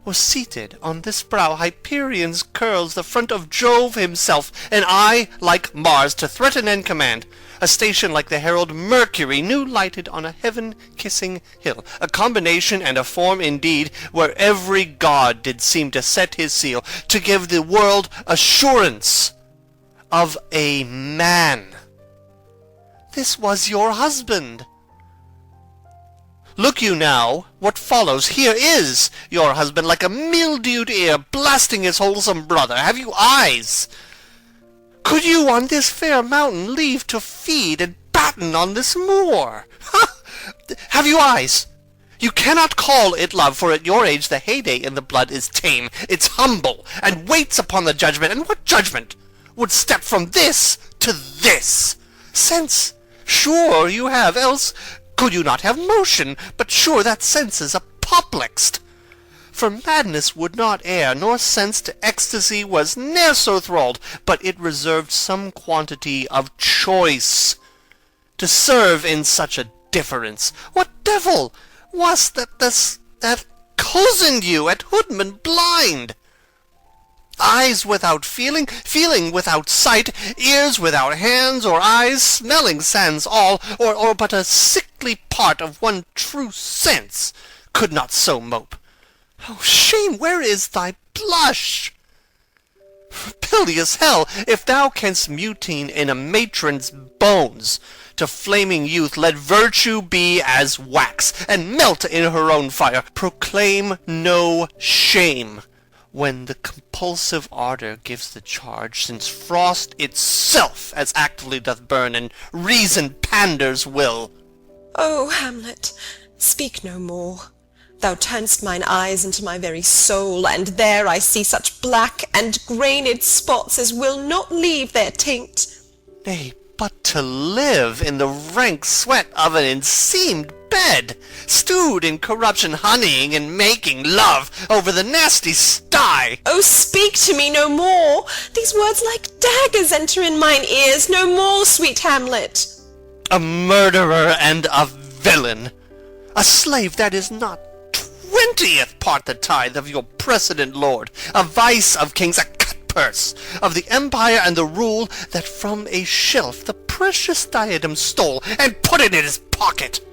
J: was seated on this brow. Hyperion's curls, the front of Jove himself, an eye like Mars to threaten and command, a station like the herald Mercury, new lighted on a heaven-kissing hill, a combination and a form indeed, where every god did seem to set his seal, to give the world assurance of a man. This was your husband. Look you now, what follows. Here is your husband, like a mildewed ear, blasting his wholesome brother. Have you eyes? Could you on this fair mountain leave to feed and batten on this moor? Have you eyes? You cannot call it love, for at your age the heyday in the blood is tame, it's humble, and waits upon the judgment. And what judgment would step from this to this? Sense, sure you have, else could you not have motion, but sure that sense is apoplexed. For madness would not err, nor sense to ecstasy was ne'er so thralled, but it reserved some quantity of choice to serve in such a difference. What devil was that cozened you at Hoodman blind? Eyes without feeling, feeling without sight, ears without hands or eyes, smelling sans all, or but a sickly part of one true sense, could not so mope. Oh, shame, where is thy blush? Piteous hell, if thou canst mutine in a matron's bones, to flaming youth let virtue be as wax, and melt in her own fire. Proclaim no shame when the compulsive ardor gives the charge, since frost itself as actively doth burn, and reason panders will.
K: Oh, Hamlet, speak no more. Thou turn'st mine eyes into my very soul, and there I see such black and grained spots as will not leave their taint.
J: Nay, but to live in the rank sweat of an enseamed bed, stewed in corruption, honeying and making love over the nasty sty.
K: Oh, speak to me no more. These words like daggers enter in mine ears. No more, sweet Hamlet.
J: A murderer and a villain, a slave that is not 20th part the tithe of your precedent lord, a vice of kings, a cut-purse of the empire and the rule, that from a shelf the precious diadem stole and put it in his pocket.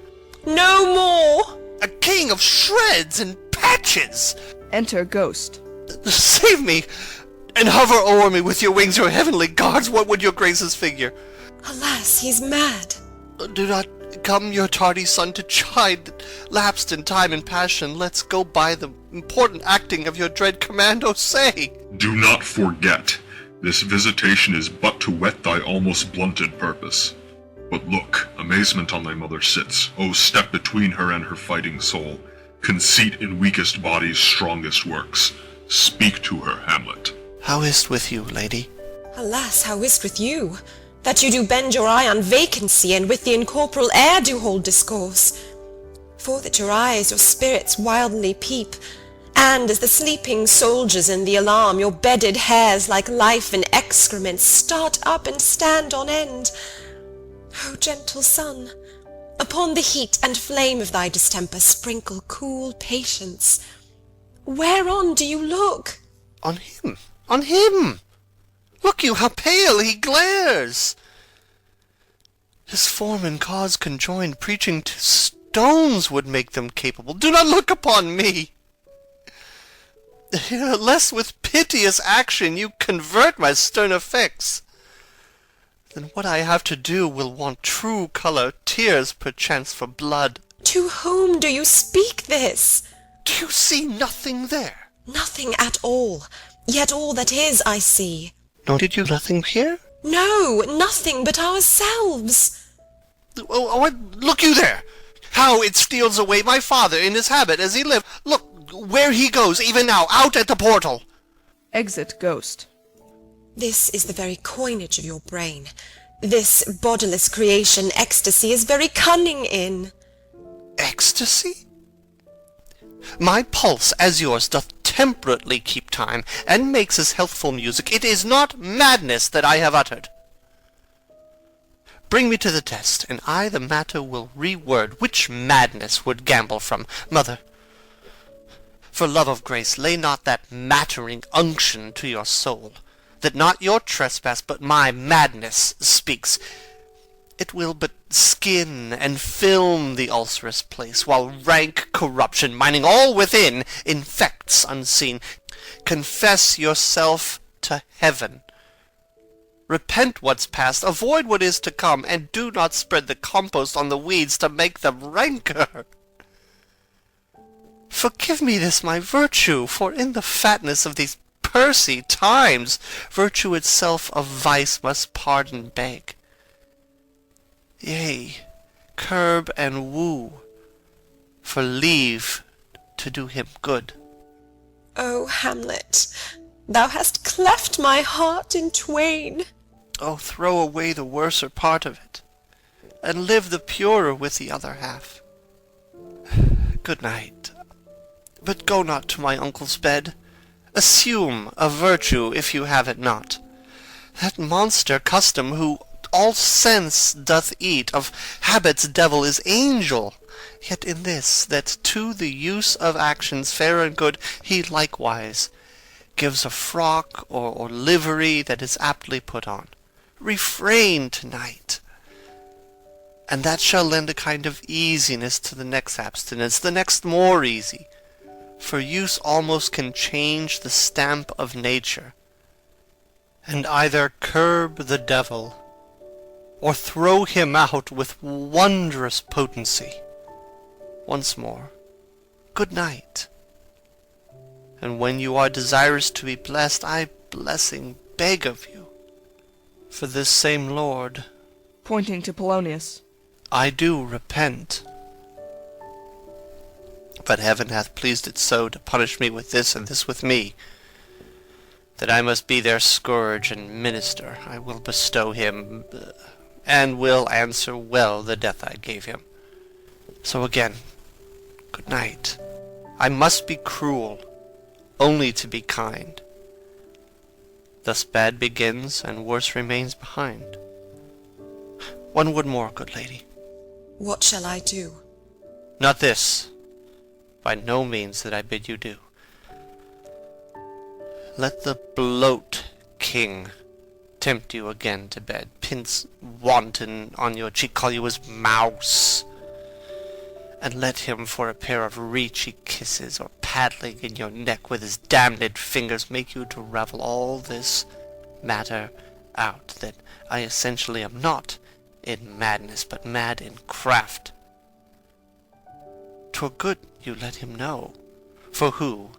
K: No more!
J: A king of shreds and patches.
A: Enter Ghost.
J: Save me, and hover o'er me with your wings, your heavenly guards. What would your graces figure?
K: Alas, he's mad.
J: Do not
T: Come, your tardy son, to chide, lapsed in time and passion. Let's go by the important acting of your dread command, oh say!
M: Do not forget, this visitation is but to whet thy almost blunted purpose. But look, amazement on thy mother sits. Oh, step between her and her fighting soul. Conceit in weakest bodies strongest works. Speak to her, Hamlet.
T: How is't with you, lady?
K: Alas, how is't with you? That you do bend your eye on vacancy, and with the incorporeal air do hold discourse. For that your eyes your spirits wildly peep, and, as the sleeping soldiers in the alarm, your bedded hairs, like life in excrement, start up and stand on end. O gentle sun, upon the heat and flame of thy distemper sprinkle cool patience. Whereon do you look?
T: On him! On him! Look you, how pale he glares! His form and cause conjoined, preaching to stones would make them capable. Do not look upon me! Lest with piteous action you convert my stern effects. Then what I have to do will want true colour, tears perchance for blood.
K: To whom do you speak this?
T: Do you see nothing there?
K: Nothing at all, yet all that is I see.
T: Nor did you nothing hear?
K: No, nothing but ourselves.
T: Oh, look you there! How it steals away my father in his habit as he lived. Look where he goes, even now, out at the portal.
A: Exit Ghost.
K: This is the very coinage of your brain. This bodiless creation ecstasy is very cunning in.
T: Ecstasy? My pulse, as yours, doth temperately keep time, and makes as healthful music. It is not madness that I have uttered. Bring me to the test, and I the matter will reword. Which madness would gamble from? Mother, for love of grace, lay not that mattering unction to your soul, that not your trespass, but my madness speaks. It will but skin and film the ulcerous place, while rank corruption, mining all within, infects unseen. Confess yourself to heaven. Repent what's past, avoid what is to come, and do not spread the compost on the weeds to make them ranker. Forgive me this my virtue, for in the fatness of these pursy times, virtue itself of vice must pardon beg. Yea, curb and woo, for leave to do him good.
K: O Hamlet, thou hast cleft my heart in twain.
T: Oh, throw away the worser part of it, and live the purer with the other half. Good night. But go not to my uncle's bed. Assume a virtue if you have it not. That monster custom, who all sense doth eat, of habit's devil is angel, yet in this, that to the use of actions fair and good he likewise gives a frock or livery that is aptly put on. Refrain tonight, and that shall lend a kind of easiness to the next abstinence, the next more easy, for use almost can change the stamp of nature, and either curb the devil, or throw him out with wondrous potency. Once more, good night. And when you are desirous to be blessed, I blessing beg of you. For this same Lord,
A: pointing to Polonius,
T: I do repent. But heaven hath pleased it so to punish me with this, and this with me, that I must be their scourge and minister. I will bestow him, and will answer well the death I gave him. So again, good night. I must be cruel, only to be kind. Thus bad begins, and worse remains behind. One word more, good lady.
K: What shall I do?
T: Not this, by no means that I bid you do. Let the bloat king tempt you again to bed, pince wanton on your cheek, call you his mouse, and let him for a pair of reechy kisses, or paddling in your neck with his damned fingers, make you to ravel all this matter out, that I essentially am not in madness, but mad in craft. 'Twere good you let him know. For who,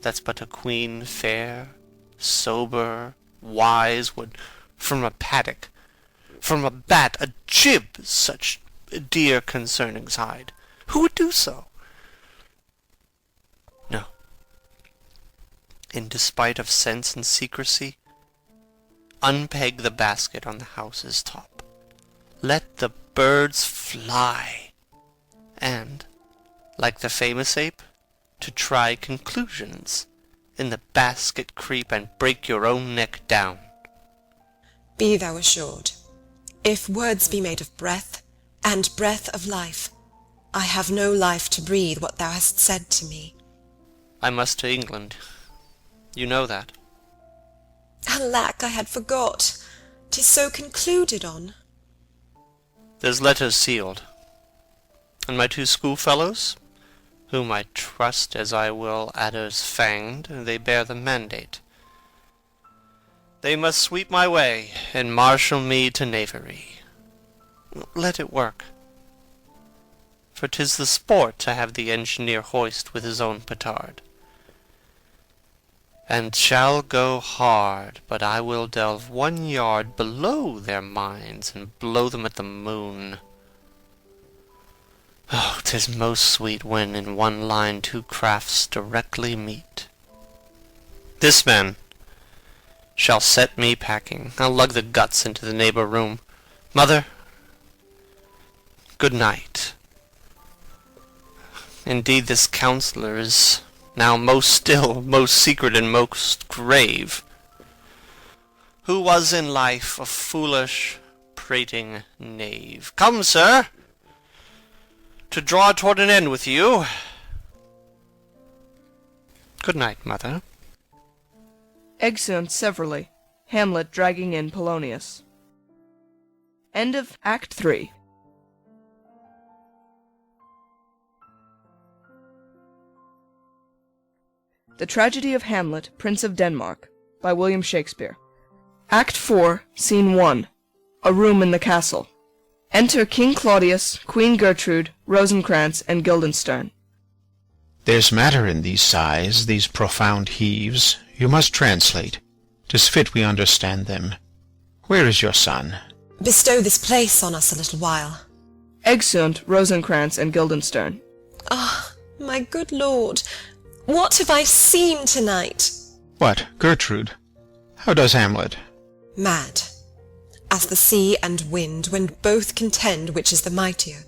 T: that's but a queen fair, sober, wise, would from a paddock, from a bat, a jib, such dear concernings hide? Who would do so? No. In despite of sense and secrecy, unpeg the basket on the house's top. Let the birds fly, and, like the famous ape, to try conclusions, in the basket creep and break your own neck down.
K: Be thou assured, if words be made of breath, and breath of life, I have no life to breathe what thou hast said to me.
T: I must to England. You know that.
K: Alack, I had forgot. 'Tis so concluded on.
T: There's letters sealed. And my two schoolfellows, whom I trust as I will adders fanged, they bear the mandate. They must sweep my way, and marshal me to knavery. Let it work. For 'tis the sport to have the engineer hoist with his own petard. And shall go hard, but I will delve 1 yard below their minds, and blow them at the moon. Oh, 'tis most sweet when in one line two crafts directly meet. This man shall set me packing. I'll lug the guts into the neighbor room. Mother, good night. Indeed, this counsellor is now most still, most secret, and most grave, who was in life a foolish, prating knave. Come, sir, to draw toward an end with you. Good night, mother.
A: Exeunt severally, Hamlet dragging in Polonius. End of Act 3. The Tragedy of Hamlet, Prince of Denmark, by William Shakespeare. Act 4, Scene 1. A room in the castle. Enter King Claudius, Queen Gertrude, Rosencrantz, and Guildenstern.
F: There's matter in these sighs, these profound heaves. You must translate. 'Tis fit we understand them. Where is your son?
K: Bestow this place on us a little while.
A: Exeunt Rosencrantz and Guildenstern.
K: Ah, my good lord, what have I seen tonight?
F: What, Gertrude? How does Hamlet?
K: Mad, as the sea and wind, when both contend which is the mightier.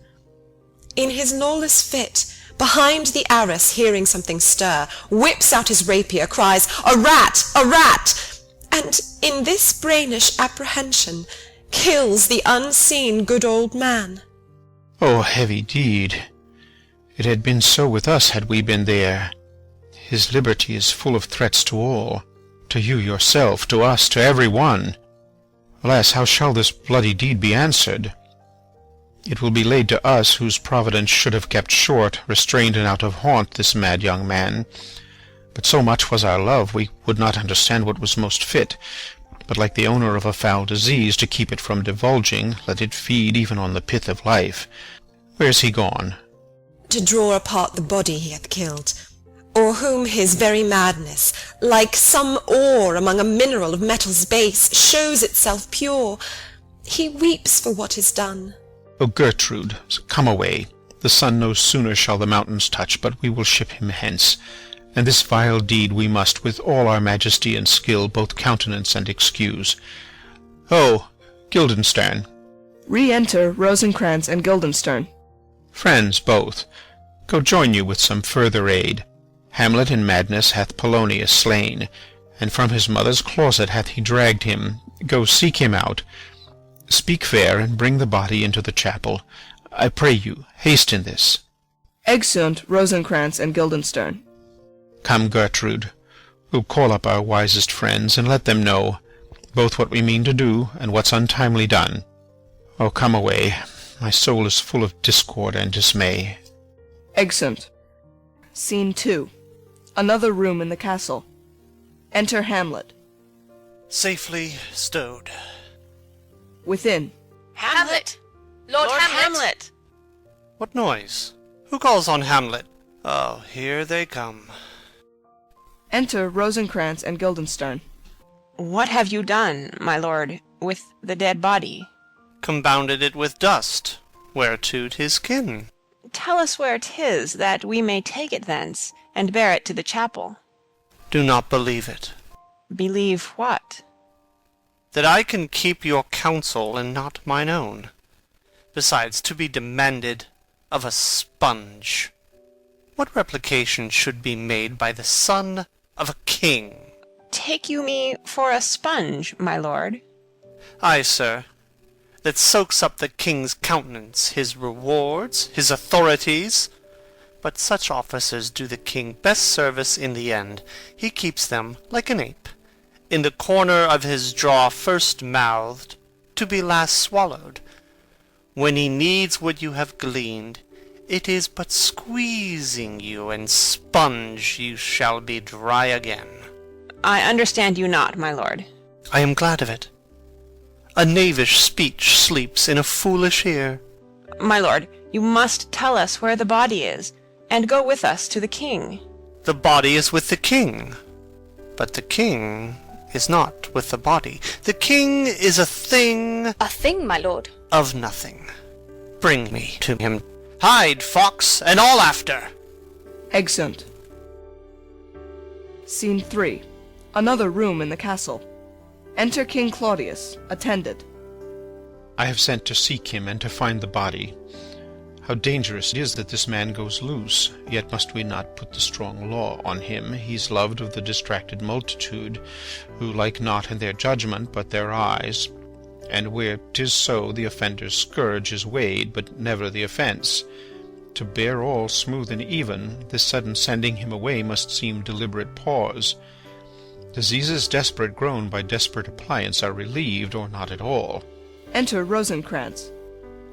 K: In his lawless fit, behind the arras hearing something stir, whips out his rapier, cries, "A rat! A rat!" and in this brainish apprehension kills the unseen good old man.
F: Oh, heavy deed! It had been so with us had we been there. His liberty is full of threats to all, to you yourself, to us, to every one. Alas, how shall this bloody deed be answered? It will be laid to us, whose providence should have kept short, restrained and out of haunt this mad young man. But so much was our love, we would not understand what was most fit, but like the owner of a foul disease, to keep it from divulging, let it feed even on the pith of life. Where's he gone?
K: To draw apart the body he hath killed, or whom his very madness, like some ore among a mineral of metals base, shows itself pure. He weeps for what is done.
F: O Gertrude, come away. The sun no sooner shall the mountains touch, but we will ship him hence. And this vile deed we must, with all our majesty and skill, both countenance and excuse. Oh, Guildenstern.
A: Re-enter Rosencrantz and Guildenstern.
F: Friends both, go join you with some further aid. Hamlet in madness hath Polonius slain, and from his mother's closet hath he dragged him. Go seek him out. Speak fair, and bring the body into the chapel. I pray you, haste in this.
A: Exeunt Rosencrantz and Guildenstern.
F: Come, Gertrude, we'll call up our wisest friends, and let them know both what we mean to do, and what's untimely done. Oh, come away, my soul is full of discord and dismay.
A: Exeunt. Scene 2. Another room in the castle. Enter Hamlet.
T: Safely stowed.
A: Within.
O: Hamlet! Lord Hamlet!
T: What noise? Who calls on Hamlet? Oh, here they come.
A: Enter Rosencrantz and Guildenstern.
P: What have you done, my lord, with the dead body?
T: Compounded it with dust, whereto 'tis kin.
P: Tell us where 'tis, that we may take it thence, and bear it to the chapel.
T: Do not believe it.
P: Believe what?
T: That I can keep your counsel and not mine own. Besides, to be demanded of a sponge. What replication should be made by the son of a king?
P: Take you me for a sponge, my lord?
T: Ay, sir, that soaks up the king's countenance, his rewards, his authorities. But such officers do the king best service in the end. He keeps them, like an ape, in the corner of his jaw first mouthed, to be last swallowed. When he needs what you have gleaned, it is but squeezing you, and sponge you shall be dry again.
P: I understand you not, my lord.
T: I am glad of it. A knavish speech sleeps in a foolish ear.
P: My lord, you must tell us where the body is, and go with us to the king.
T: The body is with the king, but the king is not with the body. The king is a thing...
O: A thing, my lord?
T: Of nothing. Bring me to him. Hide, fox, and all after!
A: Exeunt. Scene 3. Another room in the castle. Enter King Claudius, attended.
F: I have sent to seek him and to find the body. How dangerous it is that this man goes loose, yet must we not put the strong law on him. He's loved of the distracted multitude, who like not in their judgment but their eyes. And where 'tis so, the offender's scourge is weighed, but never the offence. To bear all smooth and even, this sudden sending him away must seem deliberate pause. Diseases desperate grown by desperate appliance are relieved, or not at all.
A: Enter Rosencrantz.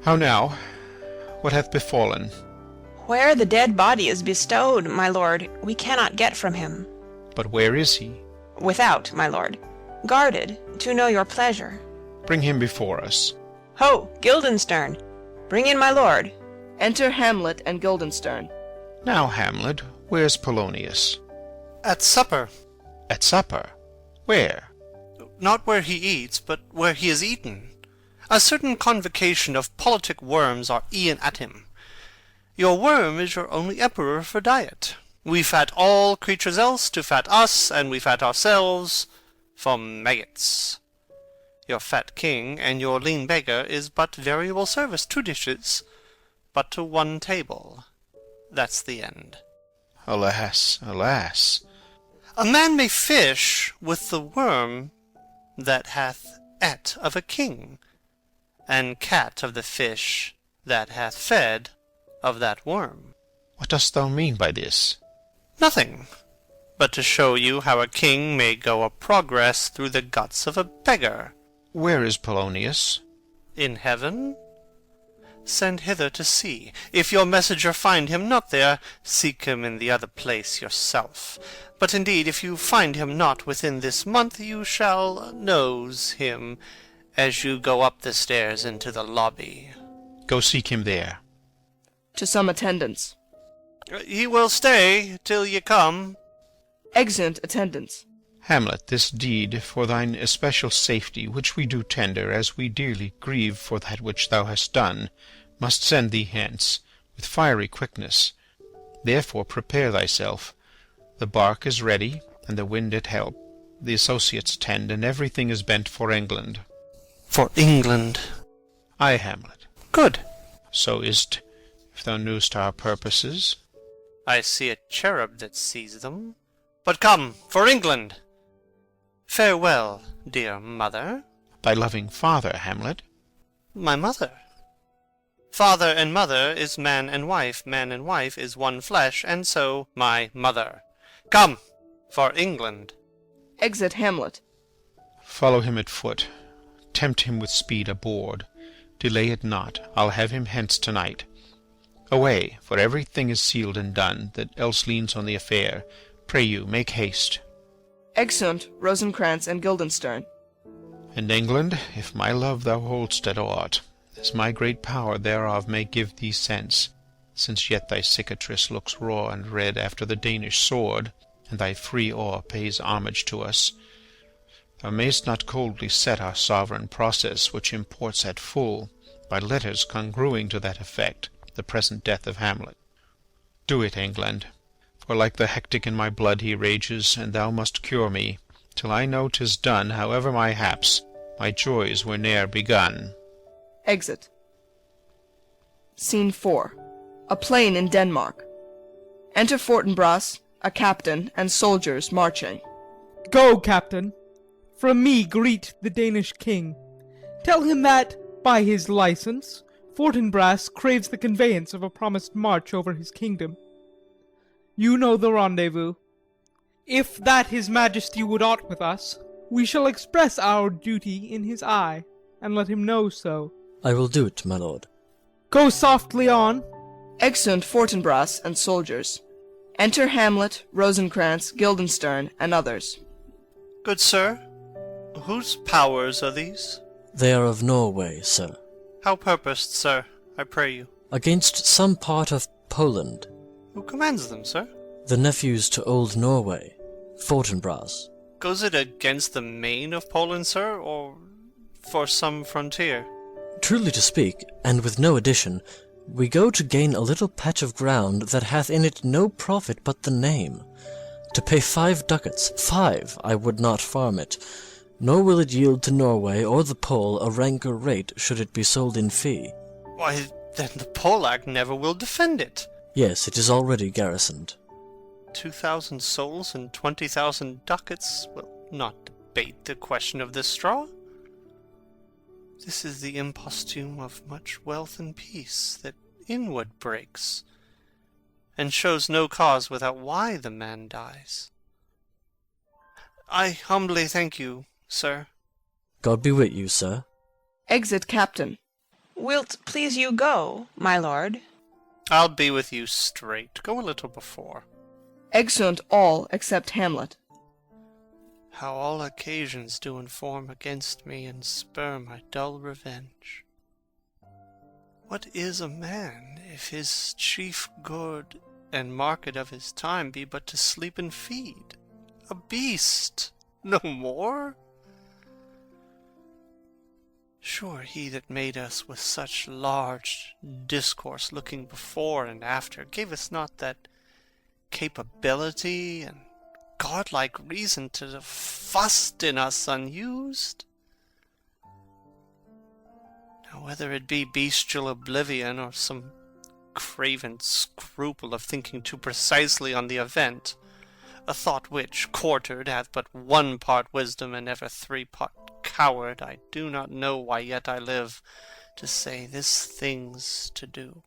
F: How now? What hath befallen?
P: Where the dead body is bestowed, my lord, we cannot get from him.
F: But where is he?
P: Without, my lord, guarded, to know your pleasure.
F: Bring him before us.
P: Ho, Guildenstern! Bring in my lord.
A: Enter Hamlet and Guildenstern.
F: Now, Hamlet, where's Polonius?
T: At supper.
F: At supper? Where?
T: Not where he eats, but where he is eaten. A certain convocation of politic worms are e'en at him. Your worm is your only emperor for diet. We fat all creatures else to fat us, and we fat ourselves for maggots. Your fat king and your lean beggar is but variable service, 2 dishes, but to 1 table. That's the end.
F: Alas, alas.
T: A man may fish with the worm that hath ate of a king, and cat of the fish that hath fed of that worm.
F: What dost thou mean by this?
T: Nothing, but to show you how a king may go a progress through the guts of a beggar.
F: Where is Polonius?
T: In heaven? Send hither to see. If your messenger find him not there, seek him in the other place yourself. But indeed, if you find him not within this month, you shall nose him as you go up the stairs into the lobby.
F: Go seek him there.
A: To some attendants.
T: He will stay till ye come.
A: Exeunt attendants.
F: Hamlet, this deed for thine especial safety, which we do tender, as we dearly grieve for that which thou hast done, must send thee hence, with fiery quickness. Therefore prepare thyself. The bark is ready, and the wind at help. The associates tend, and everything is bent for England.
T: For England?
F: Ay, Hamlet.
T: Good.
F: So is't, if thou knewest our purposes.
T: I see a cherub that sees them. But come, for England! Farewell, dear mother.
F: Thy loving father, Hamlet.
T: My mother. Father and mother is man and wife is one flesh, and so my mother. Come, for England.
A: Exit Hamlet.
F: Follow him at foot. Tempt him with speed aboard. Delay it not. I'll have him hence tonight. Away, for everything is sealed and done, that else leans on the affair. Pray you, make haste.
A: Exeunt Rosencrantz and Guildenstern.
F: And England, if my love thou hold'st at aught, as my great power thereof may give thee sense, since yet thy cicatrice looks raw and red after the Danish sword, and thy free oar pays homage to us. Thou mayst not coldly set our sovereign process, which imports at full, by letters congruing to that effect, the present death of Hamlet. Do it, England, for like the hectic in my blood he rages, and thou must cure me, till I know 'tis done, however my haps, my joys were ne'er begun.
A: Exit. Scene 4. A plain in Denmark. Enter Fortinbras, a captain, and soldiers marching.
U: Go, captain. From me greet the Danish king. Tell him that, by his license, Fortinbras craves the conveyance of a promised march over his kingdom. You know the rendezvous. If that his majesty would aught with us, we shall express our duty in his eye, and let him know so.
C: I will do it, my lord.
U: Go softly on.
A: Exeunt Fortinbras and soldiers. Enter Hamlet, Rosencrantz, Guildenstern, and others.
T: Good sir, whose powers are these?
C: They are of Norway, sir.
T: How purposed, sir, I pray you?
C: Against some part of Poland.
T: Who commands them, sir?
C: The nephews to old Norway, Fortinbras.
T: Goes it against the main of Poland, sir, or for some frontier?
C: Truly to speak, and with no addition, we go to gain a little patch of ground that hath in it no profit but the name. To pay 5 ducats, 5, I would not farm it, nor will it yield to Norway or the Pole a ranker rate should it be sold in fee.
T: Why, then the Polack never will defend it.
C: Yes, it is already garrisoned.
T: 2,000 souls and 20,000 ducats will not debate the question of this straw. This is the imposthume of much wealth and peace that inward breaks, and shows no cause without why the man dies. I humbly thank you, sir.
C: God be with you, sir.
A: Exit Captain.
P: Wilt please you go, my lord?
T: I'll be with you straight. Go a little before.
A: Exeunt all except Hamlet.
T: How all occasions do inform against me and spur my dull revenge. What is a man, if his chief good and market of his time be but to sleep and feed? A beast, no more? Sure he that made us with such large discourse looking before and after gave us not that capability and godlike reason to fuss in us unused? Now whether it be bestial oblivion or some craven scruple of thinking too precisely on the event, a thought which, quartered, hath but 1 part wisdom and ever 3 part coward, I do not know why yet I live to say this thing's to do.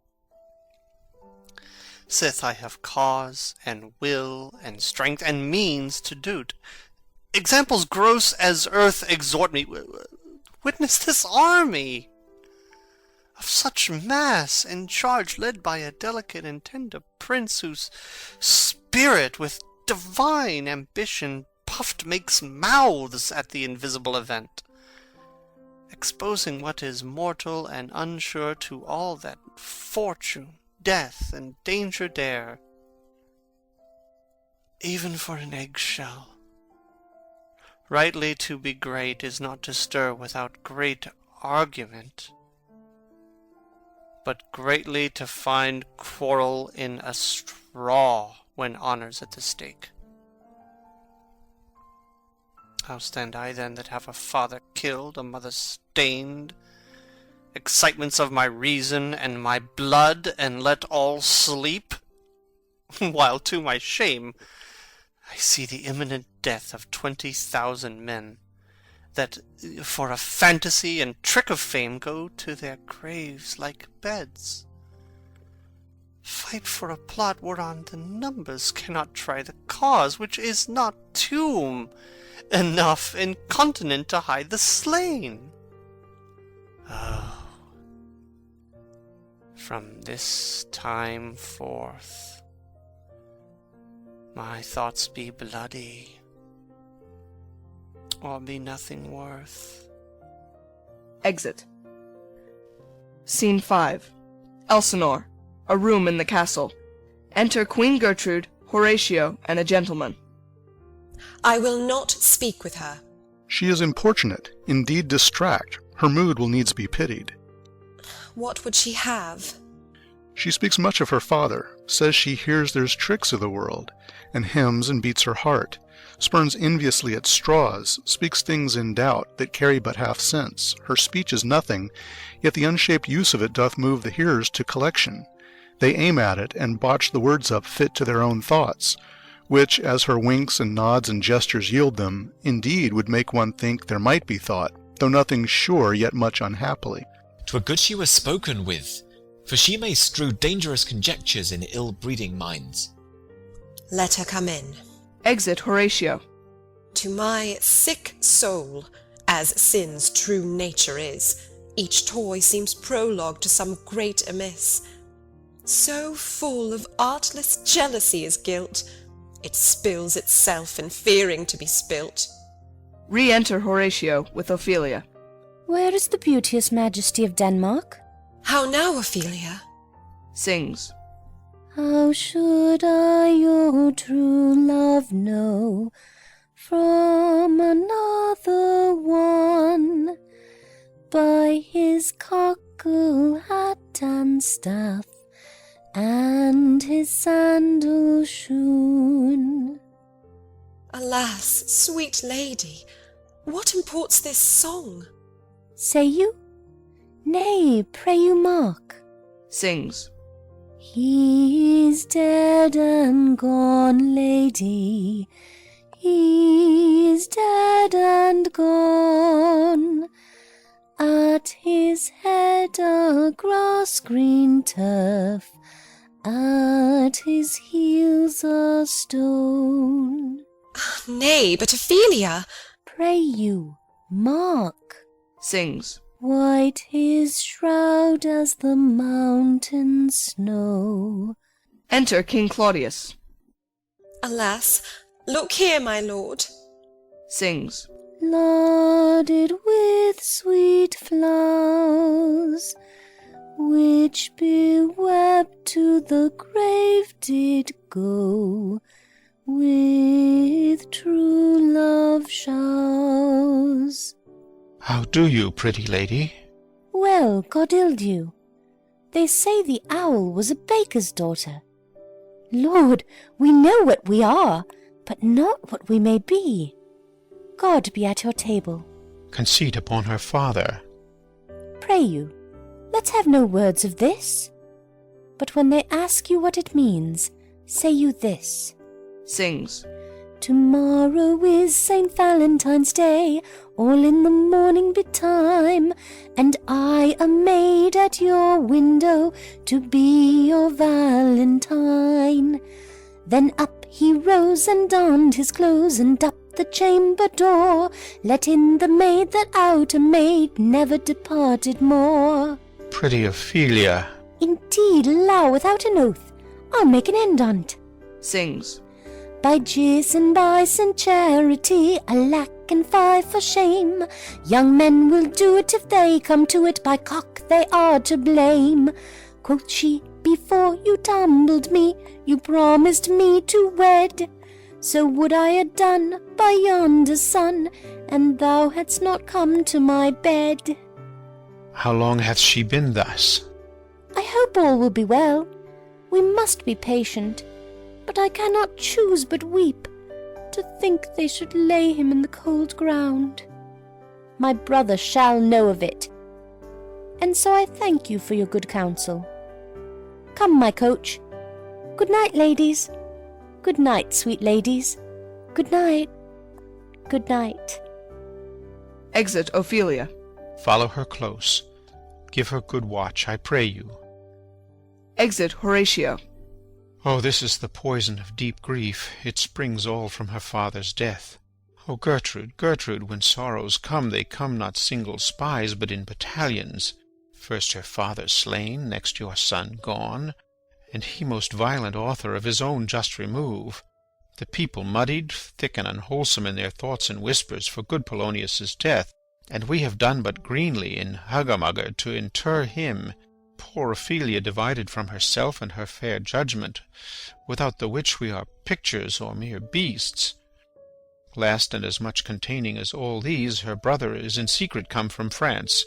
T: Sith I have cause and will and strength and means to do't. Examples gross as earth exhort me. Witness this army of such mass and charge, led by a delicate and tender prince, whose spirit with divine ambition puffed makes mouths at the invisible event, exposing what is mortal and unsure to all that fortune, death, and danger dare, even for an eggshell. Rightly to be great is not to stir without great argument, but greatly to find quarrel in a straw when honor's at the stake. How stand I then that have a father killed, a mother stained, excitements of my reason and my blood, and let all sleep, while to my shame I see the imminent death of 20,000 men, that for a fantasy and trick of fame go to their graves like beds. Fight for a plot whereon the numbers cannot try the cause, which is not tomb enough incontinent to hide the slain. Oh, from this time forth my thoughts be bloody, or be nothing worth.
A: Exit. Scene 5. Elsinore. A room in the castle. Enter Queen Gertrude, Horatio, and a gentleman.
K: I will not speak with her.
B: She is importunate, indeed distract. Her mood will needs be pitied.
K: What would she have?
B: She speaks much of her father, says she hears there's tricks of the world, and hems and beats her heart, spurns enviously at straws, speaks things in doubt that carry but half sense. Her speech is nothing, yet the unshaped use of it doth move the hearers to collection. They aim at it, and botch the words up fit to their own thoughts, which, as her winks and nods and gestures yield them, indeed would make one think there might be thought, though nothing sure, yet much unhappily.
D: 'Twere good she were spoken with, for she may strew dangerous conjectures in ill-breeding minds.
K: Let her come in.
A: Exit Horatio.
K: To my sick soul, as sin's true nature is, each toy seems prologue to some great amiss. So full of artless jealousy is guilt, it spills itself in fearing to be spilt.
A: Re-enter Horatio with Ophelia.
L: Where is the beauteous majesty of Denmark?
K: How now, Ophelia?
A: Sings.
L: How should I your true love know from another one? By his cockle hat and staff, and his sandal shoon.
K: Alas, sweet lady, what imports this song?
L: Say you? Nay, pray you mark.
A: Sings.
L: He is dead and gone, lady. He is dead and gone. At his head a grass-green turf, at his heels a stone.
K: Nay, but Ophelia!
L: Pray you, mark.
A: Sings.
L: White his shroud as the mountain snow.
A: Enter King Claudius.
K: Alas, look here, my lord.
A: Sings.
L: Larded with sweet flowers, which bewept to the grave did go, with true love showers.
F: How do you, pretty lady?
L: Well, God ild you. They say the owl was a baker's daughter. Lord, we know what we are, but not what we may be. God be at your table.
F: Conceit upon her father.
L: Pray you, let's have no words of this. But when they ask you what it means, say you this.
A: Sings.
L: Tomorrow is St. Valentine's Day, all in the morning betime, and I a maid at your window to be your Valentine. Then up he rose and donned his clothes, and up the chamber door, let in the maid that out a maid never departed more.
F: Pretty Ophelia.
L: Indeed, allow without an oath, I'll make an end on't.
A: Sings.
L: By Jis and by St. Charity, alack and fie for shame. Young men will do it if they come to it, by cock they are to blame. Quoth she, before you tumbled me, you promised me to wed. So would I ha' done by yonder sun, and thou hadst not come to my bed.
F: How long hath she been thus?
L: I hope all will be well. We must be patient. But I cannot choose but weep, to think they should lay him in the cold ground. My brother shall know of it, and so I thank you for your good counsel. Come, my coach. Good night, ladies. Good night, sweet ladies. Good night. Good night.
A: Exit Ophelia.
F: Follow her close. Give her good watch, I pray you.
A: Exit Horatio.
F: Oh, this is the poison of deep grief. It springs all from her father's death. Oh, Gertrude, Gertrude, when sorrows come, they come not single spies, but in battalions. First her father slain, next your son gone, and he most violent author of his own just remove. The people muddied, thick and unwholesome in their thoughts and whispers, for good Polonius's death, and we have done but greenly in hugger-mugger to inter him, poor Ophelia divided from herself and her fair judgment, without the which we are pictures or mere beasts. Last, and as much containing as all these, her brother is in secret come from France,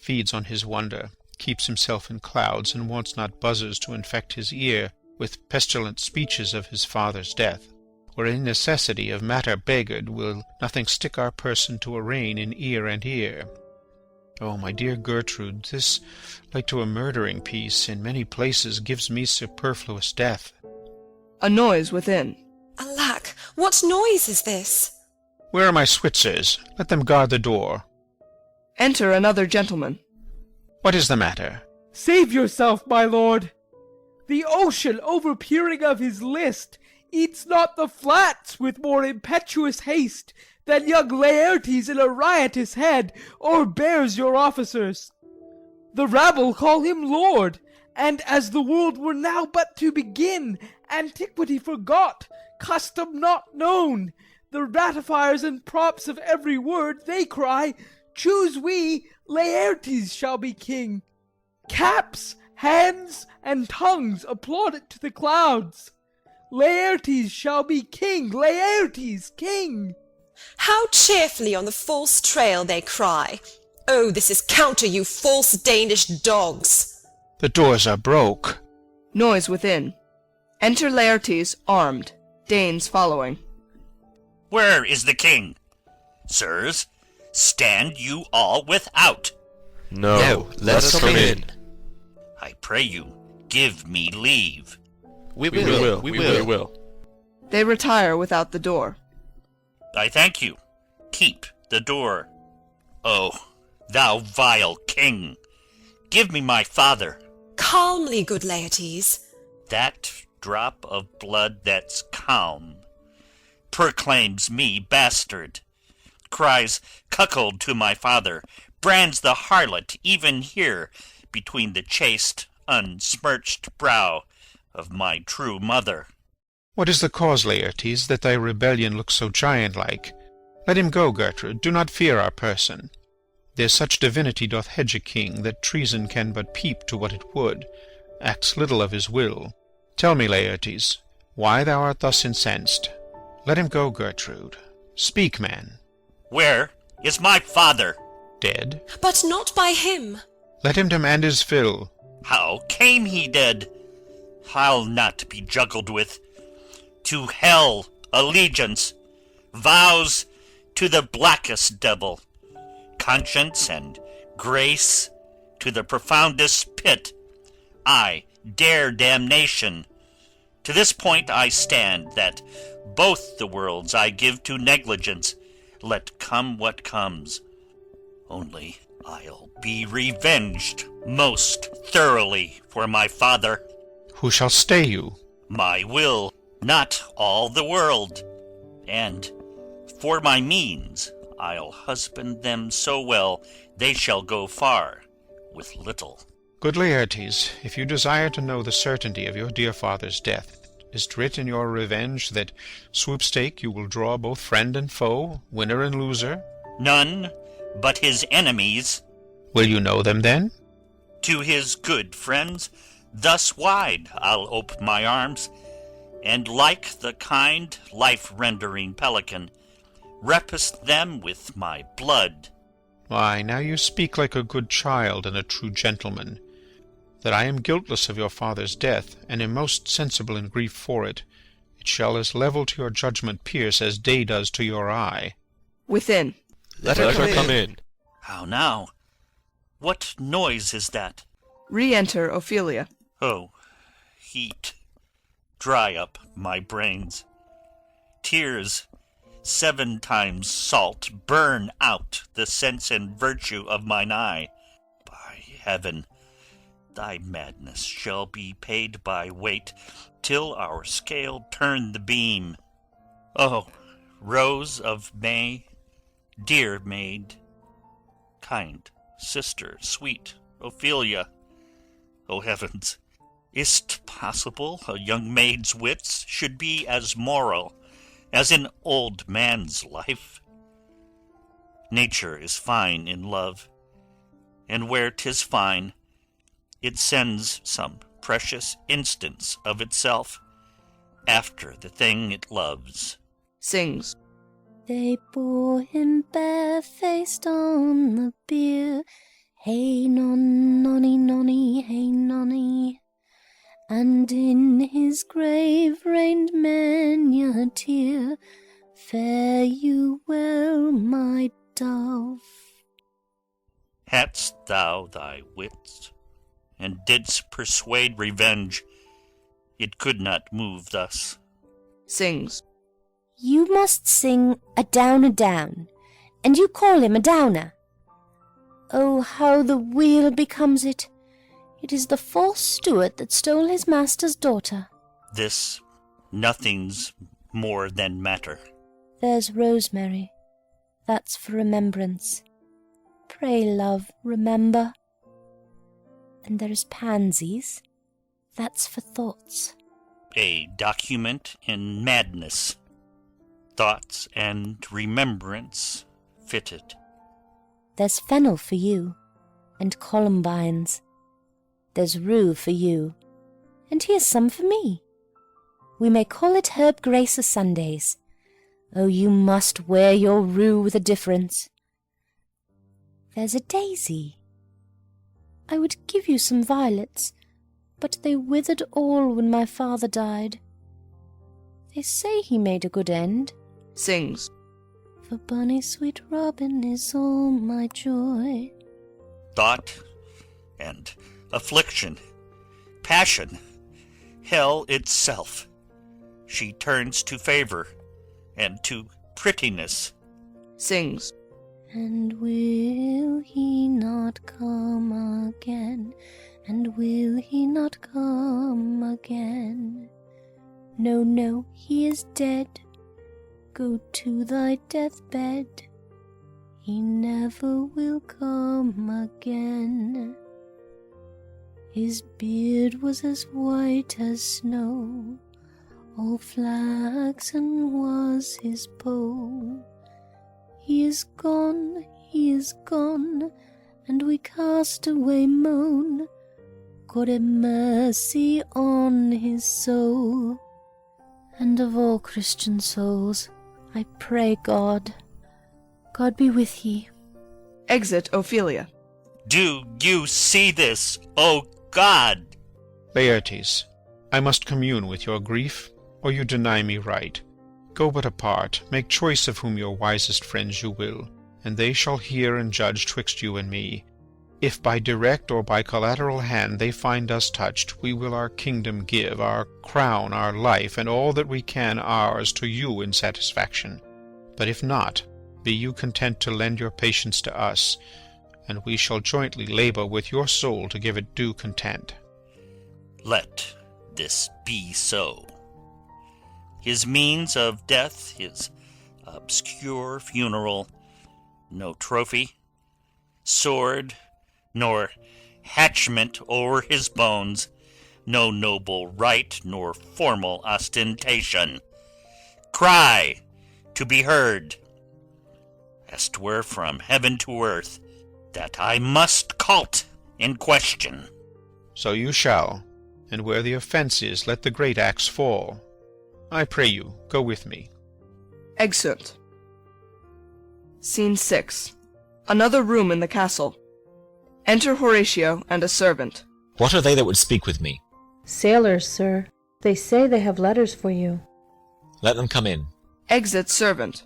F: feeds on his wonder, keeps himself in clouds, and wants not buzzers to infect his ear with pestilent speeches of his father's death. Where in necessity of matter beggared, will nothing stick our person to arraign in ear and ear. Oh, my dear Gertrude, this, like to a murdering piece, in many places gives me superfluous death.
A: A noise within.
K: Alack, what noise is this?
F: Where are my Switzers? Let them guard the door.
A: Enter another gentleman.
F: What is the matter?
U: Save yourself, my lord. The ocean, overpeering of his list, eats not the flats with more impetuous haste than young Laertes in a riotous head o'erbears your officers. The rabble call him lord, and as the world were now but to begin, antiquity forgot, custom not known, the ratifiers and props of every word, they cry, choose we, Laertes shall be king. Caps, hands, and tongues applaud it to the clouds. Laertes shall be king, Laertes king.
K: How cheerfully on the false trail they cry. Oh, this is counter, you false Danish dogs.
F: The doors are broke.
A: Noise within. Enter Laertes, armed, Danes following.
H: Where is the king? Sirs, stand you all without.
G: No, let us come in.
H: I pray you, give me leave.
G: We will.
A: They retire without the door.
H: I thank you. Keep the door. Oh, thou vile king, give me my father.
K: Calmly, good Laertes.
H: That drop of blood that's calm proclaims me bastard, cries cuckold to my father, brands the harlot even here between the chaste, unsmirched brow of my true mother.
F: What is the cause, Laertes, that thy rebellion looks so giant-like? Let him go, Gertrude, do not fear our person. There's such divinity doth hedge a king, that treason can but peep to what it would, acts little of his will. Tell me, Laertes, why thou art thus incensed? Let him go, Gertrude. Speak, man.
H: Where is my father?
F: Dead?
K: But not by him.
F: Let him demand his fill.
H: How came he dead? I'll not be juggled with. To hell allegiance, vows to the blackest devil, conscience and grace to the profoundest pit. I dare damnation. To this point I stand, that both the worlds I give to negligence, let come what comes. Only I'll be revenged most thoroughly for my father.
F: Who shall stay you?
H: My will, not all the world. And for my means, I'll husband them so well they shall go far with little.
F: Good Laertes, if you desire to know the certainty of your dear father's death, is't writ in your revenge that swoop-stake you will draw both friend and foe, winner and loser?
H: None but his enemies.
F: Will you know them then?
H: To his good friends, thus wide I'll ope my arms, and like the kind life-rendering pelican, repast them with my blood.
F: Why, now you speak like a good child and a true gentleman. That I am guiltless of your father's death, and am most sensible in grief for it, it shall as level to your judgment pierce as day does to your eye.
A: Within.
G: Let her come in.
H: How now? What noise is that?
A: Re-enter Ophelia.
H: Oh, heat, dry up my brains. Tears, 7 times salt, burn out the sense and virtue of mine eye. By heaven, thy madness shall be paid by weight, till our scale turn the beam. Oh, Rose of May, dear maid, kind sister, sweet Ophelia. O heavens, is't possible a young maid's wits should be as moral as an old man's life? Nature is fine in love, and where 'tis fine, it sends some precious instance of itself after the thing it loves.
A: Sings.
L: They bore him barefaced on the bier. Hey non nonny nonny, hey nonny. And in his grave rained many a tear. Fare you well, my dove.
H: Hadst thou thy wits, and didst persuade revenge, it could not move thus.
A: Sings.
L: You must sing a down, and you call him a downer. Oh, how the wheel becomes it! It is the false steward that stole his master's daughter.
H: This nothing's more than matter.
L: There's rosemary, that's for remembrance. Pray, love, remember. And there is pansies, that's for thoughts.
H: A document in madness. Thoughts and remembrance fitted.
L: There's fennel for you, and columbines. There's rue for you, and here's some for me. We may call it herb grace o' Sundays. Oh, you must wear your rue with a difference. There's a daisy. I would give you some violets, but they withered all when my father died. They say he made a good end.
A: Sings.
L: For bonny sweet Robin is all my joy.
H: Thought and affliction, passion, hell itself. She turns to favor and to prettiness.
A: Sings.
L: And will he not come again? And will he not come again? No, no, he is dead. Go to thy deathbed. He never will come again. His beard was as white as snow, all flaxen was his bow. He is gone, and we cast away moan. God have mercy on his soul. And of all Christian souls, I pray God be with ye.
A: Exit Ophelia.
H: Do you see this, O God?
F: Laertes, I must commune with your grief, or you deny me right. Go but apart, make choice of whom your wisest friends you will, and they shall hear and judge twixt you and me. If by direct or by collateral hand they find us touched, we will our kingdom give, our crown, our life, and all that we can ours to you in satisfaction. But if not, be you content to lend your patience to us, and we shall jointly labor with your soul to give it due content.
H: Let this be so. His means of death, his obscure funeral, no trophy, sword, nor hatchment o'er his bones, no noble rite nor formal ostentation. Cry to be heard, as 'twere from heaven to earth, that I must call't in question.
F: So you shall, and where the offence is, let the great axe fall. I pray you, go with me.
A: Exeunt. Scene 6. Another room in the castle. Enter Horatio and a servant.
D: What are they that would speak with me?
E: Sailors, sir. They say they have letters for you.
D: Let them come in.
A: Exit servant.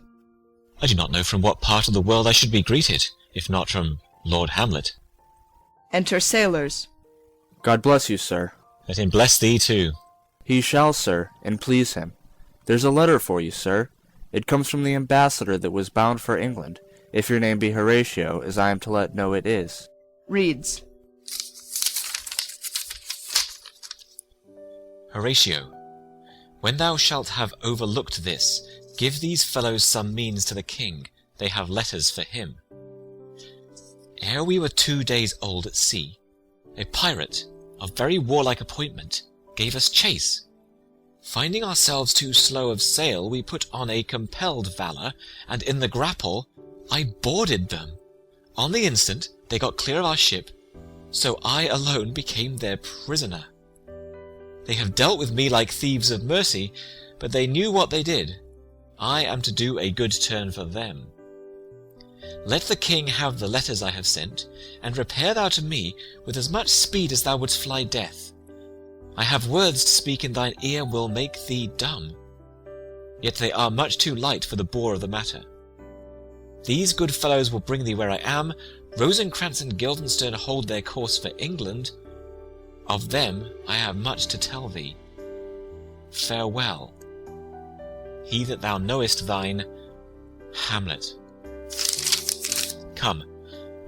D: I do not know from what part of the world I should be greeted, if not from Lord Hamlet.
A: Enter sailors.
V: God bless you, sir.
D: Let him bless thee too.
V: He shall, sir, and please him. There's a letter for you, sir. It comes from the ambassador that was bound for England, if your name be Horatio, as I am to let know it is.
A: Reads.
D: Horatio, when thou shalt have overlooked this, give these fellows some means to the king. They have letters for him. Ere we were 2 days old at sea, a pirate of very warlike appointment gave us chase. Finding ourselves too slow of sail, we put on a compelled valour, and in the grapple I boarded them. On the instant they got clear of our ship, so I alone became their prisoner. They have dealt with me like thieves of mercy, but they knew what they did. I am to do a good turn for them. Let the king have the letters I have sent, and repair thou to me with as much speed as thou wouldst fly death. I have words to speak in thine ear will make thee dumb. Yet they are much too light for the bore of the matter. These good fellows will bring thee where I am. Rosencrantz and Guildenstern hold their course for England. Of them I have much to tell thee. Farewell. He that thou knowest thine, Hamlet. Come,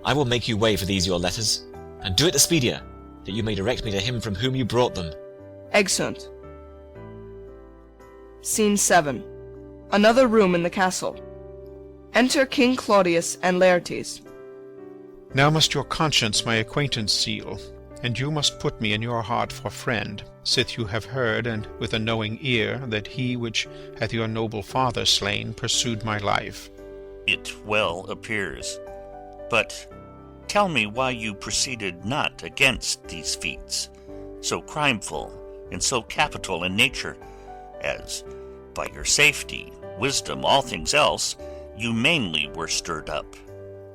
D: I will make you way for these your letters, and do it the speedier, that you may direct me to him from whom you brought them.
A: Exeunt. Scene 7. Another room in the castle. Enter King Claudius and Laertes.
F: Now must your conscience my acquaintance seal, and you must put me in your heart for friend, sith you have heard, and with a knowing ear, that he which hath your noble father slain pursued my life.
H: It well appears. But tell me why you proceeded not against these feats, so crimeful and so capital in nature, as by your safety, wisdom, all things else, you mainly were stirred up.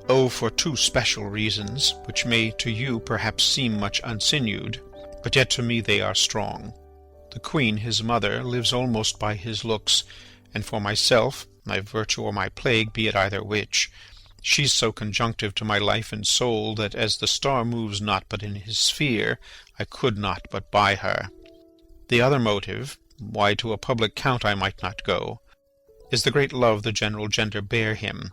F: Oh, for two special reasons, which may to you perhaps seem much unsinewed, but yet to me they are strong. The queen, his mother, lives almost by his looks, and for myself, my virtue or my plague, be it either which, she's so conjunctive to my life and soul, that as the star moves not but in his sphere, I could not but by her. The other motive, why to a public count I might not go, is the great love the general gender bear him,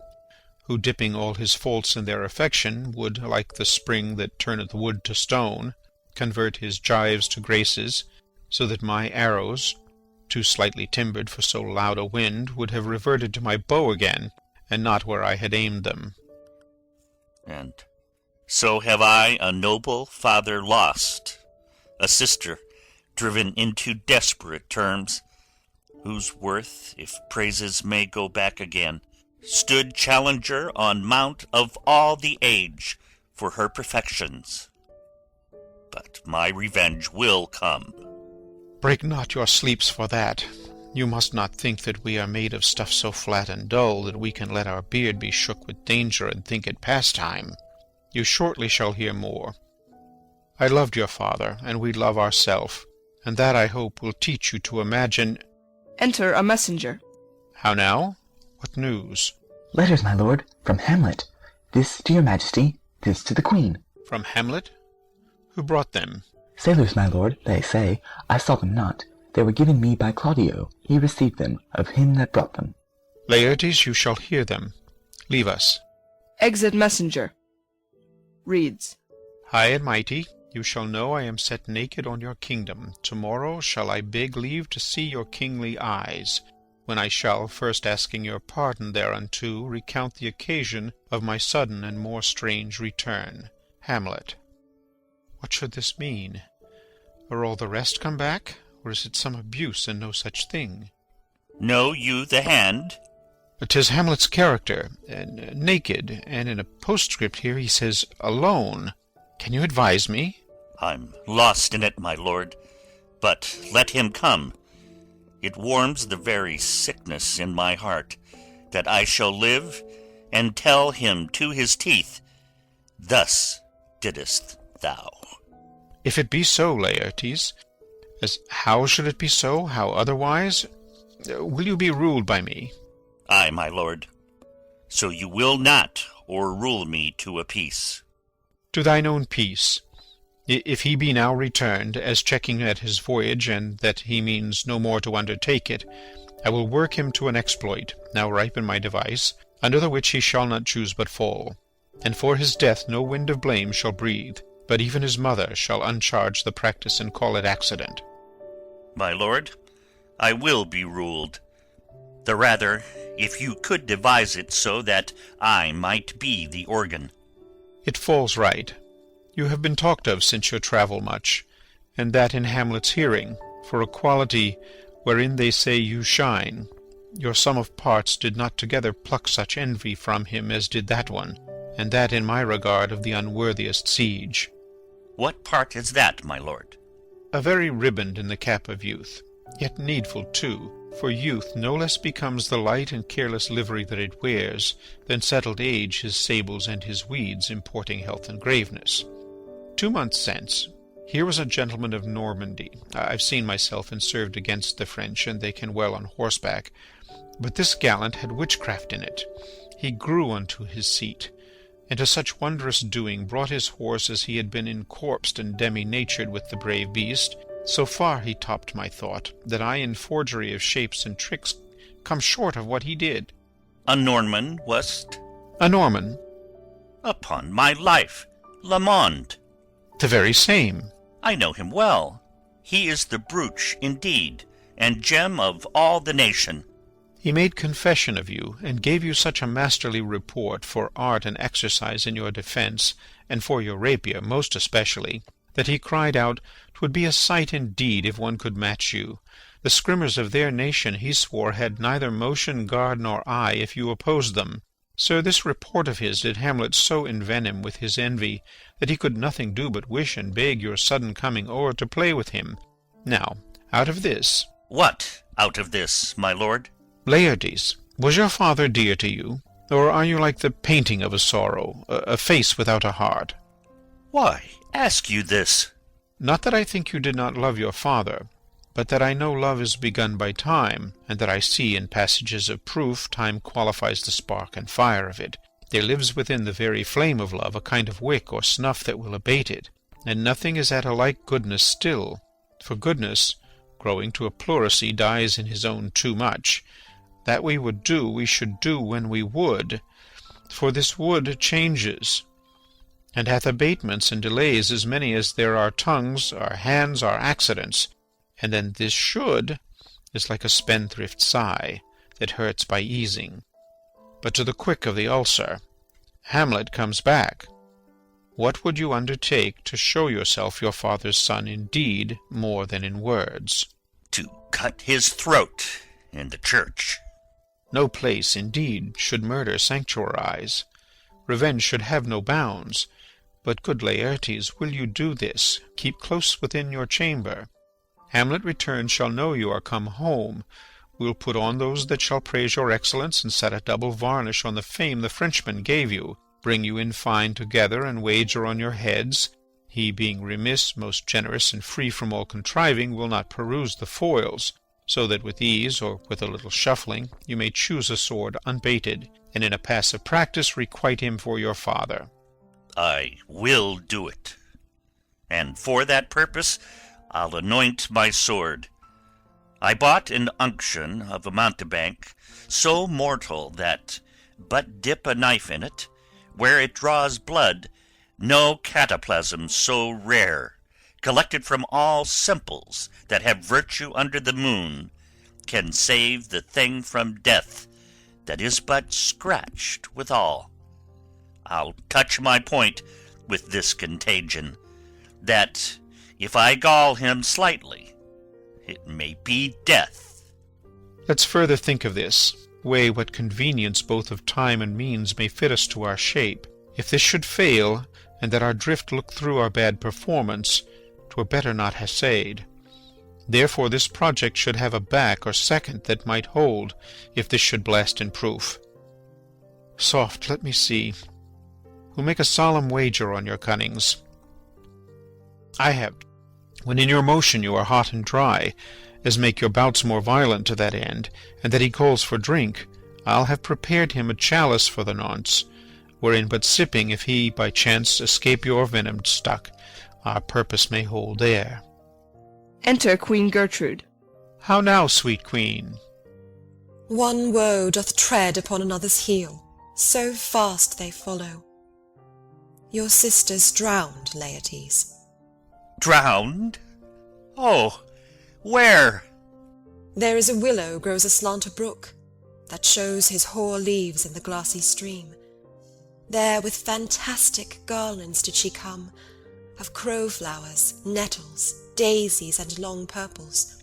F: who, dipping all his faults in their affection, would, like the spring that turneth wood to stone, convert his gyves to graces, so that my arrows, too slightly timbered for so loud a wind, would have reverted to my bow again, and not where I had aimed them.
H: And so have I a noble father lost, a sister driven into desperate terms, whose worth, if praises may go back again, stood challenger on mount of all the age for her perfections. But my revenge will come.
F: Break not your sleeps for that. You must not think that we are made of stuff so flat and dull that we can let our beard be shook with danger and think it pastime. You shortly shall hear more. I loved your father, and we love ourself, and that, I hope, will teach you to imagine—
A: Enter a messenger.
F: How now? What news?
N: Letters, my lord, from Hamlet. This to your majesty, this to the queen.
F: From Hamlet? Who brought them?
N: Sailors, my lord, they say. I saw them not. They were given me by Claudio. He received them of him that brought them.
F: Laertes, you shall hear them. Leave us.
A: Exit messenger. Reads.
F: High and mighty, you shall know I am set naked on your kingdom. Tomorrow shall I beg leave to see your kingly eyes, when I shall, first asking your pardon thereunto, recount the occasion of my sudden and more strange return. Hamlet. What should this mean? Are all the rest come back, or is it some abuse and no such thing?
H: Know you the hand?
F: 'Tis Hamlet's character, naked, and in a postscript here he says, alone. Can you advise me?
H: I'm lost in it, my lord, but let him come. It warms the very sickness in my heart, that I shall live and tell him to his teeth, thus didst thou.
F: If it be so, Laertes, as how should it be so, how otherwise? Will you be ruled by me?
H: Ay, my lord. So you will not o'errule me to a peace.
F: To thine own peace. If he be now returned, as checking at his voyage, and that he means no more to undertake it, I will work him to an exploit, now ripe in my device, under the which he shall not choose but fall. And for his death no wind of blame shall breathe, but even his mother shall uncharge the practice and call it accident.
H: My lord, I will be ruled. The rather, if you could devise it so that I might be the organ.
F: It falls right. You have been talked of since your travel much, and that in Hamlet's hearing, for a quality wherein they say you shine, Your sum of parts did not together pluck such envy from him as did that one, and that in my regard of the unworthiest siege.
H: What part is that, my lord?
F: A very riband in the cap of youth, yet needful too, for youth no less becomes the light and careless livery that it wears, than settled age his sables and his weeds, importing health and graveness. 2 months since, here was a gentleman of Normandy. I've seen myself and served against the French, and they can well on horseback. But this gallant had witchcraft in it. He grew unto his seat, and to such wondrous doing brought his horse as he had been encorpsed and demi-natured with the brave beast. So far he topped my thought, that I in forgery of shapes and tricks come short of what he did.
H: A Norman, was't?
F: A Norman.
H: Upon my life, Lamond.
F: The very same.
H: I know him well. He is the brooch indeed, and gem of all the nation.
F: He made confession of you, and gave you such a masterly report for art and exercise in your defence, and for your rapier most especially, that he cried out, 'Twould be a sight indeed if one could match you. The scrimmers of their nation, he swore, had neither motion, guard, nor eye, if you opposed them. Sir, this report of his did Hamlet so envenom with his envy, that he could nothing do but wish and beg your sudden coming o'er to play with him. Now, out of this—
H: What out of this, my lord?
F: Laertes, was your father dear to you, or are you like the painting of a sorrow, a face without a heart?
H: Why ask you this?
F: Not that I think you did not love your father, but that I know love is begun by time, and that I see in passages of proof time qualifies the spark and fire of it. There lives within the very flame of love a kind of wick or snuff that will abate it, and nothing is at a like goodness still, for goodness, growing to a pleurisy, dies in his own too much. That we would do, we should do when we would, for this would changes, and hath abatements and delays as many as there are tongues, our hands, our accidents, and then this should is like a spendthrift sigh, that hurts by easing. But to the quick of the ulcer, Hamlet comes back. What would you undertake to show yourself your father's son in deed more than in words?
H: To cut his throat in the church.
F: No place, indeed, should murder sanctuarize. Revenge should have no bounds. But, good Laertes, will you do this? Keep close within your chamber. Hamlet returned shall know you are come home. We'll put on those that shall praise your excellence, and set a double varnish on the fame the Frenchman gave you. Bring you in fine together, and wager on your heads. He, being remiss, most generous, and free from all contriving, will not peruse the foils, so that with ease, or with a little shuffling, you may choose a sword unbaited, and in a passive practice requite him for your father.
H: I will do it, and for that purpose I'll anoint my sword. I bought an unction of a mountebank so mortal that, but dip a knife in it, where it draws blood, no cataplasm so rare, collected from all simples that have virtue under the moon, can save the thing from death that is but scratched withal. I'll touch my point with this contagion, that if I gall him slightly, it may be death.
F: Let's further think of this, weigh what convenience both of time and means may fit us to our shape. If this should fail, and that our drift look through our bad performance, 'twere better not essayed. Therefore this project should have a back or second that might hold, if this should blast in proof. Soft, let me see. Who'll make a solemn wager on your cunnings? I have. When in your motion you are hot and dry, as make your bouts more violent to that end, and that he calls for drink, I'll have prepared him a chalice for the nonce, wherein but sipping, if he by chance escape your venomed stuck, our purpose may hold there.
A: Enter Queen Gertrude.
F: How now, sweet queen?
K: One woe doth tread upon another's heel, so fast they follow. Your sister's drowned, Laertes.
H: Drowned? Oh, where?
K: There is a willow grows aslant a brook, that shows his hoar leaves in the glassy stream. There with fantastic garlands did she come, of crowflowers, nettles, daisies, and long purples,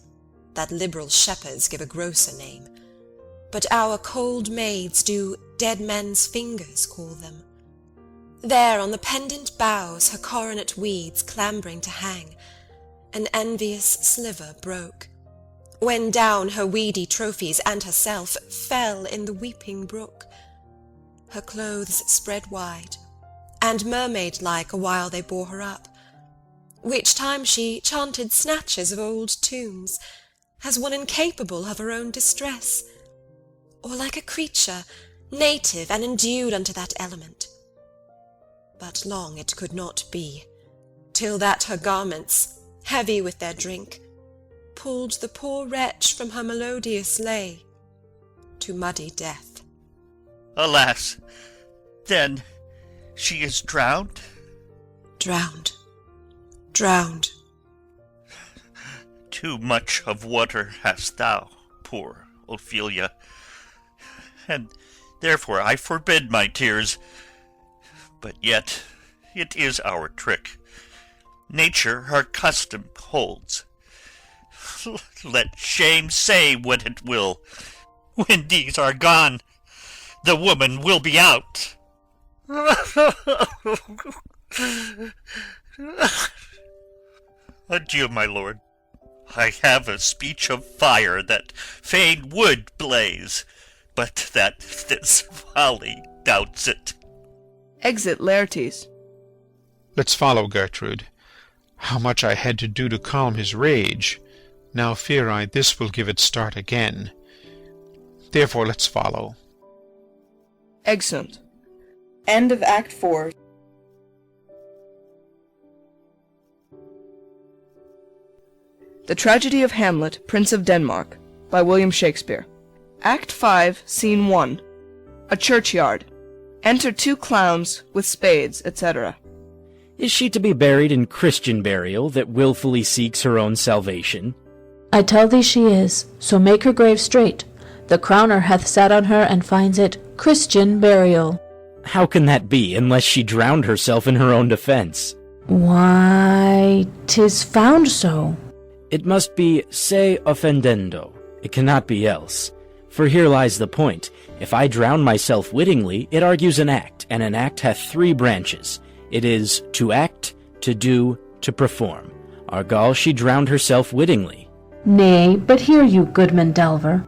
K: that liberal shepherds give a grosser name. but our cold maids do dead men's fingers call them. There on the pendant boughs her coronet weeds clambering to hang, an envious sliver broke, when down her weedy trophies and herself fell in the weeping brook. Her clothes spread wide, and mermaid-like awhile they bore her up, which time she chanted snatches of old tunes, as one incapable of her own distress, or like a creature native and endued unto that element. But long it could not be, till that her garments, heavy with their drink, pulled the poor wretch from her melodious lay to muddy death.
H: Alas, then she is drowned?
K: Drowned. Drowned.
H: Too much of water hast thou, poor Ophelia, and therefore I forbid my tears. But yet it is our trick. Nature her custom holds. Let shame say what it will. When these are gone, the woman will be out. Adieu, my lord. I have a speech of fire that fain would blaze, but that this folly doubts it.
A: Exit Laertes.
F: Let's follow, Gertrude. How much I had to do to calm his rage. Now fear I this will give it start again. Therefore let's follow.
A: Exeunt. End of Act 4. The Tragedy of Hamlet, Prince of Denmark, by William Shakespeare. Act 5, Scene 1. A churchyard. Enter two clowns with spades, etc.
R: Is she to be buried in Christian burial that wilfully seeks her own salvation?
E: I tell thee she is, so make her grave straight. The crowner hath sat on her and finds it Christian burial.
R: How can that be, unless she drowned herself in her own defense?
E: Why, 'tis found so.
R: It must be se offendendo. It cannot be else. For here lies the point. If I drown myself wittingly, it argues an act, and an act hath three branches. It is to act, to do, to perform. Argal, she drowned herself wittingly.
E: Nay, but hear you, goodman Delver.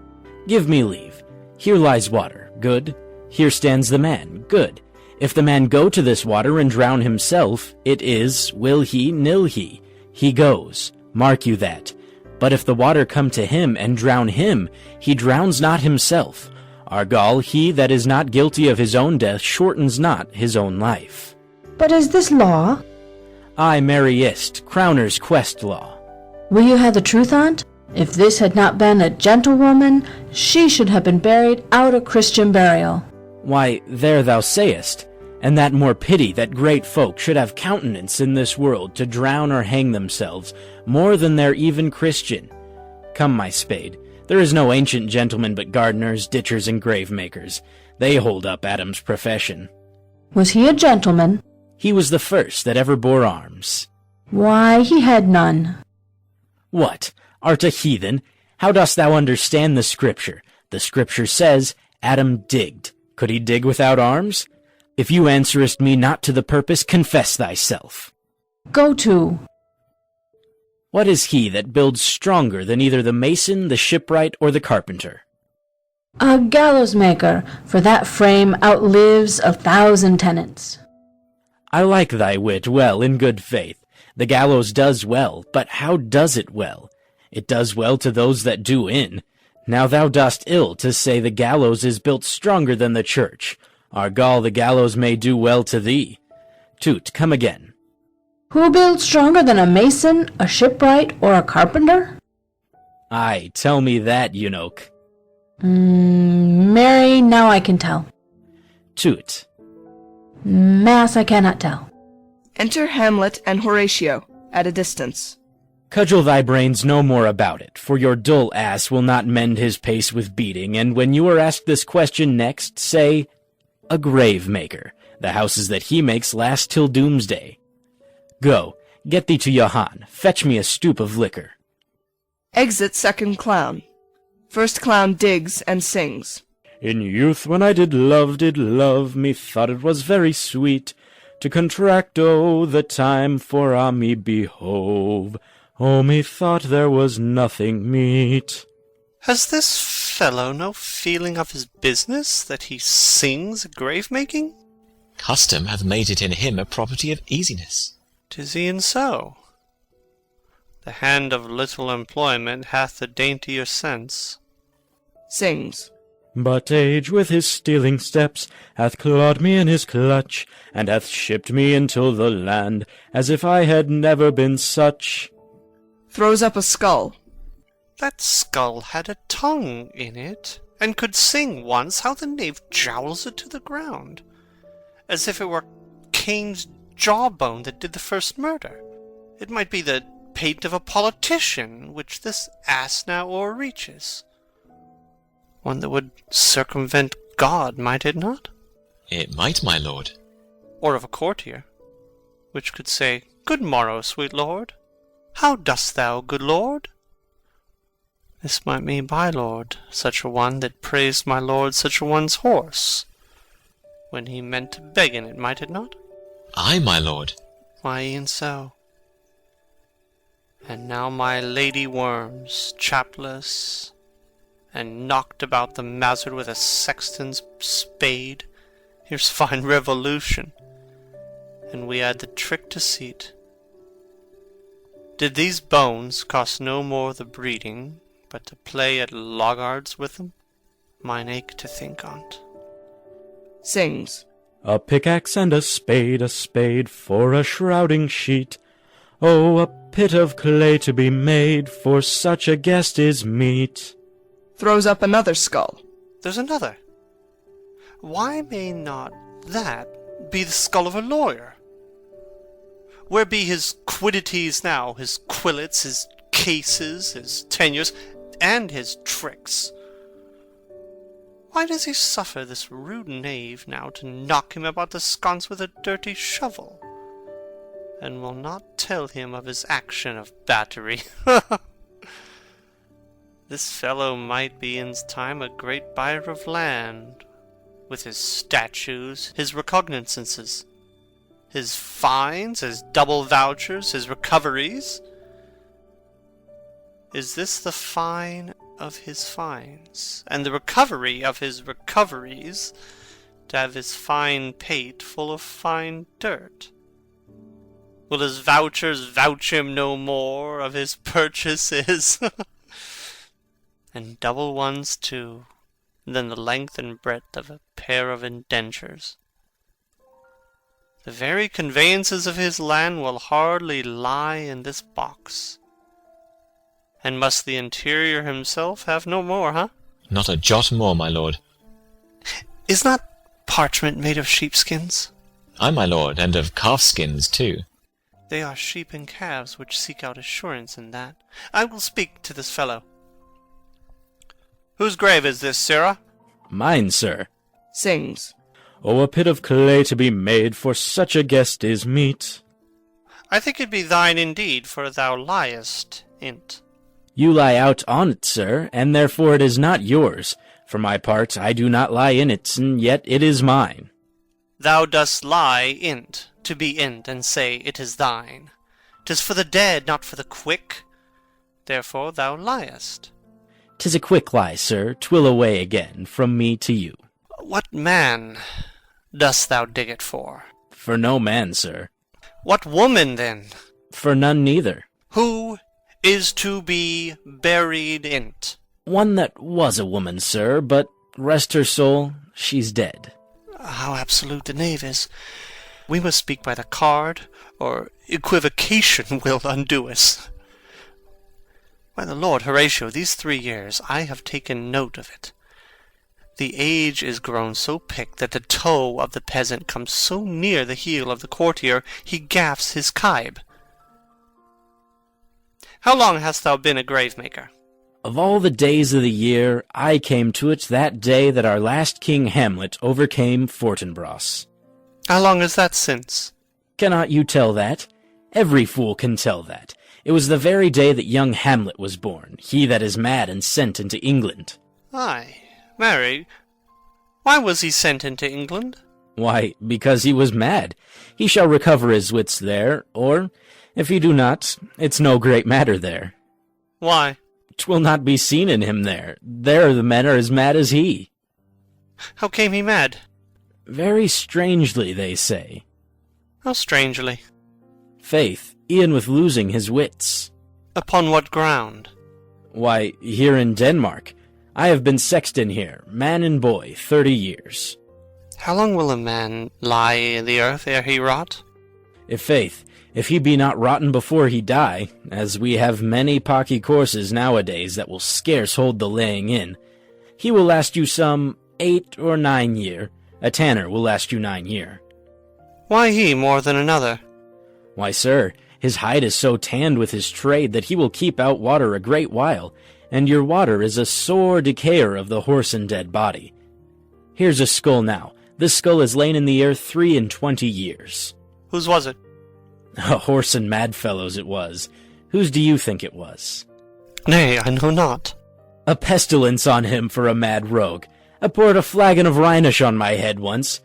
R: Give me leave. Here lies water. Good. Here stands the man. Good. If the man go to this water and drown himself, it is, will he, nil he. He goes. Mark you that. But if the water come to him and drown him, he drowns not himself. Argal, he that is not guilty of his own death shortens not his own life.
E: But is this law?
R: Ay, marry ist, Crowner's quest law.
E: Will you have the truth on't? If this had not been a gentlewoman, she should have been buried out of Christian burial.
R: Why, there thou sayest, and that more pity that great folk should have countenance in this world to drown or hang themselves, more than they're even Christian. Come, my spade, there is no ancient gentleman but gardeners, ditchers, and grave-makers. They hold up Adam's profession.
E: Was he a gentleman?
R: He was the first that ever bore arms.
E: Why, he had none.
R: What? Art a heathen? How dost thou understand the Scripture? The Scripture says, Adam digged. Could he dig without arms? If you answerest me not to the purpose, confess thyself.
E: Go to.
R: What is he that builds stronger than either the mason, the shipwright, or the carpenter?
E: A gallows maker, for that frame outlives 1,000 tenants.
R: I like thy wit well, in good faith. The gallows does well, but how does it well? It does well to those that do in. Now thou dost ill to say the gallows is built stronger than the church. Argal, the gallows may do well to thee. Toot, come again.
E: Who builds stronger than a mason, a shipwright, or a carpenter?
R: Aye, tell me that, eunuch.
E: Marry, now I can tell.
R: Toot.
E: Mass, I cannot tell.
A: Enter Hamlet and Horatio at a distance.
R: Cudgel thy brains no more about it, for your dull ass will not mend his pace with beating, and when you are asked this question next, say, a grave maker. The houses that he makes last till doomsday. Go, get thee to Johann, fetch me a stoup of liquor.
A: Exit second clown. First clown digs and sings.
R: In youth when I did love, methought it was very sweet to contract, the time for me behove. Methought there was nothing meet.
T: Has this fellow no feeling of his business, that he sings grave-making?
D: Custom hath made it in him a property of easiness.
T: 'Tis e'en so. The hand of little employment hath the daintier sense.
A: Sings.
R: But age with his stealing steps hath clawed me in his clutch, and hath shipped me into the land, as if I had never been such.
A: Throws up a skull.
T: That skull had a tongue in it, and could sing once. How the knave jowls it to the ground, as if it were Cain's jawbone that did the first murder. It might be the pate of a politician, which this ass now o'erreaches. One that would circumvent God, might it not?
D: It might, my lord.
T: Or of a courtier, which could say, Good morrow, sweet lord. How dost thou, good lord? This might mean by lord, such a one that praised my lord such a one's horse, when he meant to beg in it, might it not?
D: Ay, my lord.
T: Why, e'en so. And now my lady worms, chapless, and knocked about the mazzard with a sexton's spade. Here's fine revolution, and we add the trick deceit. Did these bones cost no more the breeding, but to play at loggards with them? Mine ache to think on't.
A: Sings.
R: A pickaxe and a spade for a shrouding sheet. Oh, a pit of clay to be made for such a guest is meet.
A: Throws up another skull.
T: There's another. Why may not that be the skull of a lawyer? Where be his quiddities now, his quillets, his cases, his tenures, and his tricks? Why does he suffer this rude knave now to knock him about the sconce with a dirty shovel, and will not tell him of his action of battery? This fellow might be in time a great buyer of land, with his statues, his recognizances, his fines, his double vouchers, his recoveries. Is this the fine of his fines, and the recovery of his recoveries, to have his fine pate full of fine dirt? Will his vouchers vouch him no more of his purchases? And double ones too, than the length and breadth of a pair of indentures. The very conveyances of his land will hardly lie in this box. And must the interior himself have no more, huh?
D: Not a jot more, my lord.
T: Is not parchment made of sheepskins?
D: Ay, my lord, and of calfskins too.
T: They are sheep and calves which seek out assurance in that. I will speak to this fellow. Whose grave is this, sirrah?
R: Mine, sir.
A: Sings.
R: Oh, a pit of clay to be made for such a guest is meet.
T: I think it be thine indeed, for thou liest in't.
R: You lie out on't, sir, and therefore it is not yours. For my part, I do not lie in it, and yet it is mine.
T: Thou dost lie in't, to be in't, and say it is thine. 'Tis for the dead, not for the quick. Therefore thou liest.
R: 'Tis a quick lie, sir, 'twill away again from me to you.
T: What man dost thou dig it for?
R: For no man, sir.
T: What woman, then?
R: For none neither.
T: Who is to be buried in't?
R: One that was a woman, sir, but rest her soul, she's dead.
T: How absolute the knave is. We must speak by the card, or equivocation will undo us. By the Lord, Horatio, these 3 years I have taken note of it. The age is grown so picked that the toe of the peasant comes so near the heel of the courtier he gaffs his kibe. How long hast thou been a grave-maker?
R: Of all the days of the year, I came to it that day that our last King Hamlet overcame Fortinbras.
T: How long is that since?
R: Cannot you tell that? Every fool can tell that. It was the very day that young Hamlet was born, he that is mad and sent into England.
T: Aye, marry, why was he sent into England?
R: Why, because he was mad. He shall recover his wits there, or, if he do not, it's no great matter there.
T: Why?
R: 'Twill not be seen in him there. There the men are as mad as he.
T: How came he mad?
R: Very strangely, they say.
T: How strangely?
R: Faith, e'en with losing his wits.
T: Upon what ground?
R: Why, here in Denmark. I have been sexton here, man and boy, 30 years.
T: How long will a man lie in the earth ere he rot?
R: If he be not rotten before he die, as we have many pocky courses nowadays that will scarce hold the laying in, he will last you some 8 or 9 year. A tanner will last you 9 year.
T: Why he more than another?
R: Why, sir, his hide is so tanned with his trade that he will keep out water a great while, and your water is a sore decayer of the horse and dead body. Here's a skull now. This skull has lain in the earth 23 years.
T: Whose was it?
R: A horse and mad fellow's it was. Whose do you think it was?
T: Nay, I know not.
R: A pestilence on him for a mad rogue. I poured a flagon of Rhenish on my head once.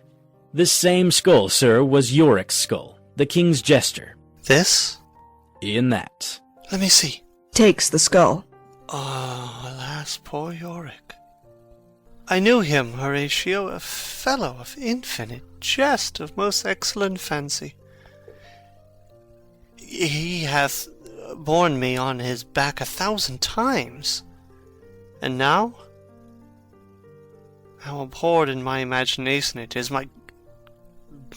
R: This same skull, sir, was Yorick's skull, the king's jester.
T: This?
R: E'en that.
T: Let me see.
A: Takes the skull.
T: Ah, alas, poor Yorick. I knew him, Horatio, a fellow of infinite jest, of most excellent fancy. He hath borne me on his back 1,000 times. And now? How abhorred in my imagination it is, my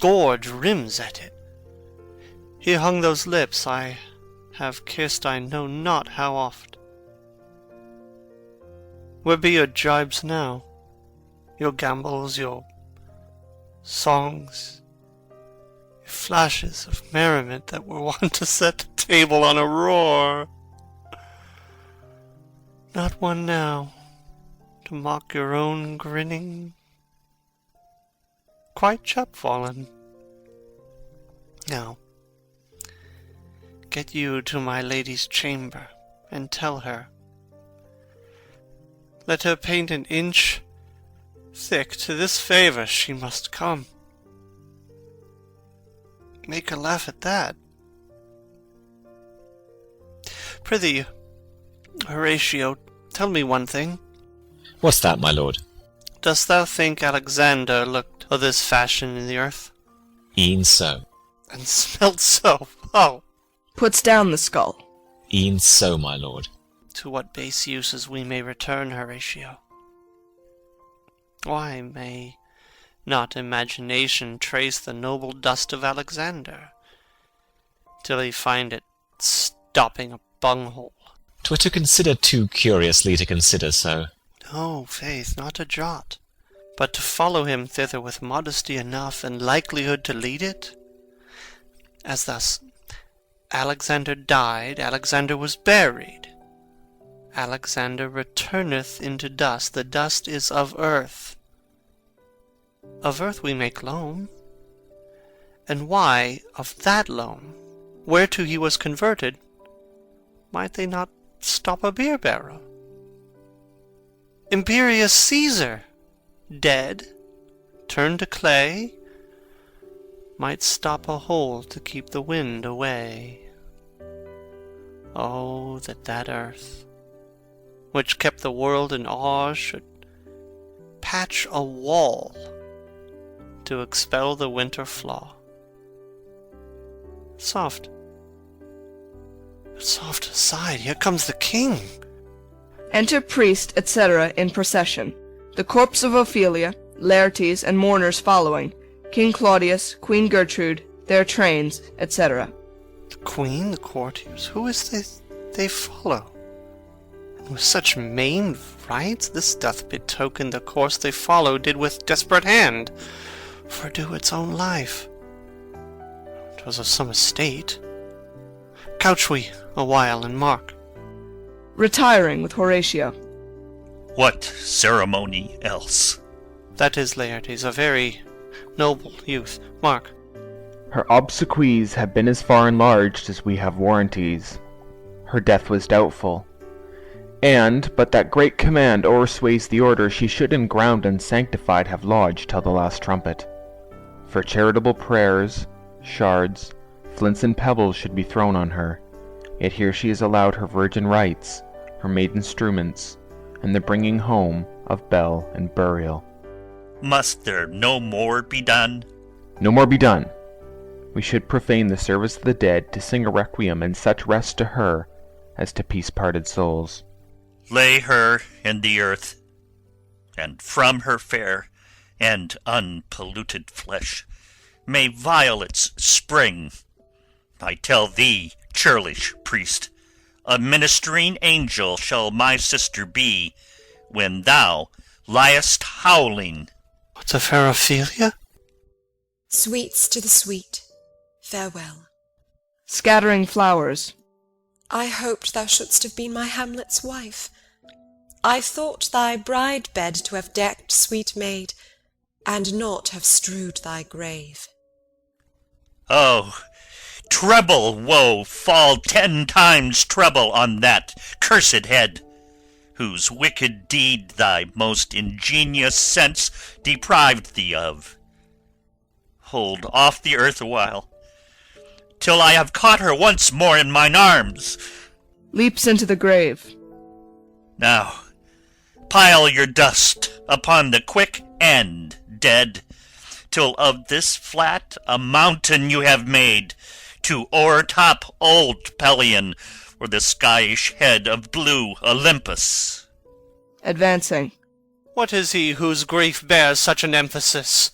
T: gorge rims at it. He hung those lips I have kissed I know not how oft. Where be your jibes now? Your gambols, your songs, your flashes of merriment that were wont to set the table on a roar? Not one now, to mock your own grinning. Quite chapfallen. Now, get you to my lady's chamber, and tell her. Let her paint an inch thick, to this favour she must come. Make her laugh at that. Prithee, Horatio, tell me one thing.
D: What's that, my lord?
T: Dost thou think Alexander looked o' this fashion in the earth?
D: E'en so.
T: And smelt so? Oh!
A: Puts down the skull.
D: E'en so, my lord.
T: To what base uses we may return, Horatio? Why may not imagination trace the noble dust of Alexander, till he find it stopping a bunghole?
D: 'Twere to consider too curiously to consider so.
T: No, faith, not a jot, but to follow him thither with modesty enough and likelihood to lead it. As thus, Alexander died, Alexander was buried. Alexander returneth into dust, the dust is of earth. Of earth we make loam. And why of that loam, whereto he was converted, might they not stop a beer barrel? Imperious Caesar, dead, turned to clay, might stop a hole to keep the wind away. Oh, that earth, which kept the world in awe, should patch a wall to expel the winter flaw. Soft. Soft aside, here comes the king.
A: Enter priest, etc. in procession. The corpse of Ophelia, Laertes, and mourners following. King Claudius, Queen Gertrude, their trains, etc.
T: The queen, the courtiers, who is this they follow? And with such maimed rites, this doth betoken the course they follow did with desperate hand fordo its own life. 'Twas of some estate. Couch we a while and mark.
A: Retiring with Horatio.
H: What ceremony else?
T: That is Laertes, a very noble youth. Mark.
Q: Her obsequies have been as far enlarged as we have warranties. her death was doubtful. And but that great command o'ersways the order she should in ground unsanctified have lodged till the last trumpet. For charitable prayers, shards, flints and pebbles should be thrown on her, yet here she is allowed her virgin rites, her maid instruments, and the bringing home of bell and burial.
H: Must there no more be done?
Q: No more be done. We should profane the service of the dead to sing a requiem and such rest to her as to peace-parted souls.
H: Lay her in the earth, and from her fair and unpolluted flesh may violets spring. I tell thee, churlish priest, a ministering angel shall my sister be when thou liest howling.
T: To fair Ophelia?
K: Sweets to the sweet, farewell.
A: Scattering flowers.
K: I hoped thou shouldst have been my Hamlet's wife. I thought thy bride bed to have decked, sweet maid, and not have strewed thy grave.
H: Oh, treble woe fall 10 times treble on that cursed head, whose wicked deed thy most ingenious sense deprived thee of. Hold off the earth awhile, till I have caught her once more in mine arms.
A: Leaps into the grave.
H: Now, pile your dust upon the quick end, dead, till of this flat a mountain you have made, to o'ertop old Pelion, or the skyish head of blue Olympus.
A: Advancing.
T: What is he whose grief bears such an emphasis?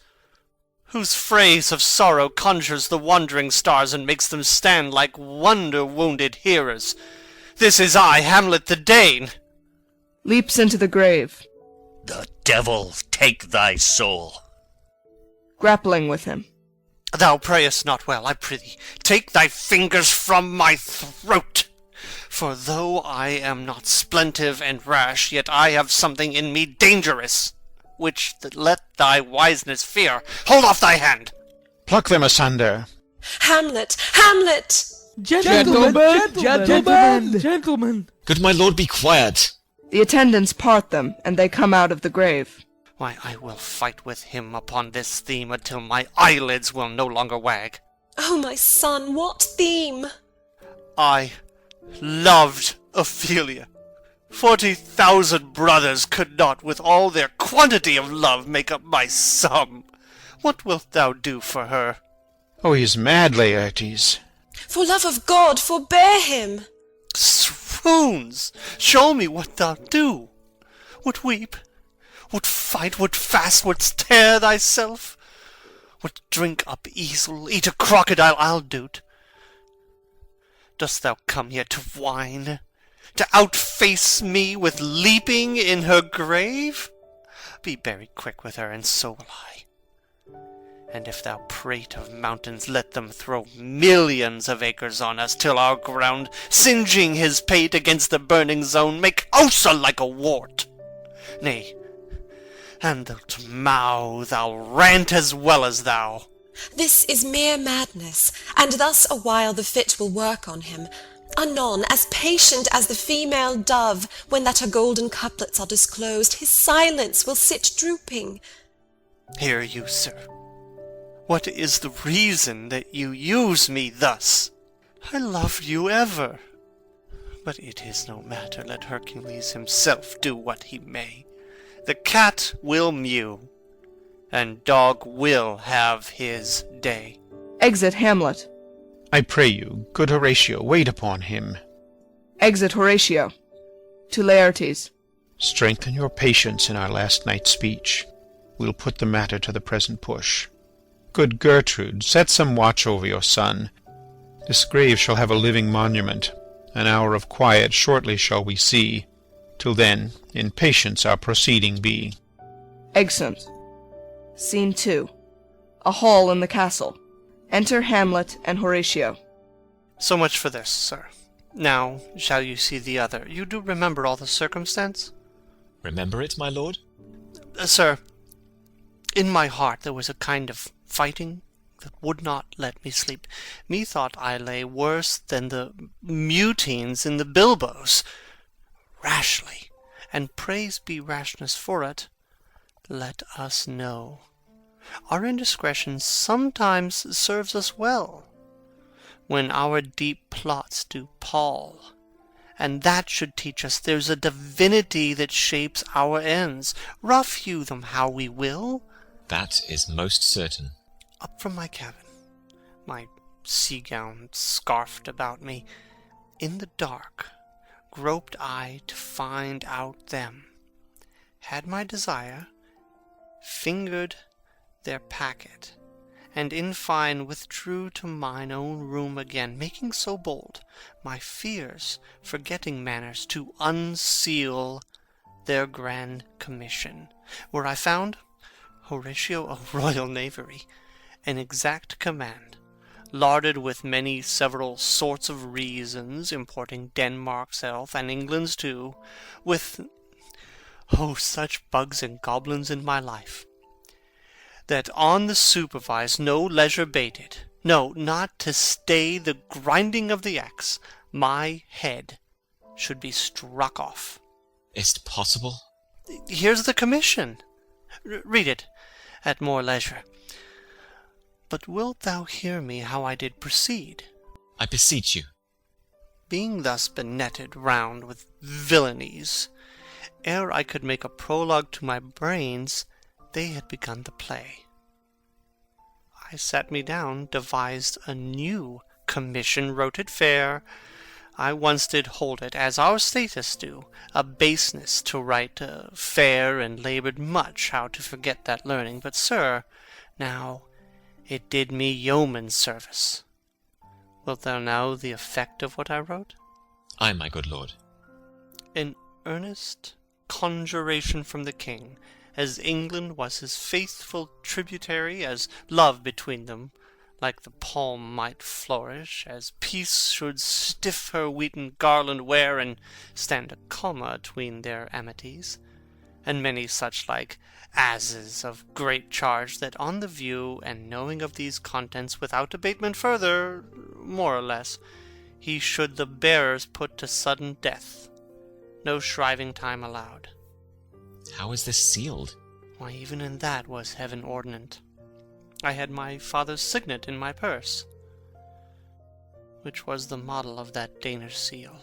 T: Whose phrase of sorrow conjures the wandering stars and makes them stand like wonder-wounded hearers? This is I, Hamlet the Dane.
A: Leaps into the grave.
H: The devil take thy soul.
A: Grappling with him.
T: Thou prayest not well, I prithee. Take thy fingers from my throat. For though I am not splentive and rash, yet I have something in me dangerous, which let thy wiseness fear. Hold off thy hand.
F: Pluck them asunder.
K: Hamlet! Hamlet!
U: Gentlemen!
D: Good my lord, be quiet.
A: The attendants part them, and they come out of the grave.
T: Why, I will fight with him upon this theme until my eyelids will no longer wag.
K: Oh, my son, what theme?
T: I loved Ophelia. 40,000 brothers could not, with all their quantity of love, make up my sum. What wilt thou do for her?
F: Oh, he is mad, Laertes.
K: For love of God, forbear him.
T: Swoons! Show me what thou do. Would weep, would fight, would fast, wouldst tear thyself, would drink up easel, eat a crocodile, I'll do't. Dost thou come here to whine, to outface me with leaping in her grave? Be buried quick with her, and so will I. And if thou prate of mountains, let them throw millions of acres on us, till our ground, singeing his pate against the burning zone, make Ossa like a wart. Nay, and thou'lt mouth, I'll rant as well as thou.
K: This is mere madness, and thus a while the fit will work on him. Anon, as patient as the female dove, when that her golden couplets are disclosed, his silence will sit drooping.
T: Hear you, sir. What is the reason that you use me thus? I loved you ever. But it is no matter, let Hercules himself do what he may. The cat will mew, and dog will have his day.
A: Exit Hamlet.
F: I pray you, good Horatio, wait upon him.
A: Exit Horatio. To Laertes.
F: Strengthen your patience in our last night's speech. We'll put the matter to the present push. Good Gertrude, set some watch over your son. This grave shall have a living monument. An hour of quiet shortly shall we see. Till then, in patience our proceeding be.
A: Exeunt. Scene 2. A hall in the castle. Enter Hamlet and Horatio.
T: So much for this, sir. Now shall you see the other. You do remember all the circumstance?
D: Remember it, my lord?
T: Sir, in my heart there was a kind of fighting, that would not let me sleep. Methought I lay worse than the mutines in the bilboes. Rashly, and praise be rashness for it, let us know. Our indiscretion sometimes serves us well, when our deep plots do pall. And that should teach us there's a divinity that shapes our ends, rough hew them how we will.
D: That is most certain.
T: Up from my cabin, my sea gown scarfed about me, in the dark groped I to find out them. Had my desire, fingered their packet, and in fine withdrew to mine own room again, making so bold, my fears forgetting manners, to unseal their grand commission, where I found Horatio of royal knavery, an exact command, larded with many several sorts of reasons, importing Denmark's health, and England's too, with, such bugs and goblins in my life, that on the supervised no leisure bated, no, not to stay the grinding of the axe, my head should be struck off.
D: Is't possible?
T: Here's the commission. Read it at more leisure. But wilt thou hear me how I did proceed?
D: I beseech you.
T: Being thus benetted round with villainies, ere I could make a prologue to my brains, they had begun the play. I sat me down, devised a new commission, wrote it fair. I once did hold it, as our statists do, a baseness to write fair, and laboured much how to forget that learning. But, sir, now it did me yeoman's service. Wilt thou know the effect of what I wrote?
D: Ay, my good lord.
T: An earnest conjuration from the king, as England was his faithful tributary, as love between them like the palm might flourish, as peace should stiff her wheaten garland wear, and stand a comma atween their amities, and many such like asses of great charge, that on the view and knowing of these contents, without abatement further, more or less, he should the bearers put to sudden death, no shriving time allowed.
D: How is this sealed?
T: Why, even in that was heaven ordinant. I had my father's signet in my purse, which was the model of that Danish seal.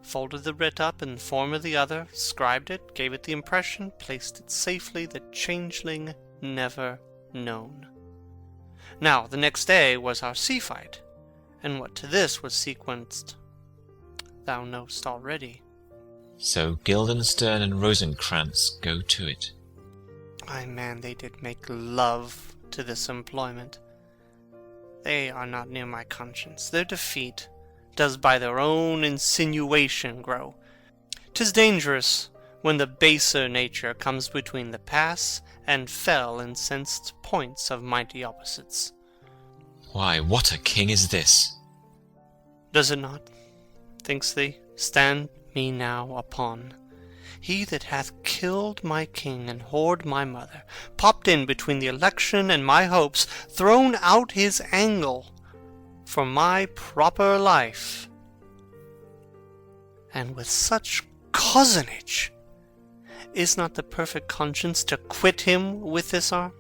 T: Folded the writ up in form of the other, scribed it, gave it the impression, placed it safely, the changeling never known. Now, the next day was our sea fight, and what to this was sequenced, thou knowst already.
D: So Guildenstern and Rosencrantz go to it.
T: Ay, man, they did make love to this employment. They are not near my conscience. Their defeat does by their own insinuation grow. 'Tis dangerous when the baser nature comes between the pass and fell incensed points of mighty opposites.
D: Why, what a king is this?
T: Does it not, thinks thee, stand me now upon? He that hath killed my king and whored my mother, popped in between the election and my hopes, thrown out his angle for my proper life, and with such cozenage, is not the perfect conscience to quit him with this arm?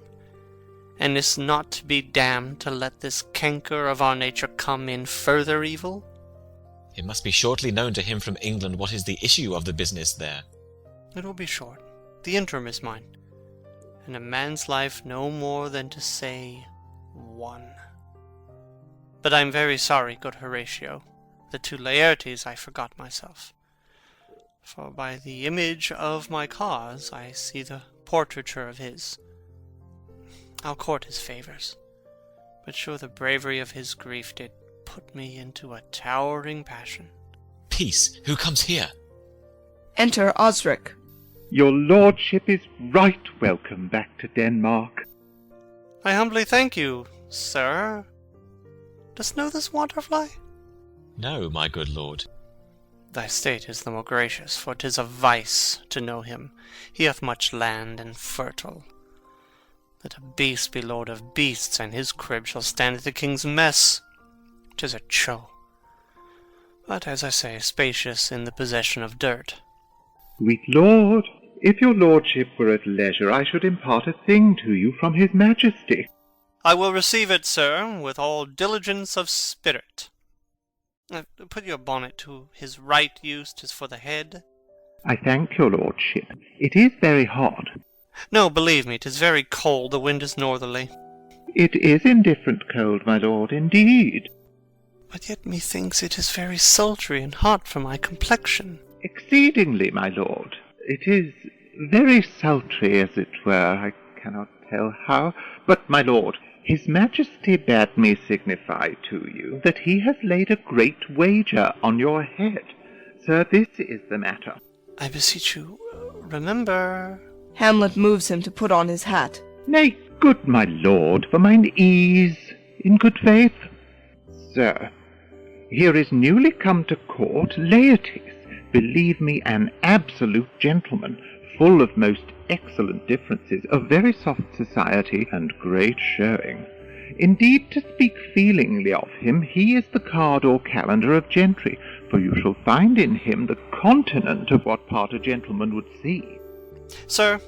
T: And is not to be damned to let this canker of our nature come in further evil?
D: It must be shortly known to him from England what is the issue of the business there.
T: It will be short. The interim is mine, and a man's life no more than to say one. But I am very sorry, good Horatio, that to Laertes I forgot myself. For by the image of my cause I see the portraiture of his. I'll court his favours, but sure the bravery of his grief did put me into a towering passion.
D: Peace! Who comes here?
A: Enter Osric.
I: Your lordship is right welcome back to Denmark.
T: I humbly thank you, sir. Dost know this wanderfly?
D: No, my good lord.
T: Thy state is the more gracious, for 'tis a vice to know him. He hath much land and fertile. Let a beast be lord of beasts, and his crib shall stand at the king's mess. 'Tis a show, but, as I say, spacious in the possession of dirt.
I: Sweet lord, if your lordship were at leisure, I should impart a thing to you from his majesty.
T: I will receive it, sir, with all diligence of spirit. Put your bonnet to his right use, 'tis for the head.
I: I thank your lordship. It is very hot.
T: No, believe me, 'tis very cold, the wind is northerly.
I: It is indifferent cold, my lord, indeed.
T: But yet methinks it is very sultry and hot for my complexion.
I: Exceedingly, my lord. It is very sultry, as it were. I cannot tell how. But, my lord, his majesty bade me signify to you that he has laid a great wager on your head. Sir, this is the matter.
T: I beseech you, remember...
A: Hamlet moves him to put on his hat.
I: Nay, good my lord, for mine ease, in good faith. Sir, here is newly come to court Laertes, believe me, an absolute gentleman, full of most excellent differences, of very soft society and great showing. Indeed, to speak feelingly of him, he is the card or calendar of gentry, for you shall find in him the continent of what part a gentleman would see.
T: Sir,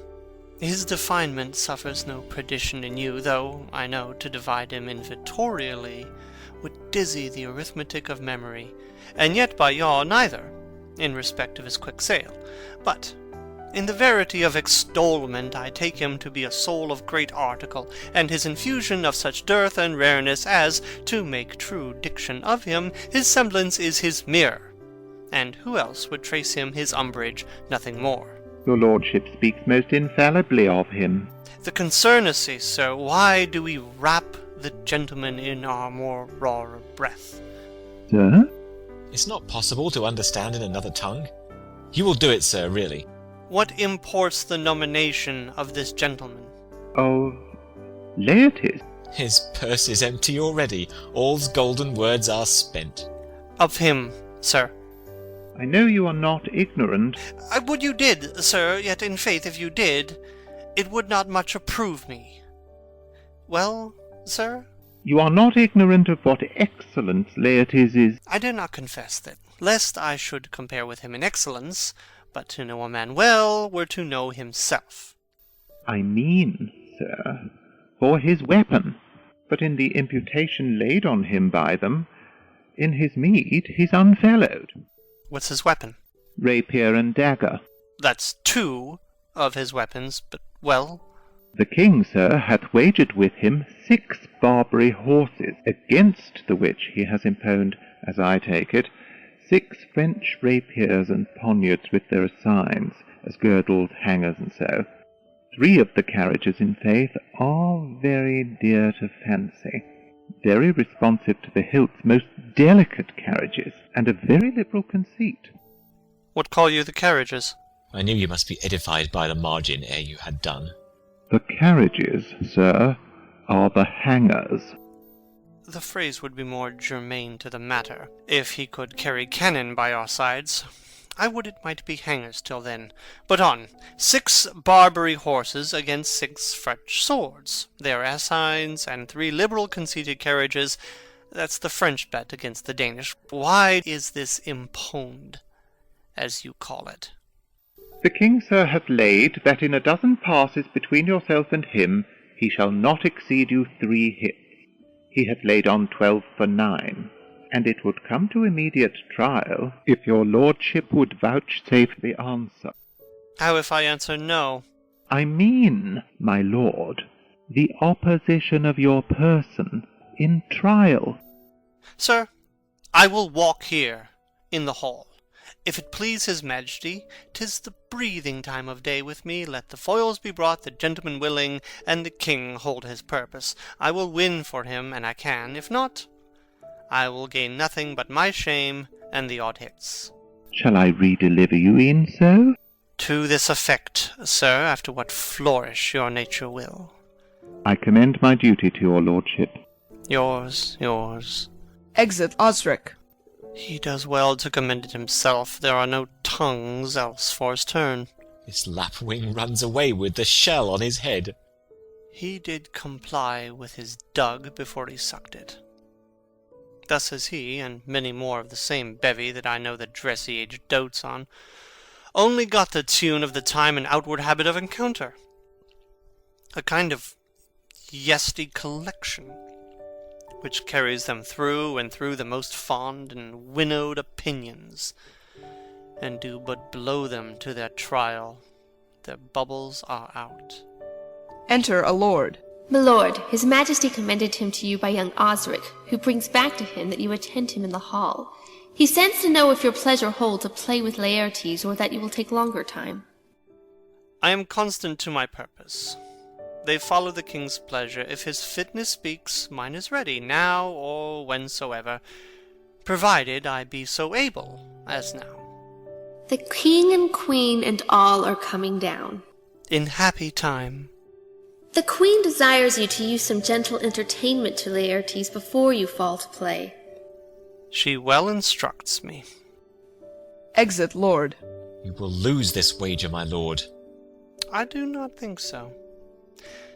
T: his definement suffers no perdition in you, though I know to divide him inventorially would dizzy the arithmetic of memory, and yet by yaw neither, in respect of his quick sale. But in the verity of extolment I take him to be a soul of great article, and his infusion of such dearth and rareness as, to make true diction of him, his semblance is his mirror. And who else would trace him his umbrage, nothing more.
I: Your lordship speaks most infallibly of him.
T: The concernacy, sir, why do we wrap the gentleman in our more raw breath?
I: Sir?
D: It's not possible to understand in another tongue. You will do it, sir, really.
T: What imports the nomination of this gentleman?
I: Of Laertes?
D: His purse is empty already. All's golden words are spent.
T: Of him, sir.
I: I know you are not ignorant.
T: I would you did, sir, yet in faith if you did, it would not much approve me. Well, sir?
I: You are not ignorant of what excellence Laertes is.
T: I do not confess that, lest I should compare with him in excellence, but to know a man well were to know himself.
I: I mean, sir, for his weapon, but in the imputation laid on him by them, in his meed he's unfellowed.
T: What's his weapon?
I: Rapier and dagger.
T: That's two of his weapons, but, well...
I: The king, sir, hath wagered with him 6 Barbary horses, against the which he has imponed, as I take it, 6 French rapiers and poniards with their assigns, as girdles, hangers, and so. 3 of the carriages, in faith, are very dear to fancy. Very responsive to the hilts, most delicate carriages, and of very liberal conceit.
T: What call you the carriages?
D: I knew you must be edified by the margin ere you had done.
I: The carriages, sir, are the hangers.
T: The phrase would be more germane to the matter. If he could carry cannon by our sides, I would it might be hangers till then. But on, 6 Barbary horses against 6 French swords, their assigns, and 3 liberal conceited carriages. That's the French bet against the Danish. Why is this imponed, as you call it?
I: The king, sir, hath laid that in a dozen passes between yourself and him, he shall not exceed you 3 hits. He hath laid on 12 for 9. And it would come to immediate trial, if your lordship would vouchsafe the answer.
T: How if I answer no?
I: I mean, my lord, the opposition of your person in trial.
T: Sir, I will walk here, in the hall. If it please his majesty, 'tis the breathing time of day with me. Let the foils be brought, the gentleman willing, and the king hold his purpose. I will win for him, and I can. If not, I will gain nothing but my shame and the odd hits.
I: Shall I re-deliver you in so?
T: To this effect, sir, after what flourish your nature will.
I: I commend my duty to your lordship.
T: Yours, yours.
A: Exit Osric.
T: He does well to commend it himself. There are no tongues else for his turn.
D: This lapwing runs away with the shell on his head.
T: He did comply with his dug before he sucked it. Thus has he, and many more of the same bevy that I know the dressy age dotes on, only got the tune of the time and outward habit of encounter. A kind of yesty collection, which carries them through and through the most fond and winnowed opinions, and do but blow them to their trial. Their bubbles are out.
A: Enter a lord.
J: My lord, his majesty commended him to you by young Osric, who brings back to him that you attend him in the hall. He sends to know if your pleasure hold to play with Laertes, or that you will take longer time.
T: I am constant to my purpose. They follow the king's pleasure. If his fitness speaks, mine is ready, now or whensoever, provided I be so able as now.
J: The king and queen and all are coming down.
T: In happy time.
J: The queen desires you to use some gentle entertainment to Laertes before you fall to play.
T: She well instructs me.
A: Exit lord.
D: You will lose this wager, my lord.
T: I do not think so.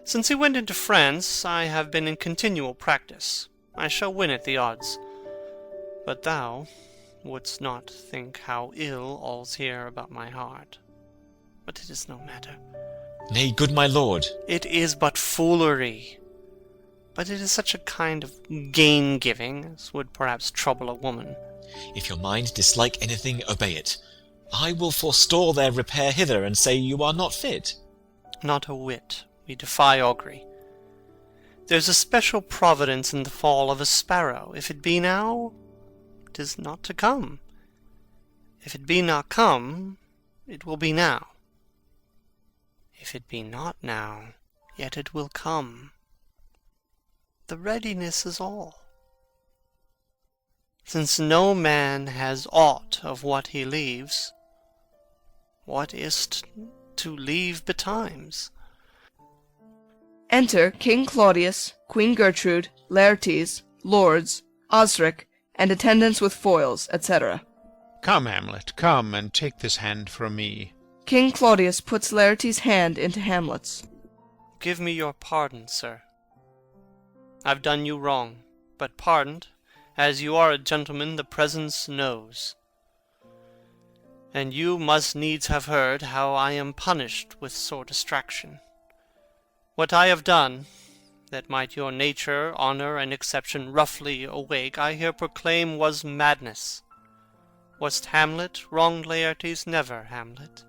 T: Since he went into France, I have been in continual practice. I shall win at the odds. But thou wouldst not think how ill all's here about my heart. But it is no matter.
D: Nay, good my lord.
T: It is but foolery. But it is such a kind of gain-giving as would perhaps trouble a woman.
D: If your mind dislike anything, obey it. I will forestall their repair hither, and say you are not fit.
T: Not a whit. We defy augury. There's a special providence in the fall of a sparrow. If it be now, 'tis not to come. If it be not come, it will be now. If it be not now, yet it will come. The readiness is all. Since no man has aught of what he leaves, what is't to leave betimes?
A: Enter King Claudius, Queen Gertrude, Laertes, lords, Osric, and attendants with foils, etc.
F: Come, Hamlet, come and take this hand from me.
A: King Claudius puts Laertes' hand into Hamlet's.
T: Give me your pardon, sir. I've done you wrong, but pardoned, as you are a gentleman the presence knows. And you must needs have heard how I am punished with sore distraction. What I have done, that might your nature, honour, and exception roughly awake, I here proclaim was madness. Was't Hamlet wronged Laertes? Never, Hamlet.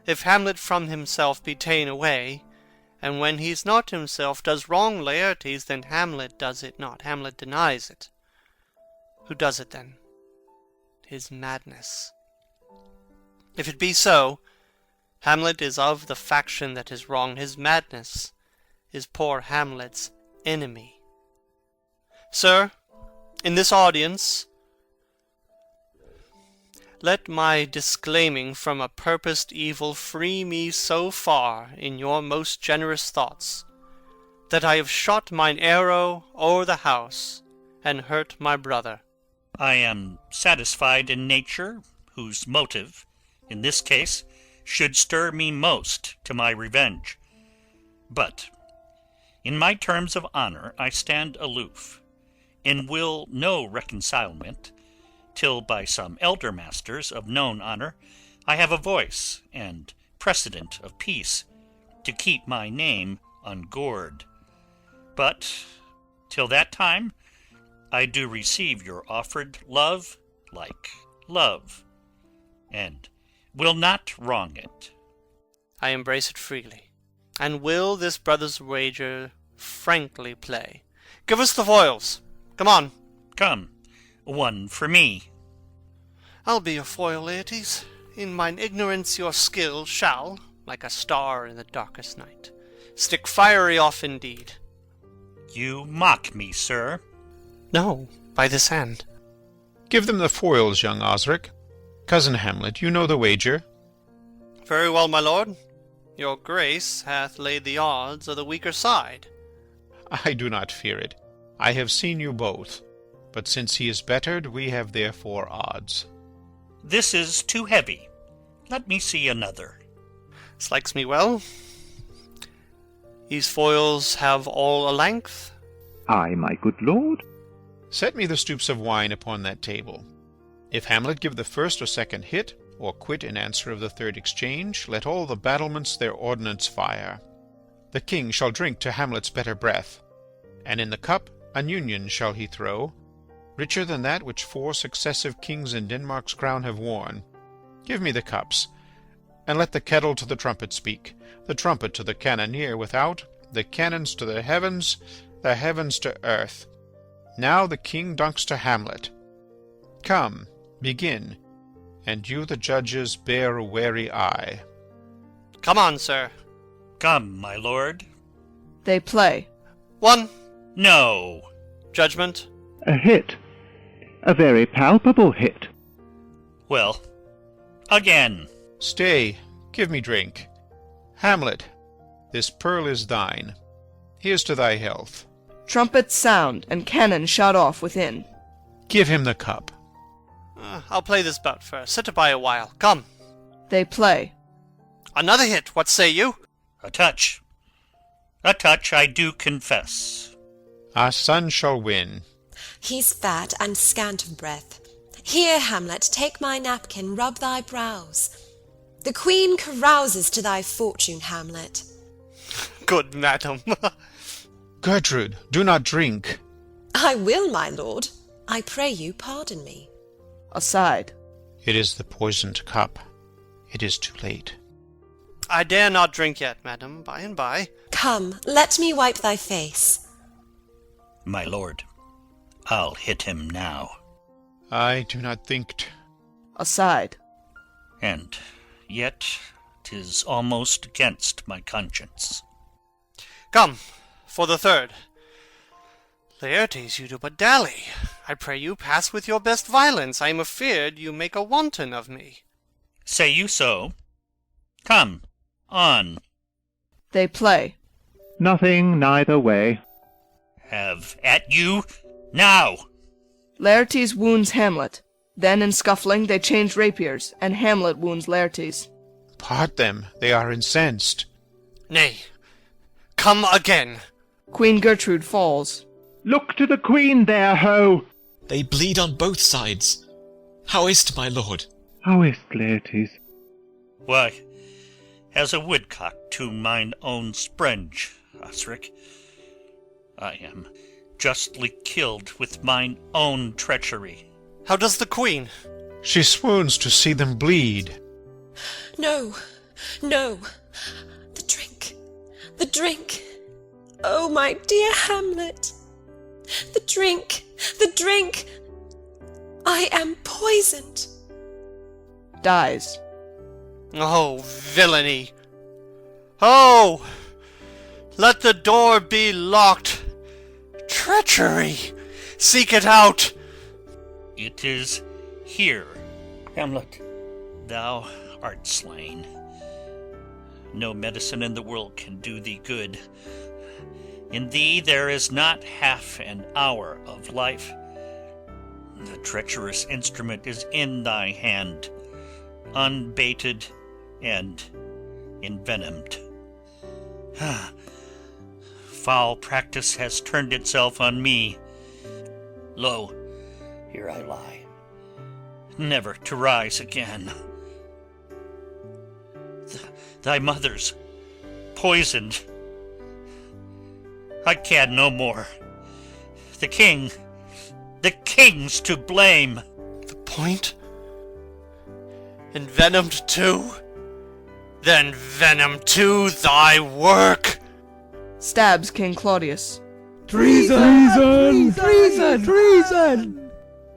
T: If Hamlet from himself be ta'en away, and when he's not himself does wrong Laertes, then Hamlet does it not. Hamlet denies it. Who does it then? 'Tis madness. If it be so, Hamlet is of the faction that is wronged. His madness is poor Hamlet's enemy. Sir, in this audience, let my disclaiming from a purposed evil free me so far in your most generous thoughts, that I have shot mine arrow o'er the house, and hurt my brother.
H: I am satisfied in nature, whose motive, in this case, should stir me most to my revenge. But in my terms of honour I stand aloof, and will no reconcilement, till by some elder masters of known honour I have a voice and precedent of peace, to keep my name ungored. But till that time I do receive your offered love like love, and will not wrong it.
T: I embrace it freely, and will this brother's wager frankly play. Give us the foils. Come on.
H: Come, one for me.
T: I'll be your foil, Laertes. In mine ignorance your skill shall, like a star in the darkest night, stick fiery off indeed.
H: You mock me, sir.
T: No, by this hand.
F: Give them the foils, young Osric. Cousin Hamlet, you know the wager.
T: Very well, my lord. Your grace hath laid the odds of the weaker side.
F: I do not fear it. I have seen you both. But since he is bettered, we have therefore odds.
H: This is too heavy. Let me see another.
T: Slikes me well. These foils have all a length?
I: Ay, my good lord.
F: Set me the stoups of wine upon that table. If Hamlet give the first or second hit, or quit in answer of the third exchange, let all the battlements their ordnance fire. The king shall drink to Hamlet's better breath, and in the cup an union shall he throw, richer than that which 4 successive kings in Denmark's crown have worn. Give me the cups, and let the kettle to the trumpet speak, the trumpet to the cannoneer without, the cannons to the heavens to earth. Now the king dunks to Hamlet. Come, begin, and you the judges bear a wary eye.
T: Come on, sir.
H: Come, my lord.
A: They play.
T: 1.
H: No.
T: Judgment.
I: A hit. A very palpable hit.
H: Well, again.
F: Stay, give me drink. Hamlet, this pearl is thine. Here's to thy health.
A: Trumpets sound, and cannon shout off within.
F: Give him the cup.
T: I'll play this bout first. Sit by a while. Come.
A: They play.
T: Another hit, what say you?
H: A touch. A touch, I do confess.
F: Our son shall win.
K: He's fat and scant of breath. Here, Hamlet, take my napkin, rub thy brows. The queen carouses to thy fortune, Hamlet.
T: Good madam.
F: Gertrude, do not drink.
K: I will, my lord. I pray you pardon me.
A: Aside.
F: It is the poisoned cup. It is too late.
T: I dare not drink yet, madam. By and by.
K: Come, let me wipe thy face.
H: My lord, I'll hit him now.
F: I do not think't.
A: Aside.
H: And yet 'tis almost against my conscience.
T: Come, for the third. Laertes, you do but dally. I pray you pass with your best violence. I am afeard you make a wanton of me.
H: Say you so? Come, on.
A: They play.
I: Nothing neither way.
H: Have at you now.
A: Laertes wounds Hamlet. Then in scuffling they change rapiers, and Hamlet wounds Laertes.
F: Part them, they are incensed.
T: Nay, come again.
A: Queen Gertrude falls.
I: Look to the queen there, ho!
D: They bleed on both sides. How is't, my lord?
I: How is't, Laertes?
H: Why, as a woodcock to mine own springe, Osric, I am justly killed with mine own treachery.
T: How does the queen?
F: She swoons to see them bleed.
K: No, no. The drink, the drink. Oh, my dear Hamlet. The drink, the drink. I am poisoned.
A: Dies.
T: Oh, villainy. Oh, let the door be locked. Treachery. Seek it out.
H: It is here, Hamlet. Thou art slain. No medicine in the world can do thee good. In thee there is not half an hour of life. The treacherous instrument is in thy hand, unbaited and envenomed. Foul practice has turned itself on me. Lo, here I lie, never to rise again. Thy mother's poisoned. I can no more. The king's to blame.
T: The point? Envenomed too? Then venom to thy work.
A: Stabs King Claudius.
U: Treason! Treason! Treason!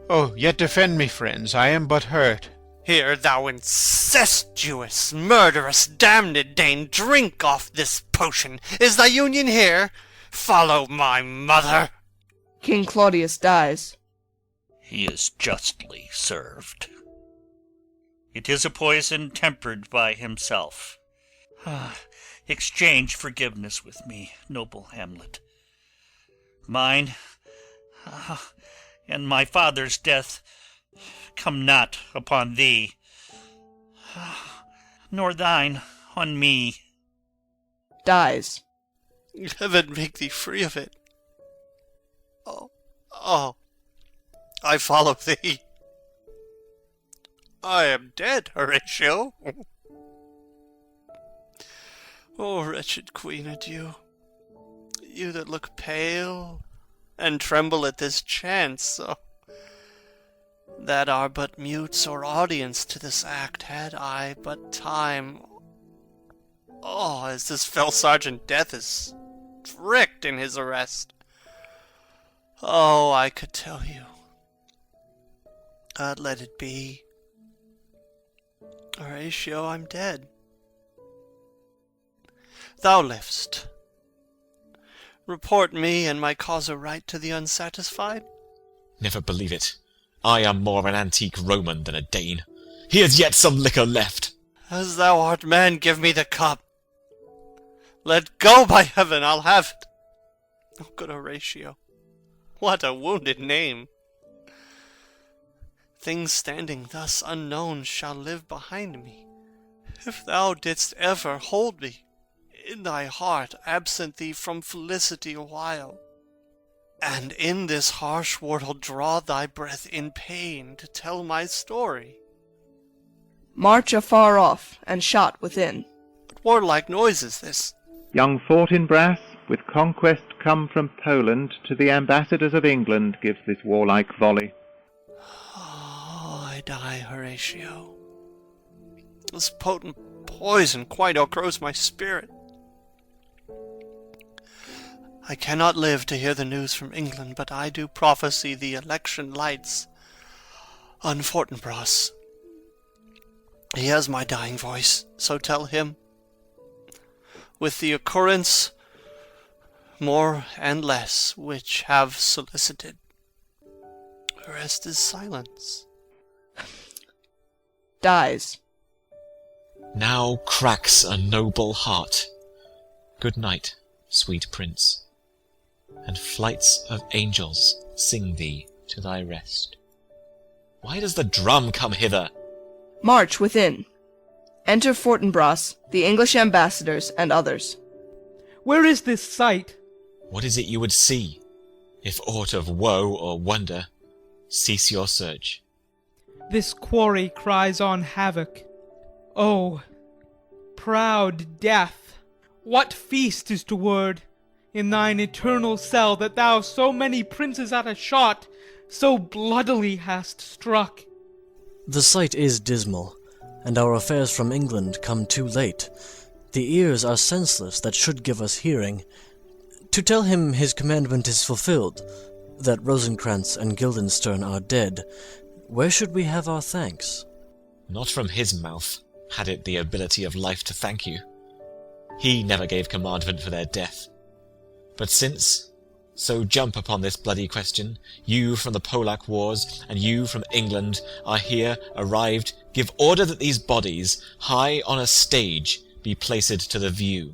F: Oh, yet defend me, friends. I am but hurt.
T: Here, thou incestuous, murderous, damned Dane, drink off this potion. Is thy union here? Follow my mother.
A: King Claudius dies.
H: He is justly served. It is a poison tempered by himself. Exchange forgiveness with me, noble Hamlet. Mine and my father's death come not upon thee, nor thine on me.
A: Dies.
T: Heaven make thee free of it. Oh, I follow thee. I am dead, Horatio. Oh, wretched queen, adieu. You that look pale and tremble at this chance, that are but mutes or audience to this act, had I but time. Oh, as this fell Sergeant Death is strict in his arrest. Oh, I could tell you. Let it be. Horatio, I'm dead. Thou livest. Report me and my cause aright to the unsatisfied.
D: Never believe it. I am more an antique Roman than a Dane. Here's yet some liquor left.
T: As thou art man, give me the cup. Let go, by heaven, I'll have it. Oh, good Horatio, what a wounded name. Things standing thus unknown shall live behind me. If thou didst ever hold me in thy heart, absent thee from felicity a while, and in this harsh world draw thy breath in pain to tell my story.
A: March afar off, and shot within.
T: What warlike noise is this?
I: Young Fortinbras, with conquest come from Poland, to the ambassadors of England gives this warlike volley.
T: Oh, I die, Horatio. This potent poison quite outgrows my spirit. I cannot live to hear the news from England, but I do prophesy the election lights on Fortinbras. He has my dying voice, so tell him. With the occurrence, more and less, which have solicited, the rest is silence.
A: Dies.
D: Now cracks a noble heart. Good night, sweet prince, and flights of angels sing thee to thy rest. Why does the drum come hither?
A: March within. Enter Fortinbras, the English ambassadors, and others.
U: Where is this sight?
D: What is it you would see? If aught of woe or wonder, cease your search.
U: This quarry cries on havoc. Oh, proud death, what feast is toward in thine eternal cell, that thou so many princes at a shot so bloodily hast struck?
C: The sight is dismal, and our affairs from England come too late. The ears are senseless that should give us hearing. To tell him his commandment is fulfilled, that Rosencrantz and Guildenstern are dead, where should we have our thanks?
D: Not from his mouth, had it the ability of life to thank you. He never gave commandment for their death. But since, so jump upon this bloody question, you from the Polack wars, and you from England, are here arrived, give order that these bodies, high on a stage, be placed to the view.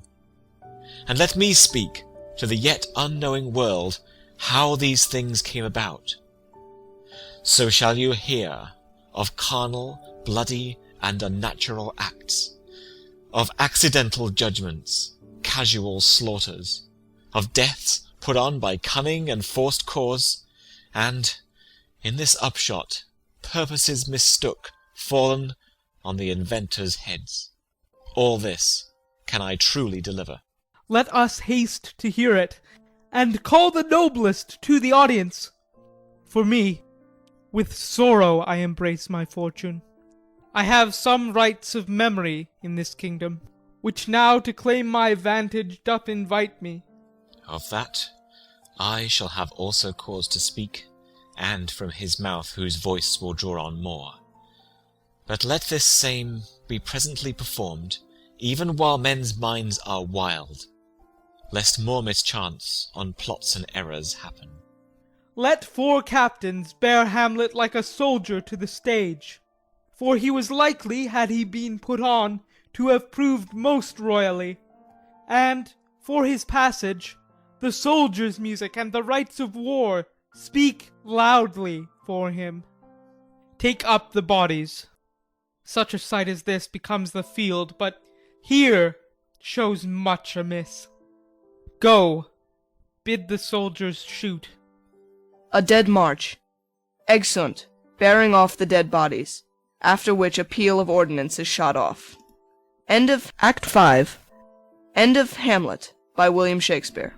D: And let me speak to the yet unknowing world how these things came about. So shall you hear of carnal, bloody, and unnatural acts, of accidental judgments, casual slaughters, of deaths put on by cunning and forced cause, and, in this upshot, purposes mistook, fallen on the inventors' heads. All this can I truly deliver.
U: Let us haste to hear it, and call the noblest to the audience. For me, with sorrow I embrace my fortune. I have some rights of memory in this kingdom, which now to claim my vantage doth invite me.
D: Of that I shall have also cause to speak, and from his mouth whose voice will draw on more. But let this same be presently performed, even while men's minds are wild, lest more mischance on plots and errors happen.
U: Let 4 captains bear Hamlet like a soldier to the stage, for he was likely, had he been put on, to have proved most royally, and, for his passage, the soldiers' music and the rites of war speak loudly for him. Take up the bodies. Such a sight as this becomes the field, but here shows much amiss. Go. Bid the soldiers shoot.
A: A dead march. Exeunt, bearing off the dead bodies, after which a peal of ordnance is shot off. End of Act 5. End of Hamlet by William Shakespeare.